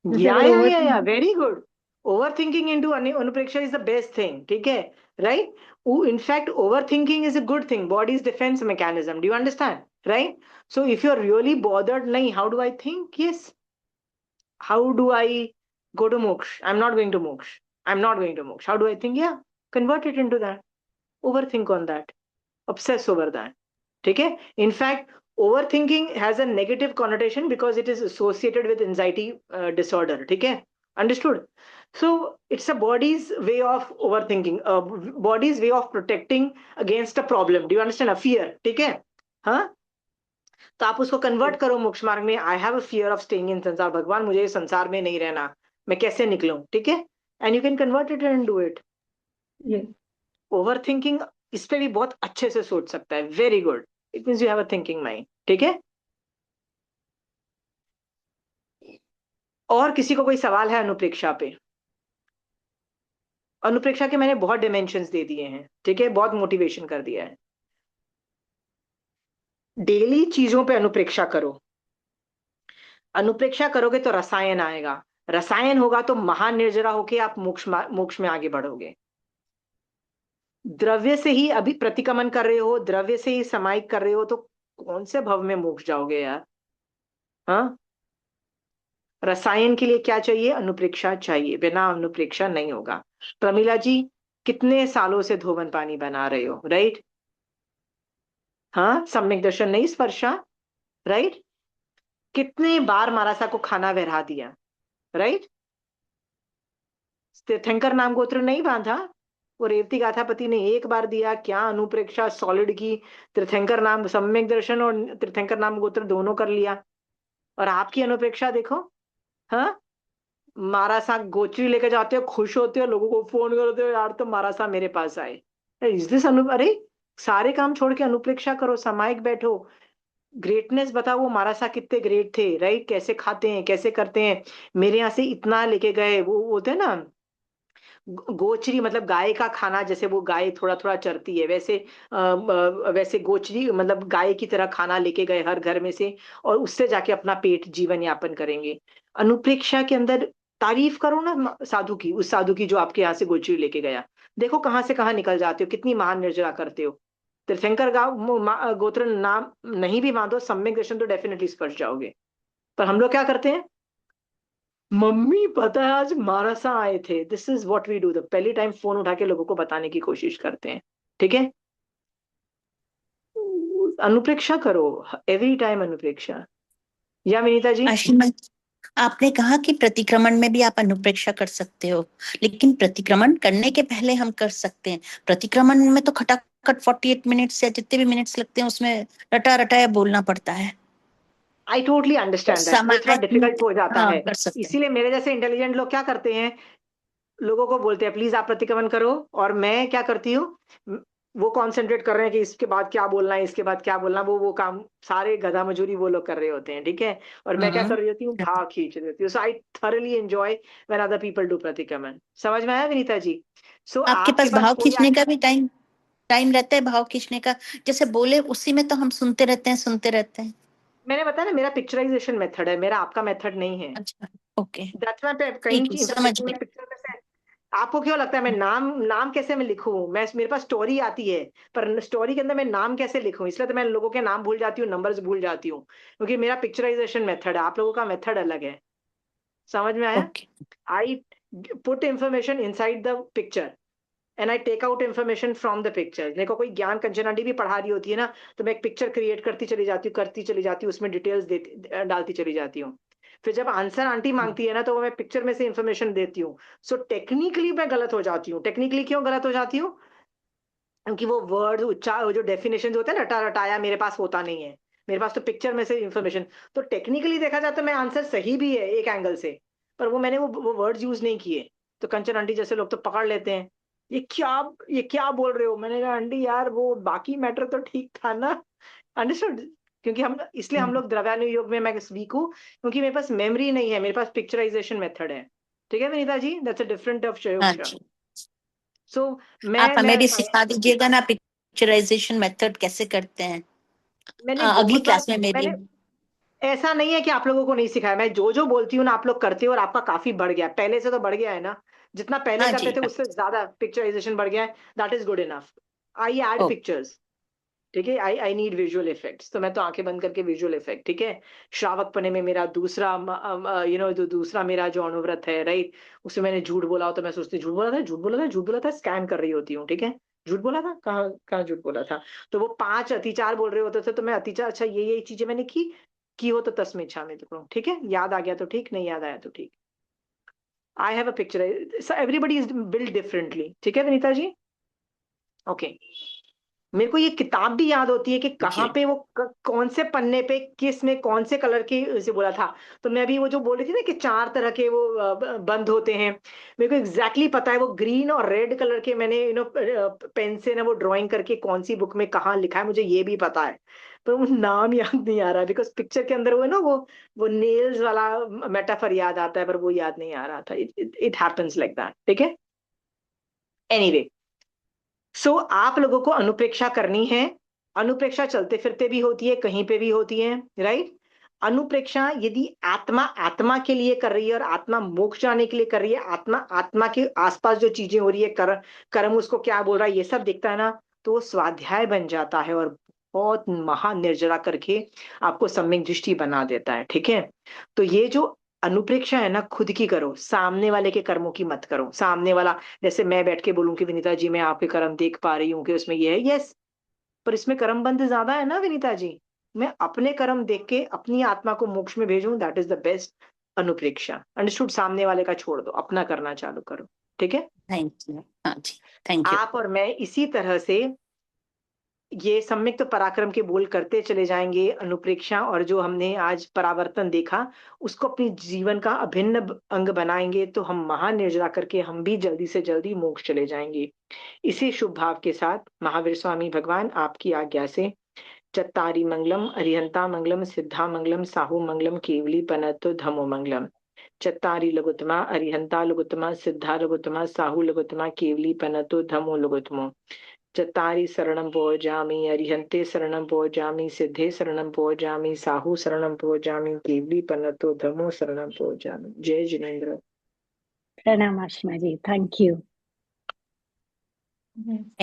जैसे या अगर या या या overthinking, very good. Over thinking into अनुप्रेक्षा इज द बेस्ट थिंग, ठीक है, right? In fact over thinking is a good thing, body's defence mechanism, do you understand, right? So if you are really bothered, नहीं, how do I think, yes, how do I go to moksha? I'm not going to moksha. I'm not going to moksha. How do I think? Yeah, convert it into that. Overthink on that. Obsess over that. Okay? In fact, overthinking has a negative connotation because it is associated with anxiety disorder. Okay? Understood? So it's a body's way of overthinking, body's way of protecting against a problem. Do you understand? A fear. Okay? Huh? तो आप उसको कन्वर्ट करो मोक्ष मार्ग में। I have a fear of staying in संसार, भगवान मुझे इस संसार में नहीं रहना, मैं कैसे निकलूं, ठीक है? And you can convert it and do it. yes, over thinking इस पे भी बहुत अच्छे से सोच सकता है, very good, it means you have a thinking mind, ठीक है। और किसी को कोई सवाल है अनुप्रेक्षा पे? अनुप्रेक्षा के मैंने बहुत डिमेंशंस दे दिए हैं, ठीक है, बहुत मोटिवेशन कर दिया है। डेली चीजों पे अनुप्रेक्षा करो, अनुप्रेक्षा करोगे तो रसायन आएगा, रसायन होगा तो महान निर्जरा होके आप मोक्ष में आगे बढ़ोगे। द्रव्य से ही अभी प्रतिक्रमण कर रहे हो, द्रव्य से ही समाहित कर रहे हो, तो कौन से भव में मोक्ष जाओगे यार? हाँ, रसायन के लिए क्या चाहिए? अनुप्रेक्षा चाहिए, बिना अनुप्रेक्षा नहीं होगा। प्रमिला जी कितने सालों से धोवन पानी बना रहे हो, राइट? हाँ, सम्यक दर्शन नहीं स्पर्शा, राइट? कितने बार मारासा को खाना बहरा दिया, राइट? तीर्थंकर नाम गोत्र नहीं बांधा, वो रेवती गाथापति ने एक बार दिया, क्या अनुप्रेक्षा सॉलिड की, तीर्थंकर नाम सम्यक दर्शन और तीर्थंकर नाम गोत्र दोनों कर लिया। और आपकी अनुप्रेक्षा देखो, हाँ, मारासा गोचरी लेके जाते हो, खुश होते हो, लोगों को फोन करते हो, यार तो मारासा मेरे पास आए। इज दिस अरे सारे काम छोड़ के अनुप्रेक्षा करो, समायिक बैठो, ग्रेटनेस बताओ, वो मारासा कितने ग्रेट थे, राइट? कैसे खाते हैं, कैसे करते हैं, मेरे यहाँ से इतना लेके गए, वो होते हैं ना गोचरी, मतलब गाय का खाना, जैसे वो गाय थोड़ा थोड़ा चरती है, वैसे वैसे गोचरी मतलब गाय की तरह खाना लेके गए हर घर में से, और उससे जाके अपना पेट जीवन यापन करेंगे। अनुप्रेक्षा के अंदर तारीफ करो ना साधु की, उस साधु की जो आपके यहाँ से गोचरी लेके गया, देखो कहाँ से कहाँ निकल जाते हो, कितनी महान निर्जरा करते हो। तीर्थंकर गोत्र नाम नहीं भी बांधो, सम्यक दर्शन तो डेफिनेटली स्पर्श जाओगे। पर हम लोग क्या करते हैं, मम्मी पता है आज मारासा आए थे, this is what we do, the पहली टाइम फोन उठा के लोगों को बताने की कोशिश करते हैं, ठीक है। अनुप्रेक्षा करो, एवरी टाइम अनुप्रेक्षा। या विनीता जी? आशीमा, आपने कहा कि प्रतिक्रमण में भी आप अनुप्रेक्षा कर सकते हो, लेकिन प्रतिक्रमण करने के पहले हम कर सकते हैं। प्रतिक्रमण में तो खटाखट 48 मिनट्स या जितने भी मिनट्स लगते हैं उसमें रटा रटाया बोलना पड़ता है। आई टोटली अंडरस्टैंड दैट, वो थोड़ा डिफिकल्ट हो जाता हाँ, है। कर सकते हैं। इसीलिए मेरे जैसे इंटेलिजेंट लोग क्या करते हैं, लोगों को बोलते हैं प्लीज आप प्रतिक्रमण करो, और मैं क्या करती हूँ, वो कॉन्सेंट्रेट कर रहे हैं कि इसके बाद क्या बोलना है, इसके बाद क्या बोलना, वो काम सारे गधा मजूरी वो लोग कर रहे होते हैं, ठीक है। और मैं क्या कर रही होती हूँ, भाव खींच रही होती हूँ। So I thoroughly enjoy when other people do प्रतिक्रमण। समझ में आया विनीता जी? सो आपके पास भाव कोई खींचने का भी टाइम रहता है, भाव खींचने का, जैसे बोले उसी में तो हम सुनते रहते हैं। मैंने बताया ना, मेरा पिक्चराइजेशन मेथड है, मेरा आपका मेथड नहीं है। अच्छा, ओके, दैट्स व्हाई कहीं ठीक है, समझ इंफॉर्मेशन में गए। पिक्चर में से, आपको क्यों लगता है मैं नाम नाम कैसे मैं लिखूं, मैं मेरे पास स्टोरी आती है, पर स्टोरी के अंदर मैं नाम कैसे लिखूं, इसलिए तो मैं लोगों के नाम भूल जाती हूँ, नंबर्स भूल जाती हूँ, क्योंकि मेरा पिक्चराइजेशन मेथड है, आप लोगों का मेथड अलग है। समझ में आया? Okay, I put information inside the picture and I take out information from the picture. मेरे को कोई ज्ञान कंचन आंटी भी पढ़ा रही होती है ना, तो मैं एक पिक्चर क्रिएट करती चली जाती हूँ, उसमें डिटेल्स डालती चली जाती हूँ। फिर जब आंसर आंटी मांगती है ना, तो वो मैं पिक्चर में से इन्फॉर्मेशन देती हूँ। सो टेक्निकली मैं गलत हो जाती हूँ। टेक्निकली क्यों गलत हो जाती हूँ? क्योंकि वो वर्ड उच्चार, जो डेफिनेशन होते हैं रटा रटाया, मेरे पास होता नहीं है। मेरे पास तो पिक्चर में से इन्फॉर्मेशन, तो टेक्निकली देखा जाए तो मैं आंसर सही भी है एक एंगल से, पर वो मैंने वो वर्ड्स यूज नहीं किए। तो कंचन आंटी जैसे लोग तो पकड़ लेते हैं, ये क्या बोल रहे हो। मैंने कहा आंटी यार वो बाकी मैटर तो ठीक था ना। अंडरस्टूड? क्योंकि हम इसलिए हम लोग द्रव्यानुयोग में मैं वीक हूँ, क्योंकि मेरे पास मेमोरी नहीं है, मेरे पास पिक्चराइजेशन मेथड है। ठीक है Vinita ji, that's a different of हाँ शयोक्षा। जी। सो आप हमें मैं भी सिखा दीजिएगा ना पिक्चराइजेशन मेथड कैसे करते हैं। मैंने अगली बहुत बार क्लास में मेरी। मैंने ऐसा नहीं है कि आप लोगों को नहीं सिखाया, मैं जो जो बोलती हूँ ना आप लोग करते हो, और आपका काफी बढ़ गया है, पहले से तो बढ़ गया है ना, जितना पहले हाँ करते जी, थे हाँ। उससे ज्यादा पिक्चराइजेशन बढ़ गया है। That is good enough. I add okay, pictures, ठीक है। आई नीड विजुअल इफेक्ट्स, तो मैं तो आंखें बंद करके विजुअल इफेक्ट, ठीक है। श्रावक पने में मेरा दूसरा दूसरा मेरा जो अनुव्रत है, राइट, उसमें मैंने झूठ बोला हो तो मैं सोचती झूठ बोला था, स्कैन कर रही होती हूँ, ठीक है। झूठ बोला था, कहाँ कहाँ झूठ बोला था। तो वो 5 अतिचार बोल रहे होते थे, तो मैं अतिचार, अच्छा ये चीजें मैंने की हो तो तस्में इच्छा में तो, ठीक है। याद आ गया तो ठीक, नहीं याद आया तो ठीक। I have a picture, everybody is build differently, ठीक है विनीता जी? ओके। मेरे को ये किताब भी याद होती है कि कहाँ जी, पे वो कौन से पन्ने पे किस में कौन से कलर की से बोला था। तो मैं अभी वो जो बोल रही थी ना कि 4 तरह के वो बंद होते हैं, मेरे को एग्जैक्टली पता है, वो ग्रीन और रेड कलर के मैंने पेन से ना वो ड्राइंग करके कौन सी बुक में कहाँ लिखा है, मुझे ये भी पता है, पर वो नाम याद नहीं आ रहा, बिकॉज पिक्चर के अंदर वो है ना, वो नेल्स वाला मेटाफर याद आता है, पर वो याद नहीं आ रहा था। इट हैपेंस लाइक दैट, ठीक है। एनीवे, सो आप लोगों को अनुप्रेक्षा करनी है। अनुप्रेक्षा चलते फिरते भी होती है, कहीं पे भी होती है, राइट। अनुप्रेक्षा यदि आत्मा आत्मा के लिए कर रही है और आत्मा मोक्ष जाने के लिए कर रही है, आत्मा आत्मा के आसपास जो चीजें हो रही है, कर्म उसको क्या बोल रहा है, ये सब दिखता है ना, तो वो स्वाध्याय बन जाता है और बहुत महान निर्जरा करके आपको सम्यक दृष्टि बना देता है, ठीक है। तो ये जो अनुप्रेक्षा है ना, खुद की करो, सामने वाले के कर्मों की मत करो। सामने वाला, जैसे मैं बैठ के बोलूं कि विनीता जी मैं आपके कर्म देख पा रही हूँ कि उसमें ये है, यस, पर इसमें कर्म बंध ज्यादा है ना विनीता जी। मैं अपने कर्म देख के अपनी आत्मा को मोक्ष में भेजूं, दैट इज द बेस्ट अनुप्रेक्षा। अंडरस्टूड? सामने वाले का छोड़ दो, अपना करना चालू करो, ठीक है। Thank you. हाँ जी, थैंक यू। आप और मैं इसी तरह से ये सम्यक तो पराक्रम के बोल करते चले जाएंगे। अनुप्रेक्षा और जो हमने आज परावर्तन देखा, उसको अपनी जीवन का अभिन्न अंग बनाएंगे, तो हम महान निर्जरा करके हम भी जल्दी से जल्दी मोक्ष चले जाएंगे। इसी शुभ भाव के साथ महावीर स्वामी भगवान आपकी आज्ञा से, चत्तारी मंगलम अरिहंता मंगलम सिद्धा मंगलम साहू मंगलम केवली पनतो धमो मंगलम। चत्तारी लघुत्तमा अरिहंता लघुत्तमा सिद्धा लघुत्तमा साहू लघुत्तमा केवली पनतो धमो लघुत्तमो। चत्तारि शरणं भोजामि अरिहन्ते शरणं भोजामि सिद्धे शरणं भोजामि साहू शरणं भोजामि केवली पन्नतो धमो शरणं भोजामि। जय जिनेन्द्र। प्रणाम आशिमा जी, थैंक यू। थैंक